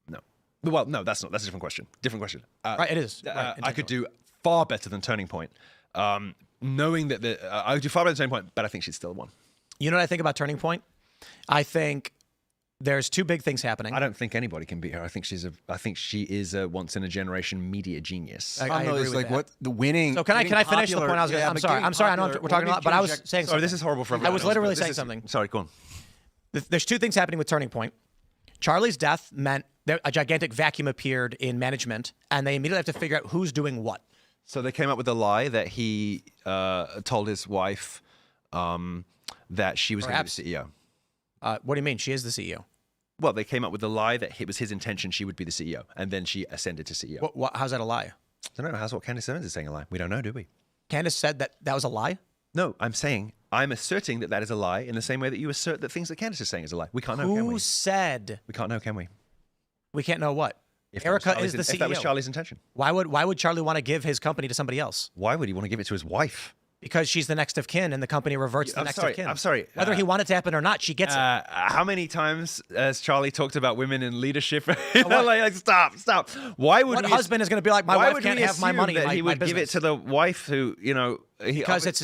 No. Well, no, that's a different question. Different question. Right, it is. Right, I could do far better than Turning Point. Knowing that I would do far better than Turning Point, but I think she's still one. You know what I think about Turning Point? I think there's two big things happening. I don't think anybody can beat her. I think she is a once in a generation media genius. I agree is with like that. what the winning. So can I getting finish the popular- point I was going? yeah, I'm but sorry. getting I'm sorry. I know popular- we're talking a lot, but I was saying Sorry, something. this is horrible for I everyone. was else, literally but saying this is- something. Sorry, go on. There's two things happening with Turning Point. Charlie's death meant that a gigantic vacuum appeared in management, and they immediately have to figure out who's doing what. So they came up with a lie that he told his wife that she was going to be Perhaps. the CEO. What do you mean? She is the CEO. Well, they came up with the lie that it was his intention she would be the CEO, and then she ascended to CEO. How's that a lie? I don't know. How's what Candace Owens is saying a lie? We don't know, do we? Candace said that was a lie? No, I'm asserting that is a lie in the same way that you assert that things that Candace is saying is a lie. We can't know, can Who we? said? We can't know, can we? We can't know what? If that was Erica Charlie's- is the If that was CEO. Charlie's intention. Why would Charlie want to give his company to somebody else? Why would he want to give it to his wife? Because she's the next of kin, and the company reverts to the I'm next sorry, of kin. I'm sorry, Whether he wanted to happen or not, she gets it. How many times has Charlie talked about women in leadership? like, stop. Why would What we husband is going to be like, my why wife would can't we have my assume money, that my he would give it business? to the wife who, Because it's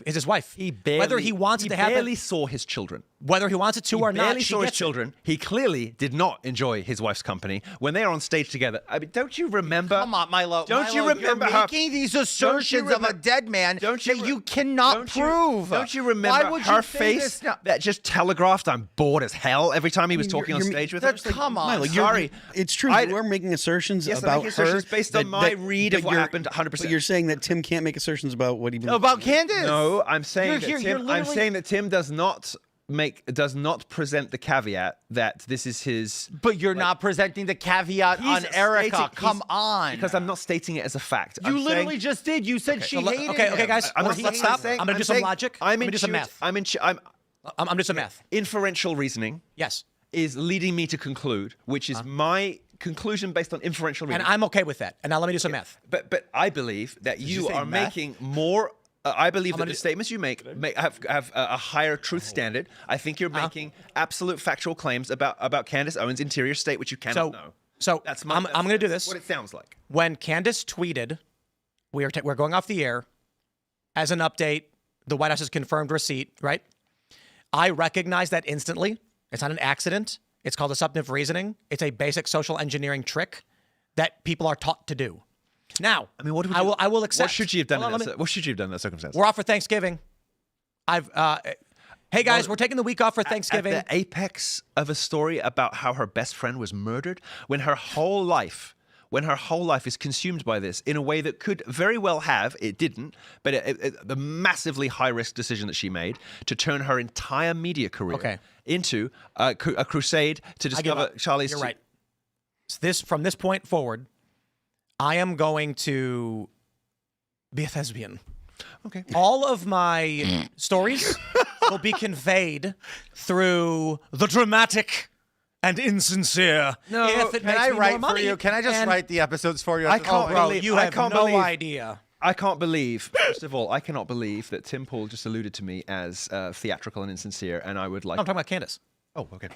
his wife. Whether he wants it to He happen, barely saw his children. whether he wants it to He or not, barely she saw his gets it. children. He clearly did not enjoy his wife's company when they are on stage together. I mean, don't you remember? Come on, Milo. Don't you Milo, remember you're her- making these Don't you assertions of a remem- dead man Don't you that re- you cannot don't you- prove? Don't you remember Why would her you say face this now? that just telegraphed I'm bored as hell every time he was talking on you're- stage with her? That's- come on. Milo, Sorry. it's true. I- You are making assertions Yes, I'm about making assertions her based on my read of but what you're- happened 100%. But you're saying that Tim can't make assertions about what he About Candace? No, I'm saying You're that here- Tim. you're I'm literally- saying that Tim does not present the caveat that this is his. But you're not presenting the caveat on He's Erica. stating- Come he's- on. Because I'm not stating it as a fact. You I'm literally saying, just did. You said she hated okay, him. guys. I'm let's not stop. saying- I'm going to do some saying- logic. I'm going to do some math. I'm I'm going to do some math. inferential reasoning Yes. is leading me to conclude, which is my conclusion based on inferential reasoning. And I'm okay with that. And now let me do some math. But I believe that you you say are math? making more. I believe that gonna the do- statements you make have a higher truth standard. I think you're making absolute factual claims about Candace Owens' interior state, which you cannot know. So That's I'm going to do that's this. What it sounds like. When Candace tweeted, we're going off the air, as an update, the White House has confirmed receipt, right? I recognize that instantly. It's not an accident. It's called assumptive reasoning. It's a basic social engineering trick that people are taught to do. Now, I mean, what would I will accept. What should you have done? Hold on, What should you have done in that circumstance? We're off for Thanksgiving. Hey guys, we're taking the week off for Thanksgiving. At the apex of a story about how her best friend was murdered, when her whole life is consumed by this in a way that could very well have, it didn't, but the massively high-risk decision that she made to turn her entire media career into a crusade to discover Charlie's... You're right. From this point forward, I am going to be a thespian. Okay. All of my stories will be conveyed through the dramatic and insincere. No, if it can makes I me write more money. for you? Can I just write the episodes for you? I can't Bro, believe you I have can't no believe, idea. I can't believe, first of all, I cannot believe that Tim Pool just alluded to me as theatrical and insincere, and I would like... I'm talking about Candace. Oh, okay.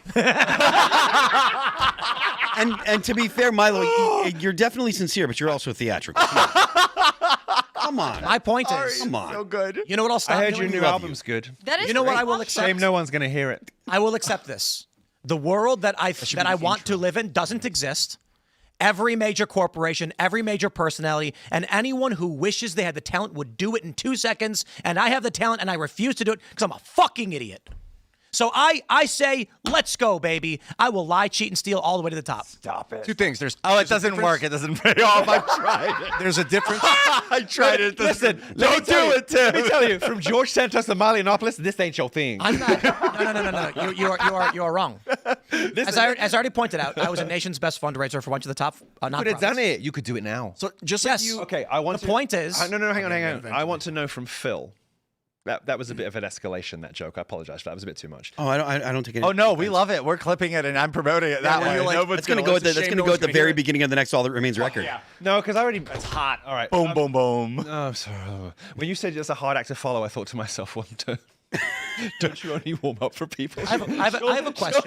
And to be fair, Milo, you're definitely sincere, but you're also theatrical. Come on. My point is, Come on. So good. you know what I'll stop I heard doing? your new album's good. That is You know what great. I will accept? Shame no one's going to hear it. I will accept this. The world that I want to live in doesn't exist. Every major corporation, every major personality, and anyone who wishes they had the talent would do it in 2 seconds. And I have the talent, and I refuse to do it because I'm a fucking idiot. So I say, let's go, baby. I will lie, cheat, and steal all the way to the top. Stop it. Two things. There's Oh, it doesn't work. It doesn't pay off. I tried it. There's a difference. I tried it. Listen, Don't do it, Tim. Let me tell you, from George Santos to Milo Yiannopoulos, this ain't your thing. I'm not. No. You are wrong. As I already pointed out, I was a nation's best fundraiser for one of the top You could have nonprofits. done it. You could do it now. So just Yes. like you. Okay, I want The point is- No, hang on. I want to know from Phil. That was a bit of an escalation, that joke. I apologize for that. It was a bit too much. Oh, I don't take any. Oh no, we love it. We're clipping it, and I'm promoting it that way. Nobody's That's gonna go at the listen. that's gonna go at the very beginning of the next All That Remains record. No, because I already... It's hot. All right. Boom, boom, boom. Oh, I'm sorry. When you said it's a hard act to follow, I thought to myself, well, don't you only warm up for people? I have a question.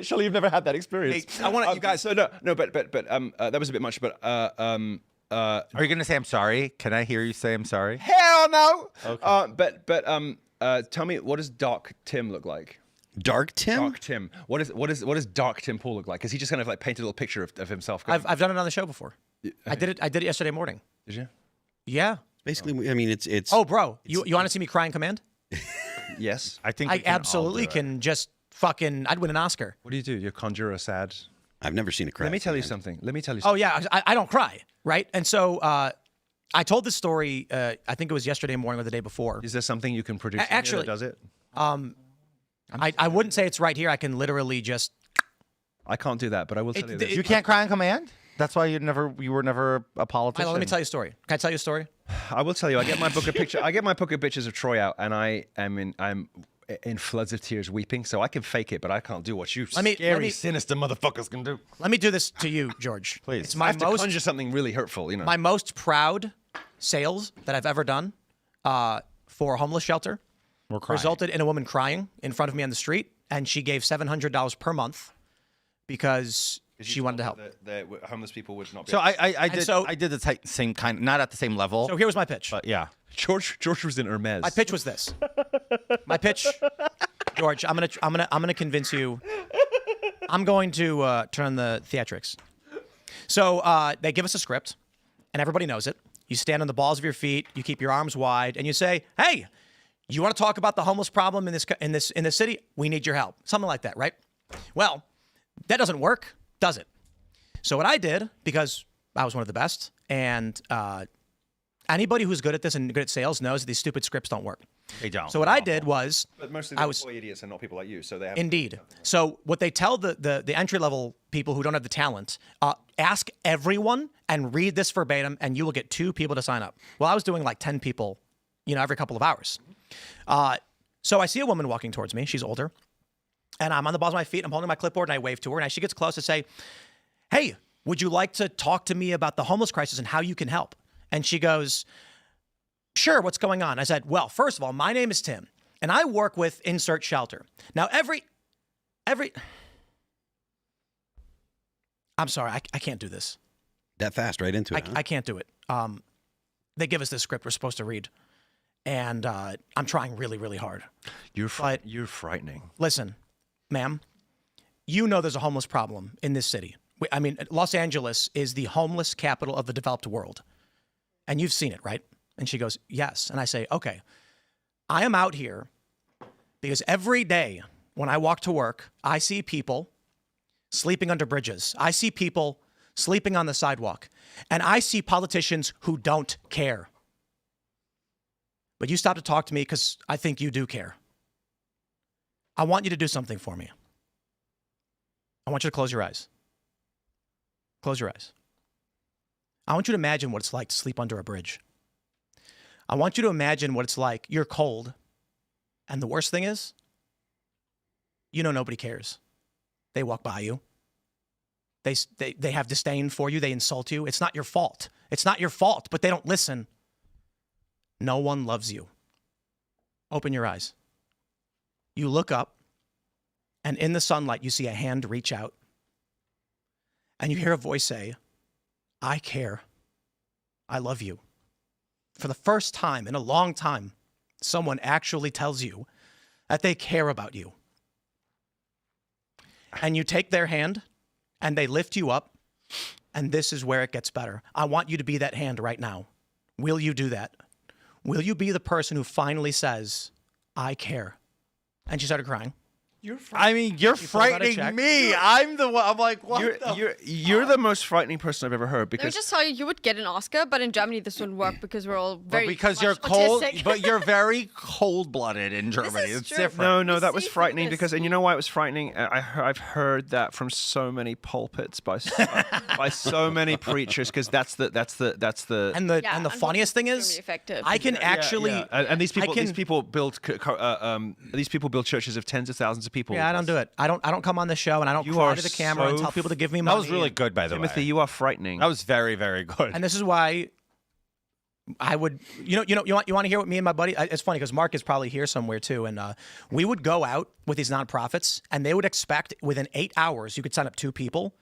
Surely you've never had that experience. Hey, I want you guys. So but that was a bit much. But Are you gonna say I'm sorry? Can I hear you say I'm sorry? hell no. Okay. Tell me, what does Dark Tim look like? Dark Tim? Dark Tim. What does Dark Tim Pool look like? Because he just kind of like painted a little picture of himself. I've done it on the show before. I did it yesterday morning. Did you? Yeah. Basically, I mean, it's. Oh, bro, you want to see me cry in command? Yes. I think I we can all absolutely do it. can just fucking. I'd win an Oscar. What do? You conjure a sad. I've never seen a crash. Let me tell you something. Oh yeah, I don't cry, right? And so I told this story. I think it was yesterday morning or the day before. Is there something you can produce Actually- that does it? I wouldn't say it's right here. I can literally just. I can't do that, but I will tell you this. You can't cry on command. That's why you were never a politician. Milo, let me tell you a story. Can I tell you a story? I will tell you. I get my book of pictures of Troy out, and I'm in floods of tears, weeping. So I can fake it, but I can't do what you Let me- sinister motherfuckers can do. Let me do this to you, George. Please. It's I my have to most conjure something really hurtful, you know. my most proud sales that I've ever done for a homeless shelter. We're crying. Resulted in a woman crying in front of me on the street, and she gave $700 per month because she wanted to help. The homeless people would not be. So I did so- I did the same kind, not at the same level. So here was my pitch. but yeah. George was in Hermes. My pitch was this. My pitch, George. I'm gonna convince you. I'm going to turn the theatrics. So they give us a script, and everybody knows it. You stand on the balls of your feet. You keep your arms wide, and you say, "Hey, you want to talk about the homeless problem in this city? We need your help." Something like that, right? Well, that doesn't work, does it? So what I did, because I was one of the best, and anybody who's good at this and good at sales knows that these stupid scripts don't work. They don't. So what I did was, But mostly I they're was employee idiots and not people like you, so they have. indeed. So what they tell the entry level people who don't have the talent, ask everyone and read this verbatim, and you will get 2 people to sign up. Well, I was doing like 10 people, every couple of hours. So I see a woman walking towards me. She's older, and I'm on the balls of my feet. I'm holding my clipboard, and I wave to her. And as she gets close, I say, "Hey, would you like to talk to me about the homeless crisis and how you can help?" And she goes, "Sure, what's going on?" I said, "Well, first of all, my name is Tim, and I work with Insert Shelter. Now, I'm sorry, I can't do this. that fast right into it. huh? I can't do it. They give us this script we're supposed to read, and I'm trying really, really hard. You're frightening. Listen, ma'am, you know there's a homeless problem in this city. I mean, Los Angeles is the homeless capital of the developed world. And you've seen it, right? And she goes, yes. And I say, okay, I am out here because every day when I walk to work, I see people sleeping under bridges. I see people sleeping on the sidewalk. And I see politicians who don't care. But you stopped to talk to me because I think you do care. I want you to do something for me. I want you to close your eyes. Close your eyes. I want you to imagine what it's like to sleep under a bridge. I want you to imagine what it's like. You're cold. And the worst thing is, you know nobody cares. They walk by you. They have disdain for you. They insult you. It's not your fault. It's not your fault, but they don't listen. No one loves you. Open your eyes. You look up, and in the sunlight, you see a hand reach out. And you hear a voice say, I care. I love you. For the first time in a long time, someone actually tells you that they care about you. And you take their hand, and they lift you up, and this is where it gets better. I want you to be that hand right now. Will you do that? Will you be the person who finally says, I care? And she started crying. You're pulled out a frightening check. me. I'm the one. I'm like, what? You're the most frightening person I've ever heard Let me because just tell you, you would get an Oscar, but in Germany this wouldn't work because we're all very because much you're cold, autistic. but you're very cold-blooded in Germany. is It's true. different. no, We that was see through frightening this. because, and you know why it was frightening? I've heard that from so many pulpits by so many preachers because that's the And the funniest thing is, extremely effective. I can actually. yeah. And these people I can- these people build churches of tens of thousands of people. Yeah, I don't do it. I don't come on the show and I don't You cry are to the camera and so tell people to give me money. That was really good, by the Timothy, way. you are frightening. That was very, very good. And this is why I would, you want to hear what me and my buddy. It's funny because Mark is probably here somewhere too, and we would go out with these nonprofits, and they would expect within 8 hours you could sign up 2 people.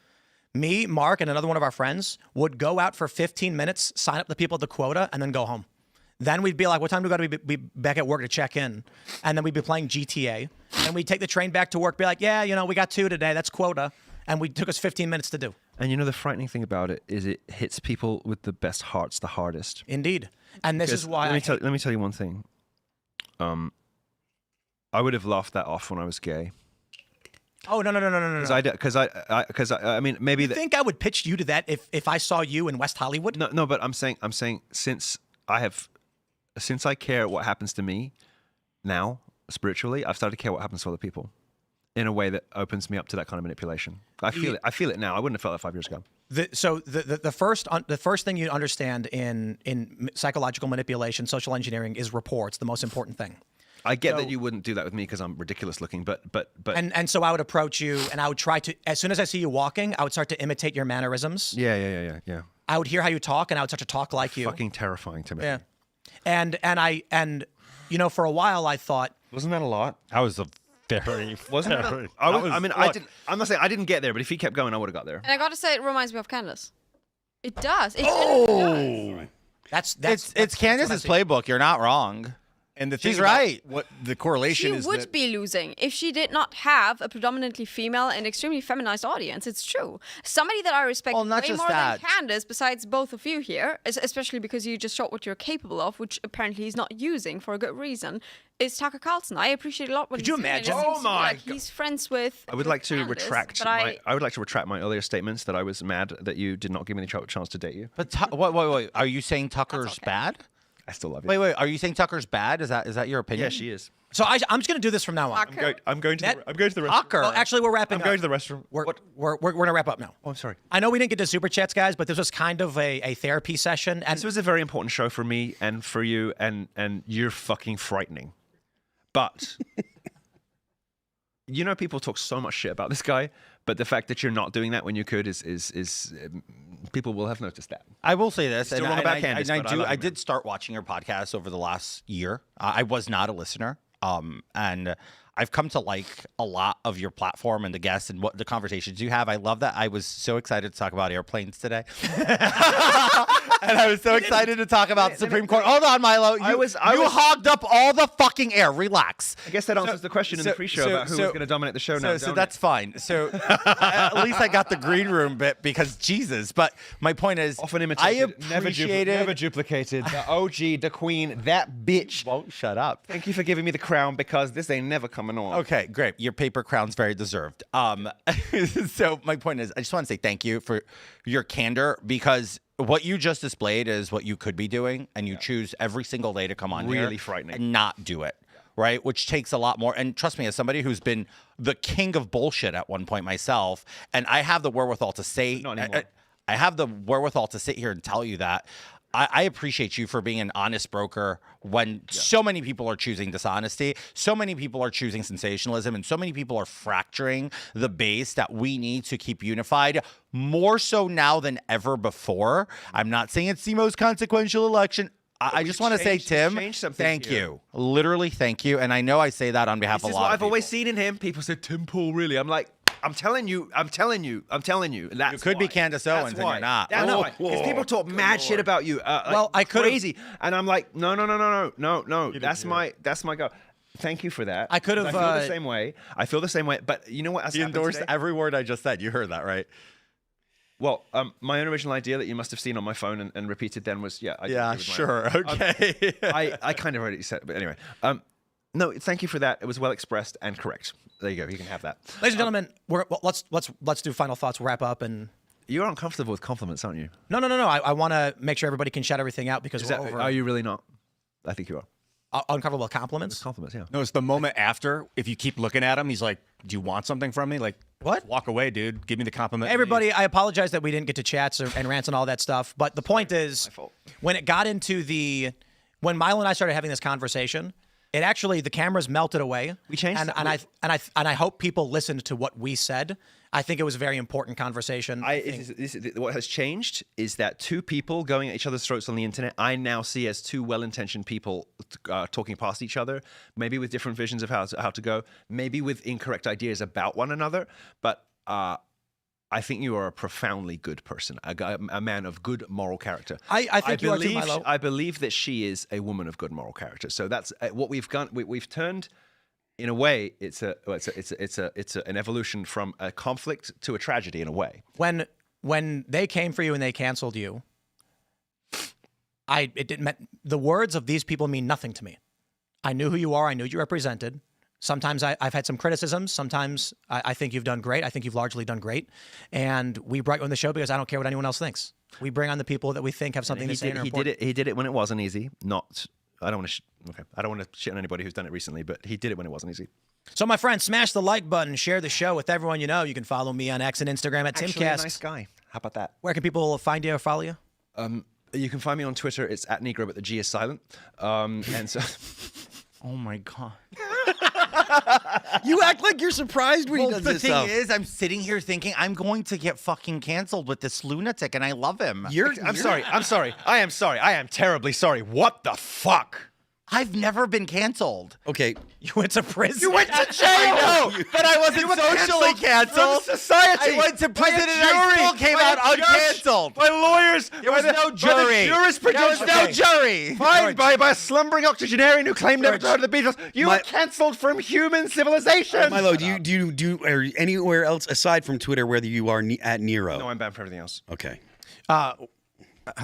Me, Mark, and another one of our friends would go out for 15 minutes, sign up the people at the quota, and then go home. Then we'd be like, what time do we got to be back at work to check in? And then we'd be playing GTA. And we'd take the train back to work, be like, yeah, we got 2 today. That's quota. And we took us 15 minutes to do. And you know the frightening thing about it is it hits people with the best hearts the hardest. Indeed. And this is why Let me tell you one thing. I would have laughed that off when I was gay. Oh, no. Because I mean maybe You think I would pitch you to that if I saw you in West Hollywood? no, but I'm saying since I care what happens to me now spiritually, I've started to care what happens to other people in a way that opens me up to that kind of manipulation. I feel it now. I wouldn't have felt that 5 years ago. The first thing you understand in psychological manipulation, social engineering is rapport. It's the most important thing. I get that you wouldn't do that with me because I'm ridiculous looking, but And so I would approach you and I would try to, as soon as I see you walking, I would start to imitate your mannerisms. yeah. I would hear how you talk and I would start to talk like you. Fucking terrifying to me. Yeah. And for a while I thought, Wasn't that a lot? That was a very... Wasn't it? very- I'm not saying I didn't get there, but if he kept going, I would have got there. And I got to say, it reminds me of Candace. It does. It genuinely does. It's Candace's playbook. You're not wrong. And the thing She's about right. What the correlation She is would that be losing if she did not have a predominantly female and extremely feminized audience. It's true. Somebody that I respect Well, not way just more that. than Candace, besides both of you here, especially because you just showed what you're capable of, which apparently he's not using for a good reason, is Tucker Carlson. I appreciate a lot what Could he's you doing, and it imagine? seems to me like he's friends with. I would like to Candace, retract. but I would like to retract my earlier statements that I was mad that you did not give me the chance to date you. But wait. Are you saying Tucker's okay. bad? I still love you. Wait. Are you saying Tucker's bad? Is that your opinion? Yeah, she is. so I'm just going to do this from now on. Tucker. I'm going to That- the restroom. Tucker. Well, actually, we're wrapping I'm up. going to the restroom. We're going to wrap up now. Oh, I'm sorry. I know we didn't get to super chats, guys, but this was kind of a therapy session. And This was a very important show for me and for you, and you're fucking frightening. But people talk so much shit about this guy, but the fact that you're not doing that when you could is people will have noticed that. I will say this. Still wrong about Candace, but I love I you, man. did start watching your podcast over the last year. I was not a listener. And I've come to like a lot of your platform and the guests and what the conversations you have. I love that. I was so excited to talk about airplanes today. And I was so excited to talk about the Supreme Court. Hold on, Milo. You hogged up all the fucking air. Relax. I guess that answers the question in the pre-show about who was going to dominate the show now. So that's fine. So at least I got the green room bit because Jesus. But my point is, often I imitated, appreciated. never duplicated. The OG, the queen, that bitch. Won't shut up. Thank you for giving me the crown because this ain't never coming on. Okay, great. Your paper crown's very deserved. So my point is, I just want to say thank you for your candor because what you just displayed is what you could be doing, and you choose every single day to come on here Really frightening. and not do it, right? Which takes a lot more. And trust me, as somebody who's been the king of bullshit at one point myself, and I have the wherewithal to say, Not anymore. I have the wherewithal to sit here and tell you that. I appreciate you for being an honest broker when so many people are choosing dishonesty, so many people are choosing sensationalism, and so many people are fracturing the base that we need to keep unified more so now than ever before. I'm not saying it's the most consequential election. I just want to say, Tim, thank you. Literally, thank you. And I know I say that on behalf of a lot of people. This is what I've always seen in him. People say, Tim Pool, really? I'm like, I'm telling you. That's You could be Candace Owens and you're not. That's why. Because people talk mad shit about you. Well, I could've- crazy. And I'm like, no. That's my go. Thank you for that. I could've, I feel the same way. But you know what? He endorsed every word I just said. You heard that, right? Well, my own original idea that you must have seen on my phone and repeated then was, Sure. Okay. I kind of already said it, but anyway. No, thank you for that. It was well expressed and correct. There you go. You can have that. Ladies and gentlemen, let's do final thoughts. We'll wrap up and. You're uncomfortable with compliments, aren't you? No. I want to make sure everybody can shout everything out because we're over. Are you really not? I think you are. Uncomfortable with compliments? Compliments, yeah. No, it's the moment after. If you keep looking at him, he's like, "Do you want something from me?" Like, what? Walk away, dude. Give me the compliment. Everybody, I apologize that we didn't get to chats and rants and all that stuff. But the point is, when it got into when Milo and I started having this conversation, it actually the cameras melted away. We changed, and I hope people listened to what we said. I think it was a very important conversation. What has changed is that two people going at each other's throats on the internet, I now see as two well-intentioned people talking past each other, maybe with different visions of how to go, maybe with incorrect ideas about one another. But I think you are a profoundly good person, a man of good moral character. I think you are too, Milo. I believe that she is a woman of good moral character. So that's what we've done. We've turned. In a way, it's an evolution from a conflict to a tragedy. In a way, when they came for you and they canceled you, the words of these people mean nothing to me. I knew who you are. I knew you represented. Sometimes I've had some criticisms. Sometimes I think you've done great. I think you've largely done great. And we brought you on the show because I don't care what anyone else thinks. We bring on the people that we think have something to say. He did it when it wasn't easy. I don't want to shit on anybody who's done it recently, but he did it when it wasn't easy. So, my friends, smash the like button, share the show with everyone you know. You can follow me on X and Instagram at Actually, Timcast. a nice guy. How about that? Where can people find you or follow you? You can find me on Twitter. It's @Negro, but the G is silent. And so, Oh my God. You act like you're surprised when he does the this thing stuff. is, I'm sitting here thinking I'm going to get fucking canceled with this lunatic, and I love him. I'm sorry. I am sorry. I am terribly sorry. What the fuck? I've never been canceled. Okay. You went to prison. You went to jail, but I wasn't socially canceled. Society. I went to prison and I still came out uncanceled. By lawyers. There was no jury. There was no jury. Fine, by a slumbering octogenarian who claimed never to heard of the Beatles. You were cancelled from human civilization. Milo, do you are anywhere else aside from Twitter where you are at Nero? No, I'm banned for everything else. Okay.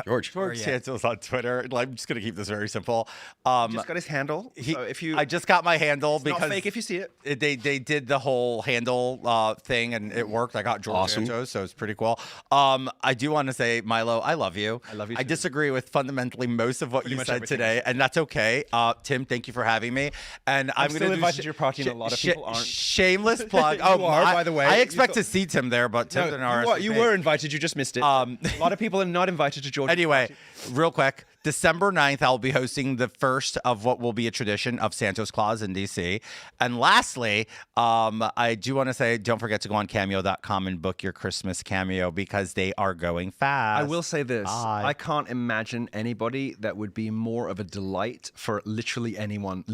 George Santos on Twitter. I'm just going to keep this very simple. Just got his handle. So I just got my handle because not fake if you see it. They did the whole handle thing and it worked. I got George Santos, so it's pretty cool. I do want to say, Milo, I love you. I love you too. I disagree with fundamentally most of what you said today, and that's okay. Tim, thank you for having me. And I'm going to invited to your party, and a lot of people aren't. Shameless plug. You are, by the way. I expect to see Tim there, but Tim's an RSVP. You were invited. You just missed it. A lot of people are not invited to George. Anyway, real quick, December 9th, I'll be hosting the first of what will be a tradition of Santos Claus in DC. And lastly, I do want to say, don't forget to go on cameo.com and book your Christmas cameo because they are going fast. I will say this. Bye. I can't imagine anybody that would be more of a delight for literally anyone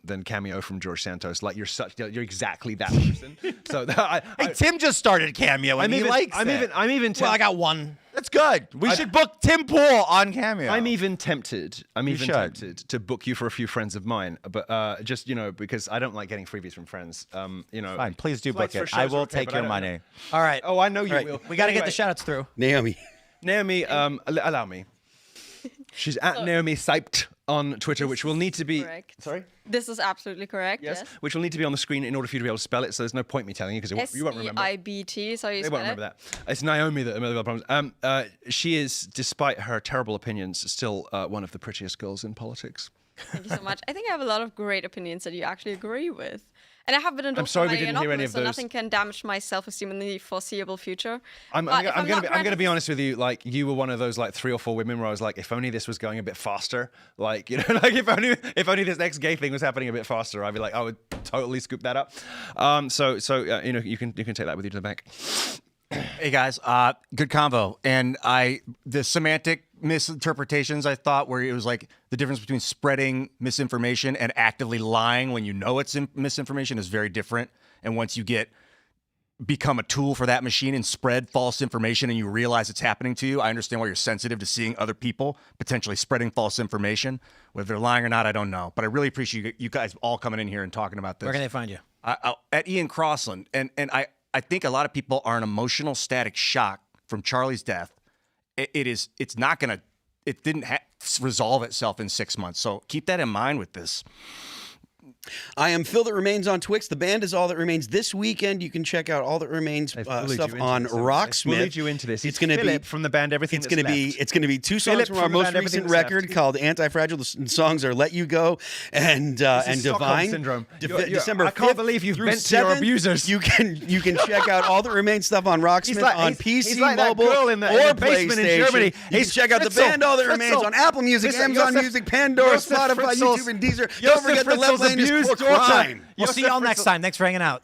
than Cameo from George Santos. Like you're exactly that person. So Hey, Tim just started Cameo and he likes it. I'm even Well, I got one. That's good. We should book Tim Pool on Cameo. I'm even tempted. should. Tempted to book you for a few friends of mine, but just because I don't like getting freebies from friends. Fine, please do book flights it. for I shows are will okay, take but I your don't money. All right. Oh, I know you right. will. We got to get Anyway, the shout outs through. Naomi. Naomi, allow me. She's at Naomi Seibt on Twitter, which will need to be. Correct. Sorry. This is absolutely correct. Yes. Which will need to be on the screen in order for you to be able to spell it. So there's no point me telling you because you won't remember. Seibt. So you They spell won't remember that. It's Naomi that the problems. She is, despite her terrible opinions, still one of the prettiest girls in politics. Thank you so much. I think I have a lot of great opinions that you actually agree with. And I have been endorsed sorry by we didn't hear any Yiannopoulos, of so those. nothing can damage my self-esteem in the foreseeable future. I'm But if going not to be honest with you. Like you were one of those like 3 or 4 women where I was like, if only this was going a bit faster. Like like if only this next gay thing was happening a bit faster, I'd be like, I would totally scoop that up. So you can take that with you to the bank. Hey guys, good convo. And the semantic misinterpretations I thought where it was like the difference between spreading misinformation and actively lying when you know it's misinformation is very different. And once you become a tool for that machine and spread false information and you realize it's happening to you, I understand why you're sensitive to seeing other people potentially spreading false information. Whether they're lying or not, I don't know. But I really appreciate you guys all coming in here and talking about this. Where can they find you? At Ian Crossland. And I think a lot of people are in emotional static shock from Charlie's death. It didn't resolve itself in 6 months. So keep that in mind with this. I am Phil That Remains on Twix. The band is All That Remains. This weekend, you can check out All That Remains stuff on Rocksmith. Bullied you into this. It's going to be Philip from the band Everything. It's going to be 2 songs Philip from our from the most band recent Everything That's record Left. called Anti-Fragile. The songs are Let You Go and Stockholm Divine. syndrome. December 5th I can't believe you've through bent to your 7th. abusers. You can check out All That Remains stuff on Rocksmith on PC, he's like that mobile, girl in the or basement in PlayStation. Germany. You can check out the Fritzl, band All That Remains Fritzl. on Apple Music, Listen, Amazon Josef- Music, Pandora, Josef Spotify, Fritzl's- YouTube, and Deezer. Don't Josef forget the Fritzl's Left Lane is abused for daughter. crime. We'll see y'all next time. Thanks for hanging out.